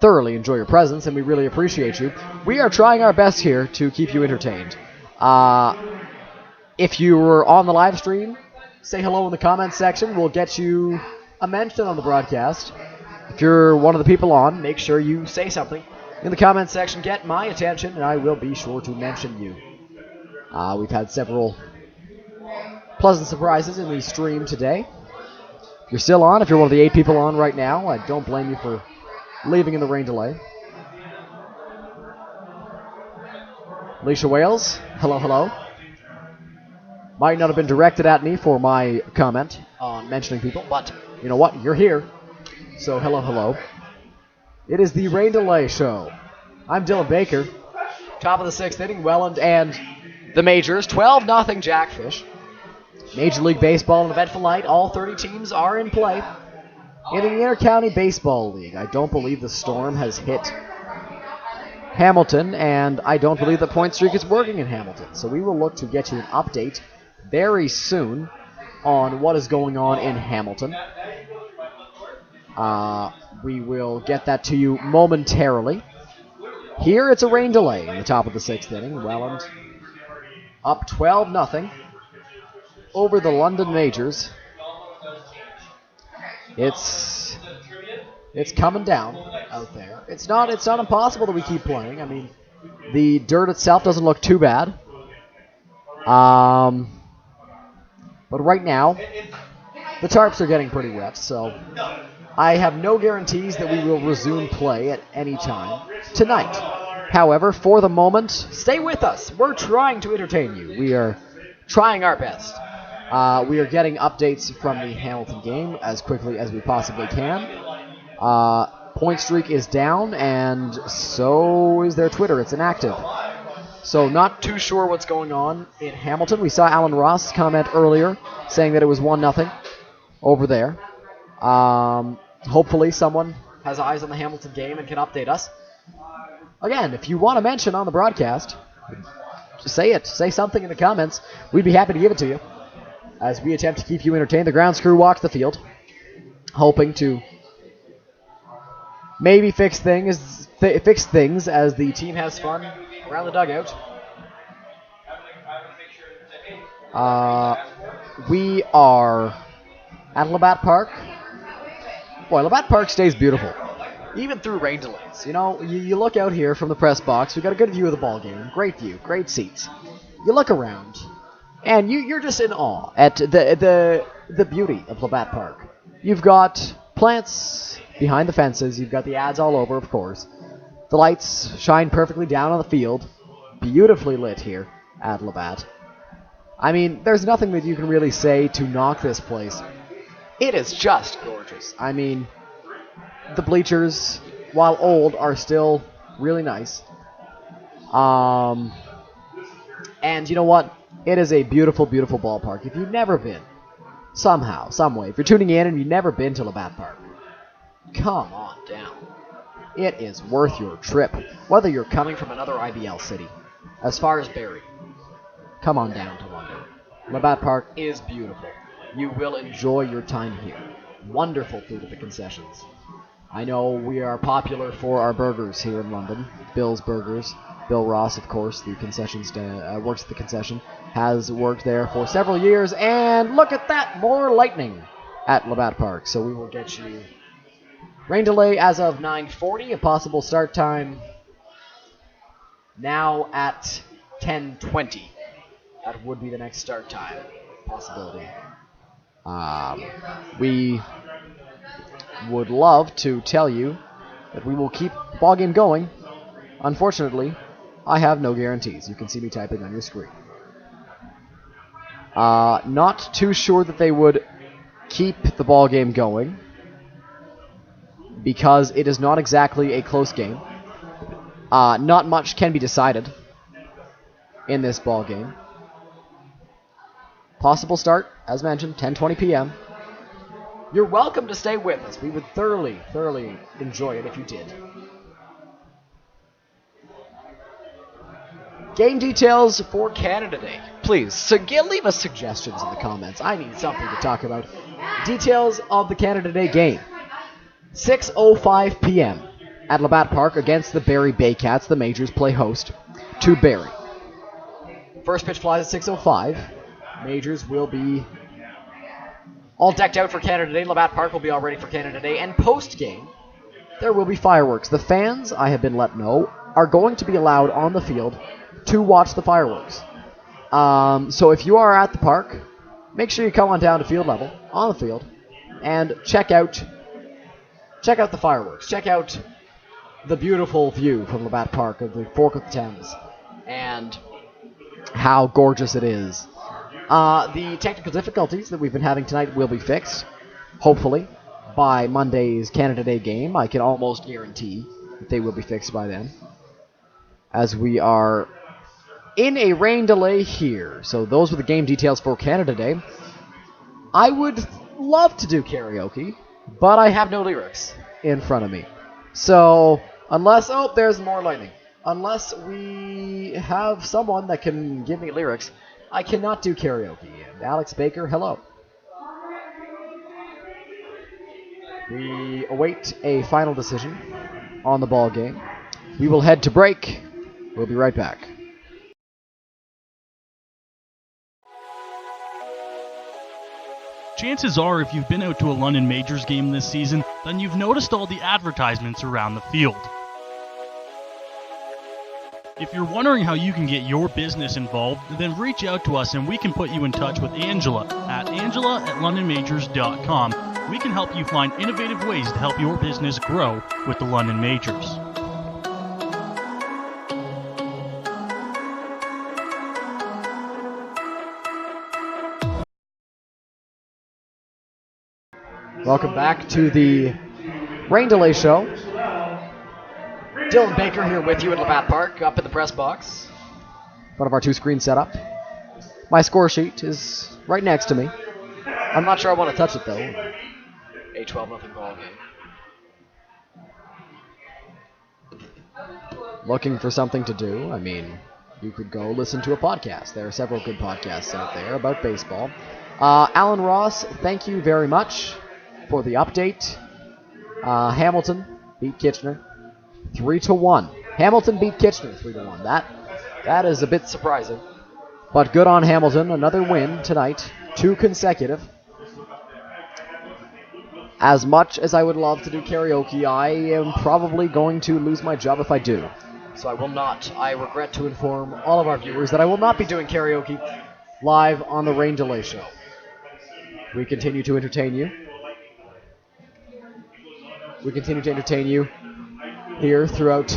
enjoy your presence, and we really appreciate you. We are trying our best here to keep you entertained. If you were on the live stream, say hello in the comments section. We'll get you a mention on the broadcast. If you're one of the people on, make sure you say something in the comments section. Get my attention, and I will be sure to mention you. We've had several pleasant surprises in the stream today. If you're still on, if you're one of the 8 people on right now, I don't blame you for leaving in the rain delay. Alicia Wales, hello, hello. Might not have been directed at me for my comment on mentioning people, but you know what? You're here. So hello, hello. It is the Rain Delay Show. I'm Dylan Baker. Top of the 6th inning, Welland and the Majors. 12-0 Jackfish. Major League Baseball, an eventful night. All 30 teams are in play. In the Inter-County Baseball League, I don't believe the storm has hit Hamilton, and I don't believe the point streak is working in Hamilton. So we will look to get you an update very soon on what is going on in Hamilton. We will get that to you momentarily. Here it's a rain delay in the top of the 6th inning. Welland up 12-0 over the London Majors. It's coming down out there. It's not impossible that we keep playing. I mean, the dirt itself doesn't look too bad. But right now, the tarps are getting pretty wet, so I have no guarantees that we will resume play at any time tonight. However, for the moment, stay with us. We're trying to entertain you. We are trying our best. We are getting updates from the Hamilton game as quickly as we possibly can. Point streak is down, and so is their Twitter. It's inactive. So not too sure what's going on in Hamilton. We saw Alan Ross comment earlier saying that it was 1-0 over there. Hopefully someone has eyes on the Hamilton game and can update us. Again, if you want to mention on the broadcast, just say it. Say something in the comments. We'd be happy to give it to you as we attempt to keep you entertained. The grounds crew walks the field, hoping to maybe fix things as the team has fun around the dugout. We are at Labatt Park. Boy, Labatt Park stays beautiful, even through rain delays. You know, you look out here from the press box. We've got a good view of the ball game. Great view, great seats. You look around, and you're just in awe at the beauty of Labatt Park. You've got plants behind the fences. You've got the ads all over, of course. The lights shine perfectly down on the field. Beautifully lit here at Labatt. I mean, there's nothing that you can really say to knock this place. It is just gorgeous. I mean, the bleachers, while old, are still really nice. And you know what? It is a beautiful, beautiful ballpark. If you've never been, somehow, some way, if you're tuning in and you've never been to Labatt Park, come on down. It is worth your trip, whether you're coming from another IBL city, as far as Barrie. Come on down to London. Labatt Park is beautiful. You will enjoy your time here. Wonderful food at the concessions. I know we are popular for our burgers here in London. Bill's Burgers. Bill Ross, of course, the concession works at the concession, has worked there for several years. And look at that, more lightning at Labatt Park. So we will get you rain delay as of 9:40. A possible start time now at 10:20. That would be the next start time possibility. We would love to tell you that we will keep the ball game going. Unfortunately, I have no guarantees. You can see me typing on your screen. Not too sure that they would keep the ball game going because it is not exactly a close game. Not much can be decided in this ball game. Possible start, as mentioned, 10:20 p.m. You're welcome to stay with us. We would thoroughly enjoy it if you did. Game details for Canada Day. Please, leave us suggestions in the comments. I need something to talk about. Details of the Canada Day game. 6:05 p.m. at Labatt Park against the Barrie Baycats. The Majors play host to Barrie. First pitch flies at 6:05. Majors will be all decked out for Canada Day. Labatt Park will be all ready for Canada Day. And post-game, there will be fireworks. The fans, I have been let know, are going to be allowed on the field to watch the fireworks. So if you are at the park, make sure you come on down to field level, on the field, and check out the fireworks. Check out the beautiful view from Labatt Park of the Fork of the Thames, and how gorgeous it is. The technical difficulties that we've been having tonight will be fixed, hopefully, by Monday's Canada Day game. I can almost guarantee that they will be fixed by then, as we are in a rain delay here. So those were the game details for Canada Day. I would love to do karaoke, but I have no lyrics in front of me. So unless, there's more lightning. Unless we have someone that can give me lyrics, I cannot do karaoke. And Alex Baker, hello. We await a final decision on the ball game. We will head to break. We'll be right back.
Chances are, if you've been out to a London Majors game this season, then you've noticed all the advertisements around the field. If you're wondering how you can get your business involved, then reach out to us and we can put you in touch with Angela at angela@londonmajors.com. We can help you find innovative ways to help your business grow with the London Majors.
Welcome back to the Rain Delay Show. Dylan Baker here with you at Labatt Park, up in the press box. One of our two-screen setup. My score sheet is right next to me. I'm not sure I want to touch it, though. A 12-0 ball game. Looking for something to do. I mean, you could go listen to a podcast. There are several good podcasts out there about baseball. Alan Ross, thank you very much for the update. Hamilton beat Kitchener 3-1. Hamilton beat Kitchener 3-1. That is a bit surprising, but good on Hamilton. Another win tonight, 2 consecutive. As much as I would love to do karaoke, I am probably going to lose my job if I do. So I will not. I regret to inform all of our viewers that I will not be doing karaoke live on the Rain Delay Show. We continue to entertain you. We continue to entertain you here throughout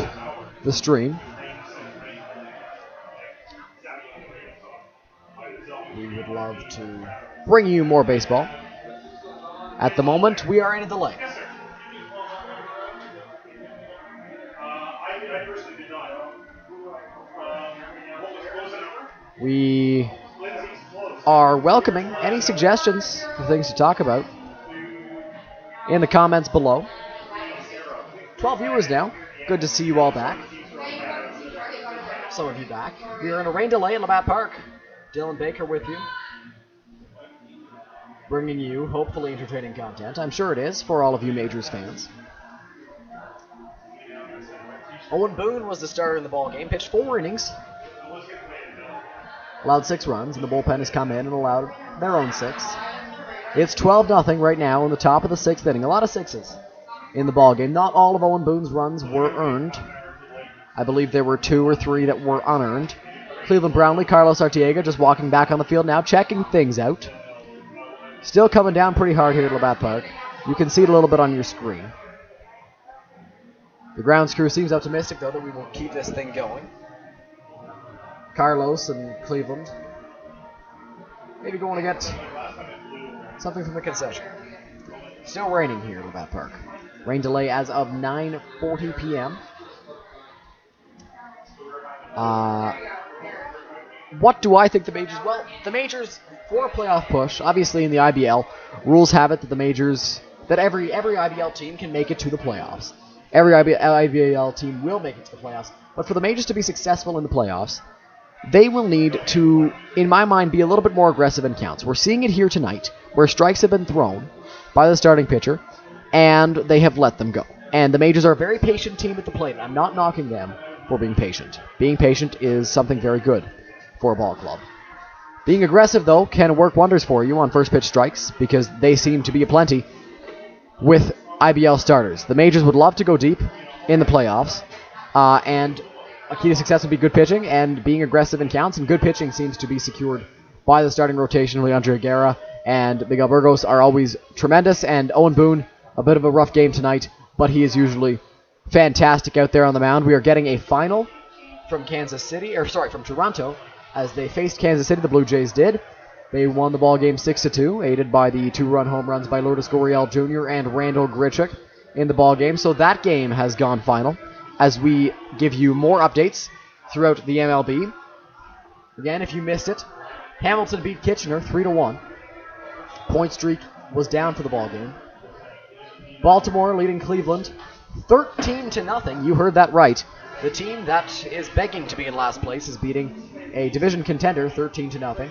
the stream. We would love to bring you more baseball. At the moment, we are in a delay. We are welcoming any suggestions for things to talk about in the comments below. 12 viewers now. Good to see you all back. Some of you back. We are in a rain delay in Labatt Park. Dylan Baker with you. Bringing you hopefully entertaining content. I'm sure it is for all of you Majors fans. Owen Boone was the starter in the ball game. Pitched 4 innings. Allowed 6 runs, and the bullpen has come in and allowed their own 6. It's 12-0 right now in the top of the 6th inning. A lot of 6s in the ballgame. Not all of Owen Boone's runs were earned. I believe there were 2 or 3 that were unearned. Cleveland Brownlee, Carlos Arteaga just walking back on the field now, checking things out. Still coming down pretty hard here at Labatt Park. You can see it a little bit on your screen. The grounds crew seems optimistic, though, that we will keep this thing going. Carlos and Cleveland maybe going to get something from the concession. Still raining here at Labatt Park. Rain delay as of 9:40 p.m. what do I think the Majors? Well, the Majors, for a playoff push, obviously in the IBL, rules have it that the Majors, that every IBL team can make it to the playoffs. Every IBL team will make it to the playoffs. But for the Majors to be successful in the playoffs, they will need to, in my mind, be a little bit more aggressive in counts. We're seeing it here tonight, where strikes have been thrown by the starting pitcher, and they have let them go. And the Majors are a very patient team at the plate. I'm not knocking them for being patient. Being patient is something very good for a ball club. Being aggressive, though, can work wonders for you on first pitch strikes, because they seem to be aplenty with IBL starters. The Majors would love to go deep in the playoffs, and a key to success would be good pitching and being aggressive in counts, and good pitching seems to be secured by the starting rotation. Leandro Guerra and Miguel Burgos are always tremendous, and Owen Boone, a bit of a rough game tonight, but he is usually fantastic out there on the mound. We are getting a final from from Toronto, as they faced Kansas City. The Blue Jays did. They won the ball game 6-2, aided by the 2-run home runs by Lourdes Gurriel Jr. and Randall Grichuk in the ball game. So that game has gone final, as we give you more updates throughout the MLB. Again, if you missed it, Hamilton beat Kitchener 3-1. Point streak was down for the ball game. Baltimore leading Cleveland 13-0. You heard that right. The team that is begging to be in last place is beating a division contender 13-0.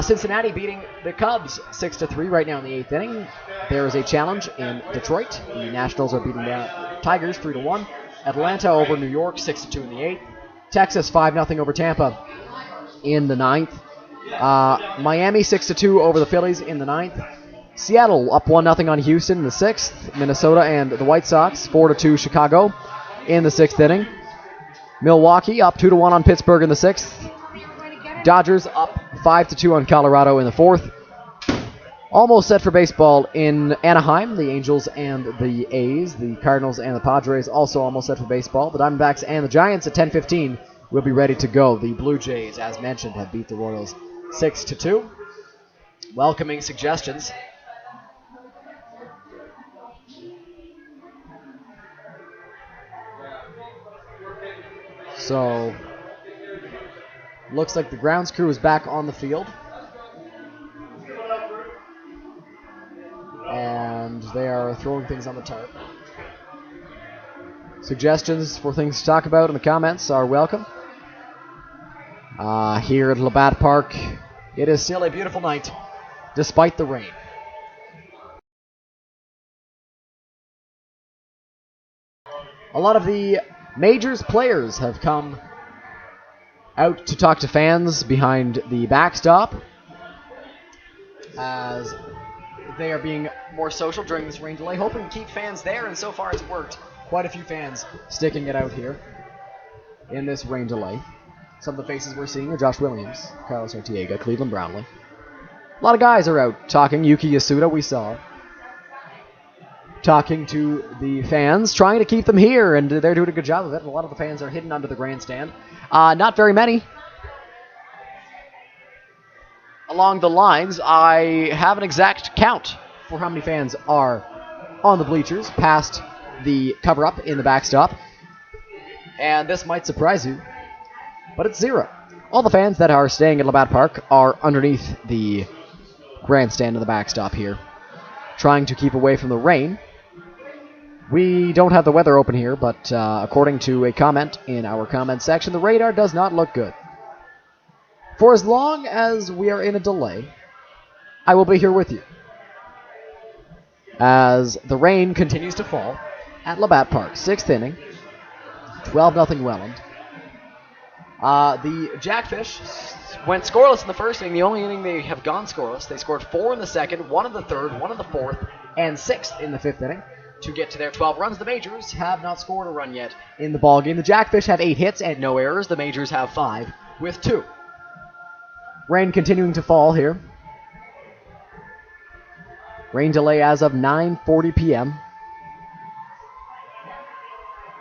Cincinnati beating the Cubs 6-3 right now in the 8th inning. There is a challenge in Detroit. The Nationals are beating the Tigers 3-1. Atlanta over New York 6-2 in the 8th. Texas 5-0 over Tampa in the 9th. Miami 6-2 over the Phillies in the 9th. Seattle up 1-0 on Houston in the 6th. Minnesota and the White Sox 4-2 Chicago in the 6th inning. Milwaukee up 2-1 on Pittsburgh in the 6th. Dodgers up 5-2 on Colorado in the 4th. Almost set for baseball in Anaheim. The Angels and the A's, the Cardinals and the Padres also almost set for baseball. The Diamondbacks and the Giants at 10:15 will be ready to go. The Blue Jays, as mentioned, have beat the Royals 6-2. Welcoming suggestions. So, looks like the grounds crew is back on the field. And they are throwing things on the tarp. Suggestions for things to talk about in the comments are welcome. Here at Labatt Park, it is still a beautiful night, despite the rain. A lot of the Majors players have come out to talk to fans behind the backstop, as they are being more social during this rain delay, hoping to keep fans there, and so far it's worked. Quite a few fans sticking it out here in this rain delay. Some of the faces we're seeing are Josh Williams, Carlos Artiega, Cleveland Brownlee. A lot of guys are out talking. Yuki Yasuda, we saw, talking to the fans, trying to keep them here, and they're doing a good job of it. A lot of the fans are hidden under the grandstand. Not very many. Along the lines, I have an exact count for how many fans are on the bleachers past the cover-up in the backstop. And this might surprise you, but it's 0. All the fans that are staying at Labatt Park are underneath the grandstand in the backstop here, trying to keep away from the rain. We don't have the weather open here, but according to a comment in our comment section, the radar does not look good. For as long as we are in a delay, I will be here with you, as the rain continues to fall at Labatt Park. 6th inning, 12-0 Welland. The Jackfish went scoreless in the first inning. The only inning they have gone scoreless. They scored 4 in the second, 1 in the third, 1 in the fourth, and 6th in the 5th inning to get to their 12 runs. The Majors have not scored a run yet in the ballgame. The Jackfish have 8 hits and no errors. The Majors have 5 with 2. Rain continuing to fall here. Rain delay as of 9:40 p.m.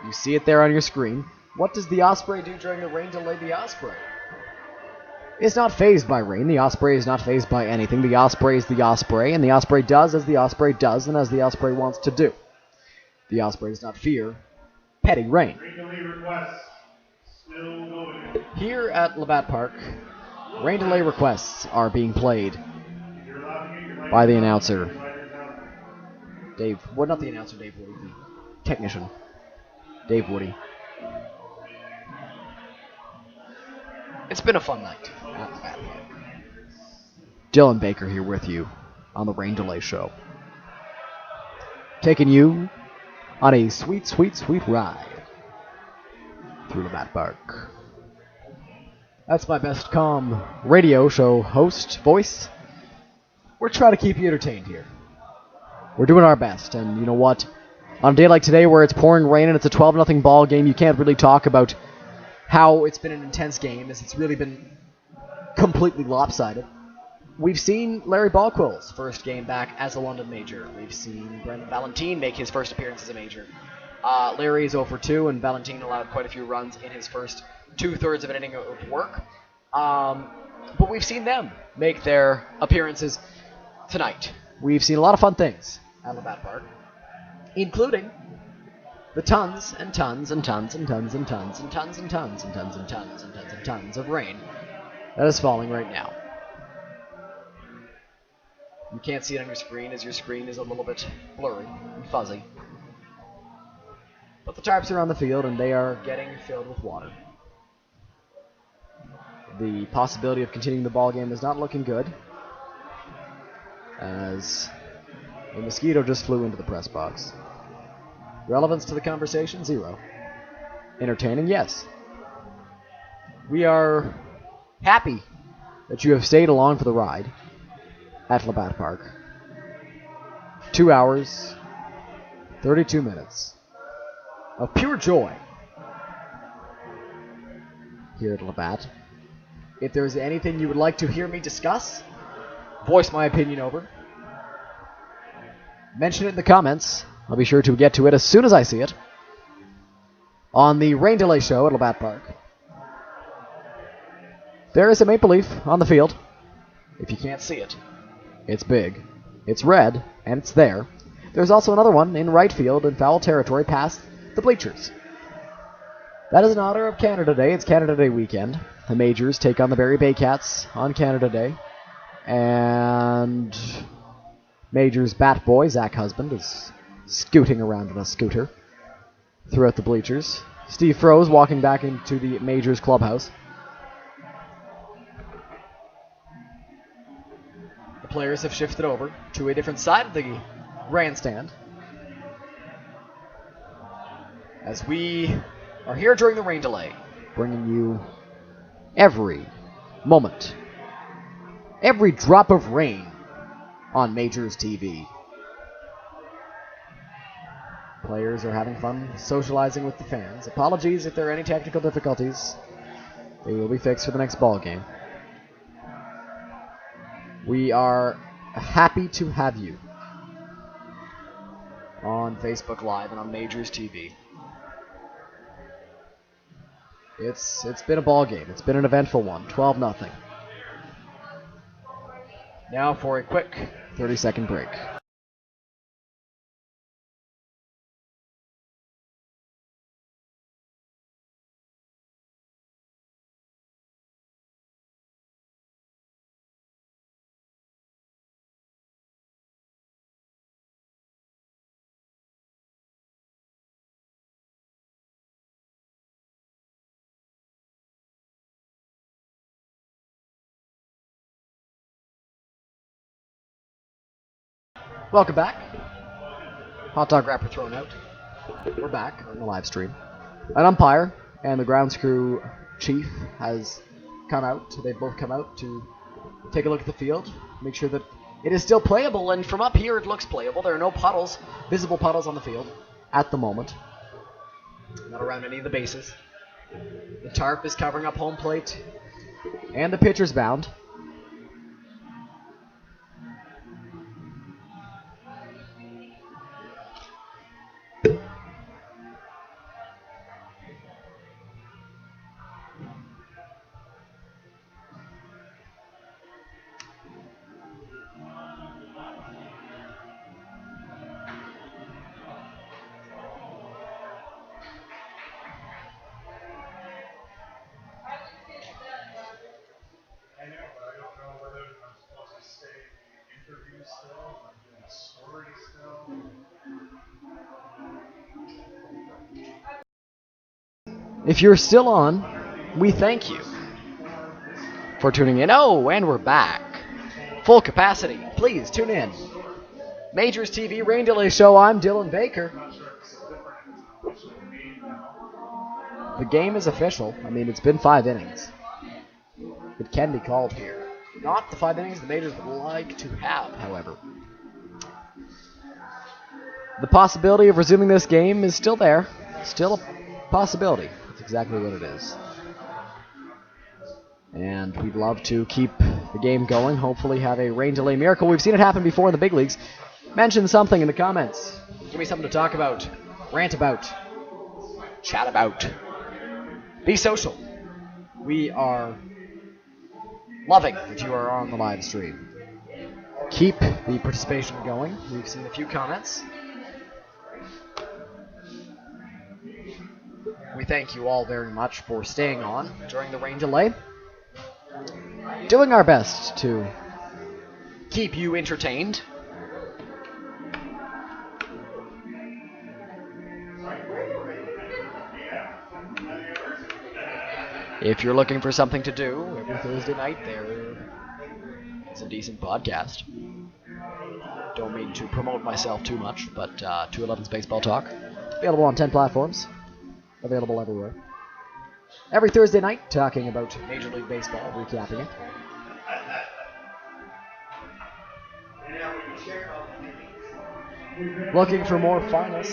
You see it there on your screen. What does the Osprey do during the rain delay? The Osprey is not fazed by rain. The Osprey is not fazed by anything. The Osprey is the Osprey, and the Osprey does as the Osprey does and as the Osprey wants to do. The Osprey does not fear petty rain. Here at Labatt Park, Rain delay requests are being played by the announcer. Dave, well, not the announcer, Dave Woody, the technician, Dave Woody. It's been a fun night. Dylan Baker here with you on the Rain Delay Show. Taking you on a sweet, sweet, sweet ride through the Bat Park. That's my best calm radio show host voice. We're trying to keep you entertained here. We're doing our best, and you know what? On a day like today where it's pouring rain and it's a 12-0 ball game, you can't really talk about how it's been an intense game, as it's really been completely lopsided. We've seen Larry Balquill's first game back as a London Major. We've seen Brendan Valentine make his first appearance as a Major. Larry is 0 for 2, and Valentine allowed quite a few runs in his first two-thirds of an inning of work. But we've seen them make their appearances tonight. We've seen a lot of fun things at the Bat Park, including the tons and tons and tons and tons and tons and tons and tons and tons and tons and tons and tons of rain that is falling right now. You can't see it on your screen, as your screen is a little bit blurry and fuzzy. But the tarps are on the field, and they are getting filled with water. The possibility of continuing the ball game is not looking good, as a mosquito just flew into the press box. Relevance to the conversation, 0. Entertaining, yes. We are happy that you have stayed along for the ride at Labatt Park. 2 hours, 32 minutes of pure joy here at Labatt. If there's anything you would like to hear me discuss, voice my opinion over, mention it in the comments. I'll be sure to get to it as soon as I see it on the Rain Delay Show at Labatt Park. There is a maple leaf on the field. If you can't see it, it's big, it's red, and it's there. There's also another one in right field in foul territory past the bleachers. That is in honor of Canada Day. It's Canada Day weekend. The Majors take on the Barrie Bay Cats on Canada Day. And Majors bat boy, Zach Husband, is scooting around on a scooter throughout the bleachers. Steve Froese walking back into the Majors clubhouse. The players have shifted over to a different side of the grandstand, as we are here during the rain delay, bringing you every moment, every drop of rain on Majors TV. Players are having fun socializing with the fans. Apologies if there are any technical difficulties. They will be fixed for the next ball game. We are happy to have you on Facebook Live and on Majors TV. It's been a ball game. It's been an eventful one. 12-0. Now for a quick 30-second break. Welcome back. Hot dog wrapper thrown out. We're back on the live stream. An umpire and the grounds crew chief has come out. They've both come out to take a look at the field, make sure that it is still playable, and from up here it looks playable. There are no puddles, visible puddles on the field at the moment. Not around any of the bases. The tarp is covering up home plate and the pitcher's mound. If you're still on, we thank you for tuning in. Oh, and we're back. Full capacity. Please tune in. Majors TV Rain Delay Show. I'm Dylan Baker. The game is official. I mean, it's been 5 innings. It can be called here. Not the 5 innings the Majors would like to have, however. The possibility of resuming this game is still there. Still a possibility. That's exactly what it is. And we'd love to keep the game going. Hopefully have a rain delay miracle. We've seen it happen before in the big leagues. Mention something in the comments. Give me something to talk about, rant about, chat about. Be social. We are loving that you are on the live stream. Keep the participation going. We've seen a few comments. We thank you all very much for staying on during the rain delay. Doing our best to keep you entertained. If you're looking for something to do every Thursday night, it's a decent podcast. Don't mean to promote myself too much, but 211's Baseball Talk. Available on 10 platforms. Available everywhere. Every Thursday night, talking about Major League Baseball, recapping it. Looking for more finals.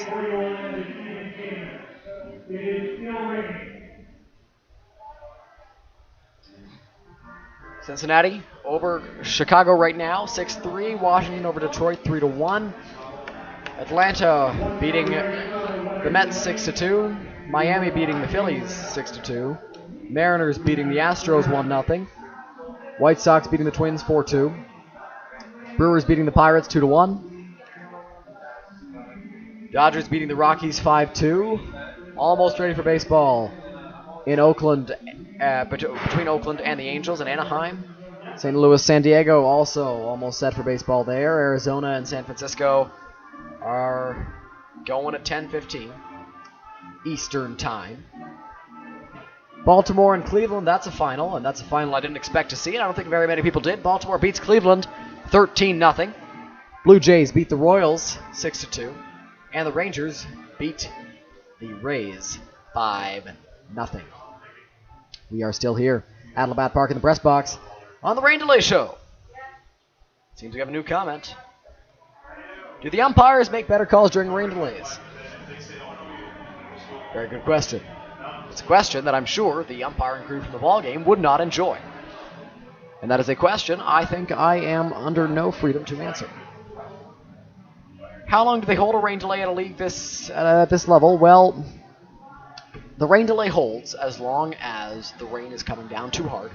Cincinnati over Chicago right now, 6-3. Washington over Detroit, 3-1. Atlanta beating the Mets 6-2. Miami beating the Phillies 6-2. Mariners beating the Astros 1-0. White Sox beating the Twins 4-2. Brewers beating the Pirates 2-1. Dodgers beating the Rockies 5-2. Almost ready for baseball in Oakland, between Oakland and the Angels in Anaheim. St. Louis, San Diego also almost set for baseball there. Arizona and San Francisco are going at 10:15 Eastern Time. Baltimore and Cleveland, that's a final, and that's a final I didn't expect to see, and I don't think very many people did. Baltimore beats Cleveland 13-0. Blue Jays beat the Royals 6-2, and the Rangers beat the Rays 5-0. We are still here at Labatt Park in the press box on the Rain Delay Show. Seems we have a new comment. Do the umpires make better calls during rain delays? Very good question. It's a question that I'm sure the umpiring crew from the ballgame would not enjoy. And that is a question I think I am under no freedom to answer. How long do they hold a rain delay at a league at this level? Well, the rain delay holds as long as the rain is coming down too hard,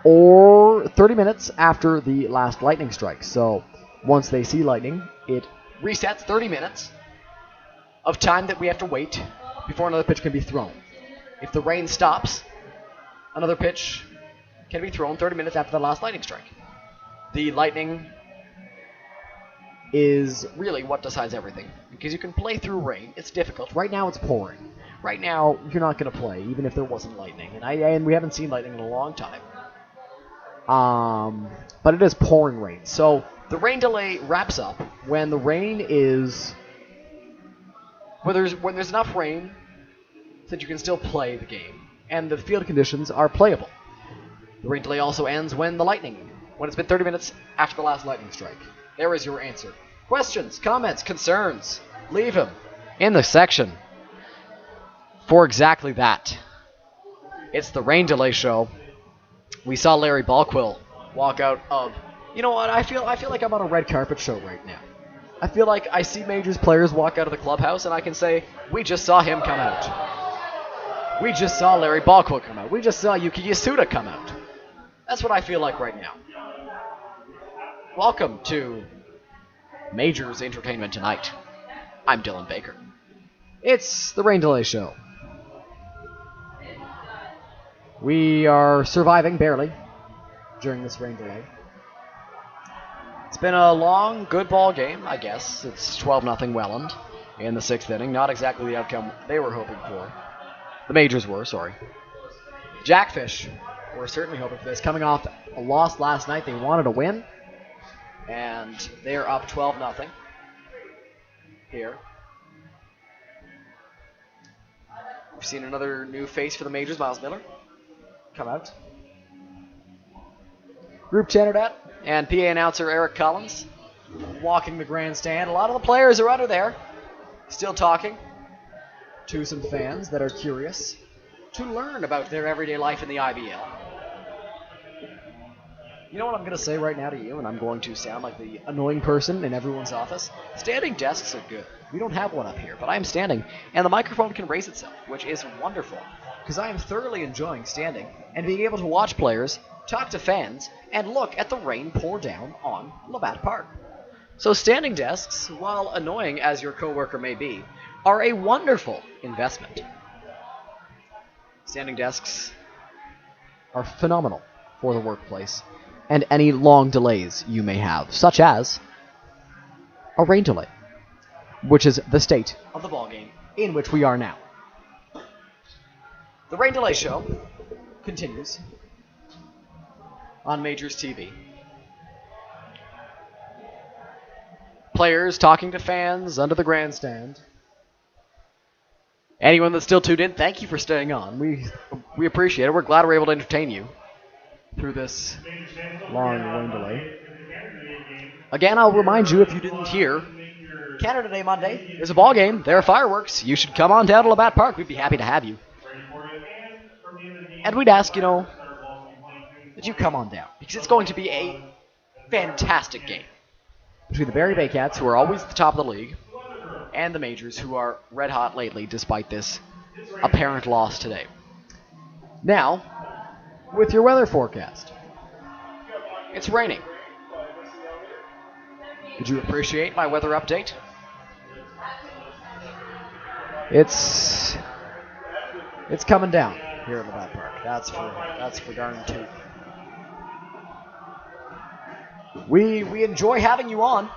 or 30 minutes after the last lightning strike. So once they see lightning, it resets 30 minutes of time that we have to wait before another pitch can be thrown. If the rain stops, another pitch can be thrown 30 minutes after the last lightning strike. The lightning is really what decides everything, because you can play through rain. It's difficult. Right now it's pouring. Right now you're not going to play, even if there wasn't lightning. And we haven't seen lightning in a long time. But it is pouring rain. So the rain delay wraps up when the rain is... when there's enough rain that you can still play the game, and the field conditions are playable. The rain delay also ends when it's been 30 minutes after the last lightning strike. There is your answer. Questions, comments, concerns, leave them in the section for exactly that. It's the Rain Delay Show. We saw Larry Balquill walk out of... You know what? I feel like I'm on a red carpet show right now. I feel like I see Majors players walk out of the clubhouse and I can say, we just saw him come out. We just saw Larry Balquill come out. We just saw Yuki Yasuda come out. That's what I feel like right now. Welcome to Majors Entertainment Tonight. I'm Dylan Baker. It's the Rain Delay Show. We are surviving, barely, during this rain delay. It's been a long, good ball game, I guess. It's 12-0 Welland in the 6th inning. Not exactly the outcome they were hoping for. The Majors were, sorry. Jackfish were certainly hoping for this. Coming off a loss last night, they wanted to win. And they're up 12-0 here. We've seen another new face for the Majors, Miles Miller, come out. Group Chanardette and PA announcer Eric Collins walking the grandstand. A lot of the players are under there, still talking to some fans that are curious to learn about their everyday life in the IBL. You know what I'm going to say right now to you, and I'm going to sound like the annoying person in everyone's office? Standing desks are good. We don't have one up here, but I am standing, and the microphone can raise itself, which is wonderful, because I am thoroughly enjoying standing and being able to watch players, talk to fans, and look at the rain pour down on Labatt Park. So standing desks, while annoying as your coworker may be, are a wonderful investment. Standing desks are phenomenal for the workplace and any long delays you may have, such as a rain delay, which is the state of the ballgame in which we are now. The Rain Delay Show continues on Majors TV. Players talking to fans under the grandstand. Anyone that's still tuned in, thank you for staying on. We appreciate it. We're glad we're able to entertain you through this long rain delay. Again, I'll remind you, if you didn't hear, Canada Day Monday, there's a ball game, there are fireworks. You should come on down to Labatt Park. We'd be happy to have you. And we'd ask, that you come on down, because it's going to be a fantastic game between the Barrie Baycats, who are always at the top of the league, and the Majors, who are red hot lately despite this apparent loss today. Now, with your weather forecast. It's raining. Did you appreciate my weather update? It's coming down here in the Labatt Park. That's for darn tooth. We enjoy having you on.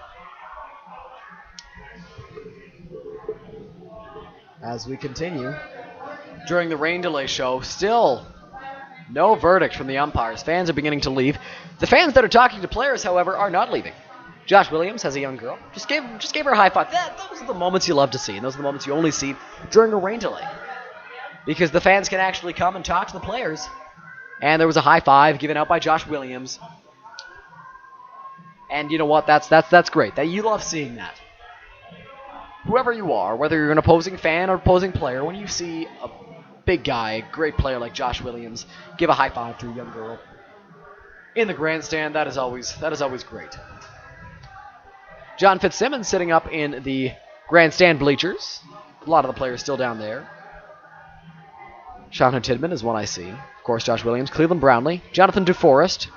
As we continue during the rain delay show, still no verdict from the umpires. Fans are beginning to leave. The fans that are talking to players, however, are not leaving. Josh Williams has a young girl. Just gave her a high five. Those are the moments you love to see, and those are the moments you only see during a rain delay. Because the fans can actually come and talk to the players. And there was a high five given out by Josh Williams. And you know what? That's great. You love seeing that. Whoever you are, whether you're an opposing fan or opposing player, when you see a big guy, a great player like Josh Williams, give a high five to a young girl in the grandstand, that is always great. John Fitzsimmons sitting up in the grandstand bleachers. A lot of the players still down there. Sean Tidman is one I see. Of course, Josh Williams, Cleveland Brownlee, Jonathan DeForest.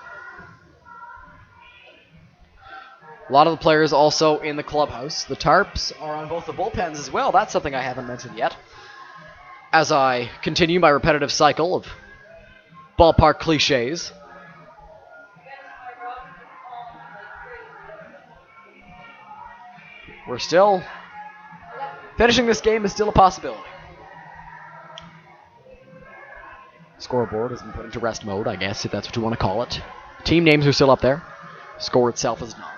A lot of the players also in the clubhouse. The tarps are on both the bullpens as well. That's something I haven't mentioned yet. As I continue my repetitive cycle of ballpark cliches. We're still... finishing this game is still a possibility. Scoreboard has been put into rest mode, I guess, if that's what you want to call it. Team names are still up there. Score itself is not.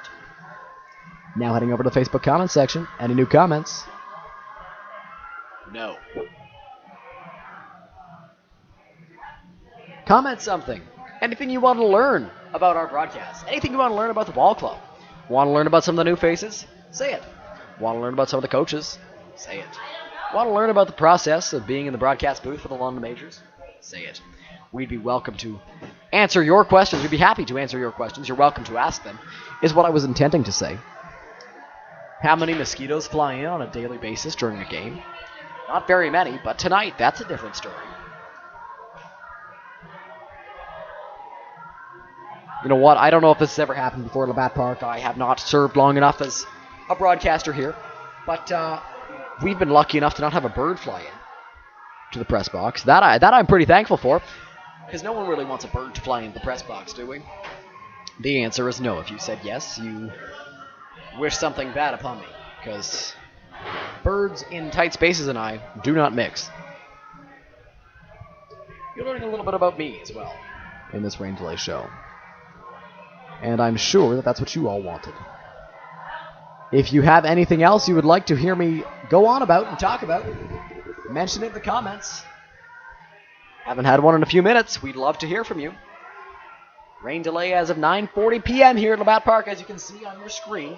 Now heading over to the Facebook comment section. Any new comments? No. Comment something. Anything you want to learn about our broadcast. Anything you want to learn about the ball club. Want to learn about some of the new faces? Say it. Want to learn about some of the coaches? Say it. Want to learn about the process of being in the broadcast booth for the London Majors? Say it. We'd be welcome to answer your questions. We'd be happy to answer your questions. You're welcome to ask them, is what I was intending to say. How many mosquitoes fly in on a daily basis during a game? Not very many, but tonight, that's a different story. You know what? I don't know if this has ever happened before at Labatt Park. I have not served long enough as a broadcaster here. But we've been lucky enough to not have a bird fly in to the press box. That I'm pretty thankful for. Because no one really wants a bird to fly into the press box, do we? The answer is no. If you said yes, you wish something bad upon me. Because birds in tight spaces and I do not mix. you're learning a little bit about me as well in this rain delay show. And I'm sure that that's what you all wanted. If you have anything else you would like to hear me go on about and talk about, mention it in the comments. Haven't had one in a few minutes. We'd love to hear from you. Rain delay as of 9:40 p.m. here at Labatt Park, as you can see on your screen.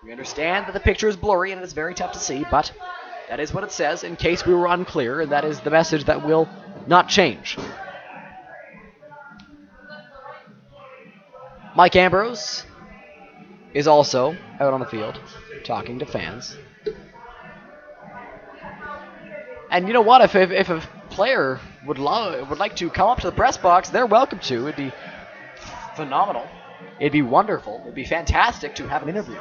We understand that the picture is blurry and it's very tough to see, but that is what it says in case we were unclear, and that is the message that will not change. Mike Ambrose is also out on the field talking to fans. And you know what? If a player would like to come up to the press box, they're welcome to. It'd be phenomenal. It'd be wonderful. It'd be fantastic to have an interview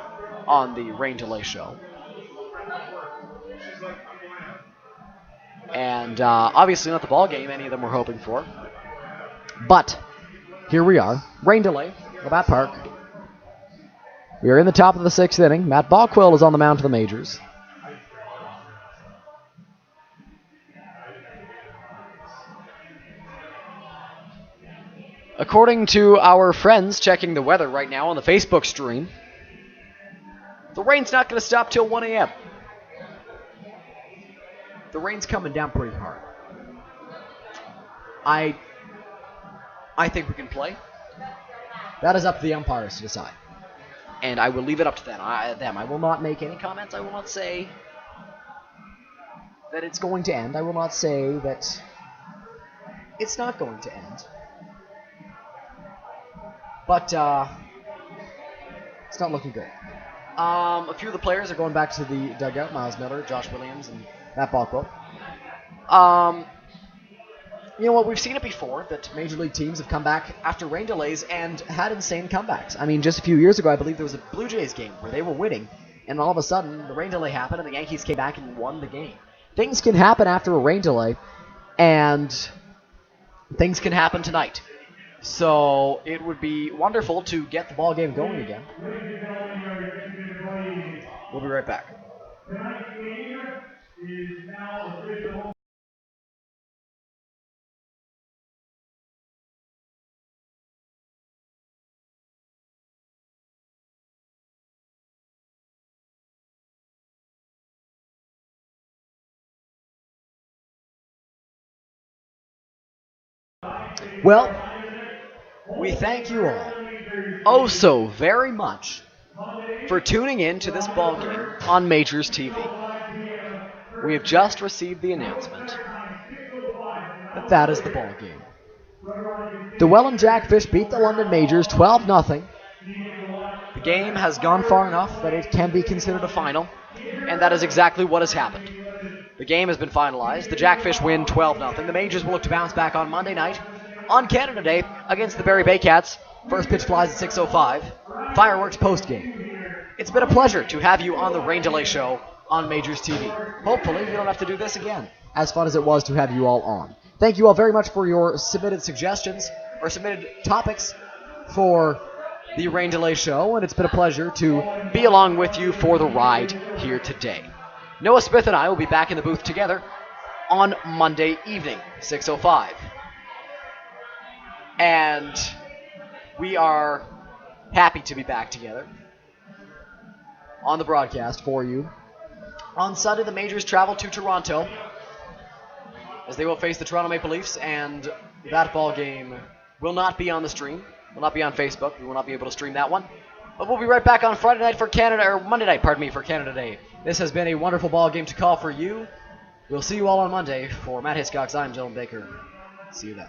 on the Rain Delay show. And obviously not the ball game any of them were hoping for. But here we are. Rain delay, Labatt Park. We are in the top of the 6th inning. Matt Balquill is on the mound for the Majors. According to our friends checking the weather right now on the Facebook stream, the rain's not going to stop till 1 a.m. The rain's coming down pretty hard. I think we can play. That is up to the umpires to decide. And I will leave it up to them. I will not make any comments. I will not say that it's going to end. I will not say that it's not going to end. But it's not looking good. A few of the players are going back to the dugout. Miles Miller, Josh Williams, and Matt Balquill. You know what? We've seen it before that Major League teams have come back after rain delays and had insane comebacks. I mean, just a few years ago, I believe there was a Blue Jays game where they were winning, and all of a sudden, the rain delay happened, and the Yankees came back and won the game. Things can happen after a rain delay, and things can happen tonight. So it would be wonderful to get the ball game going again. We'll be right back. Well, we thank you all oh so very much for tuning in to this ball game on Majors TV. We have just received the announcement that that is the ball game. The Welland Jackfish beat the London Majors 12-0. The game has gone far enough that it can be considered a final, and that is exactly what has happened. The game has been finalized. The Jackfish win 12-0. The Majors will look to bounce back on Monday night on Canada Day against the Barrie Baycats. First pitch flies at 6:05. Fireworks post-game. It's been a pleasure to have you on the Rain Delay Show on Majors TV. Hopefully, we don't have to do this again. As fun as it was to have you all on. Thank you all very much for your submitted suggestions or submitted topics for the Rain Delay Show, and it's been a pleasure to be along with you for the ride here today. Noah Smith and I will be back in the booth together on Monday evening, 6:05. And we are happy to be back together on the broadcast for you. On Sunday, the Majors travel to Toronto as they will face the Toronto Maple Leafs, and that ball game will not be on the stream, will not be on Facebook. We will not be able to stream that one. But we'll be right back on Friday night for Canada, or Monday night, for Canada Day. This has been a wonderful ball game to call for you. We'll see you all on Monday. For Matt Hiscox, I'm Dylan Baker. See you then.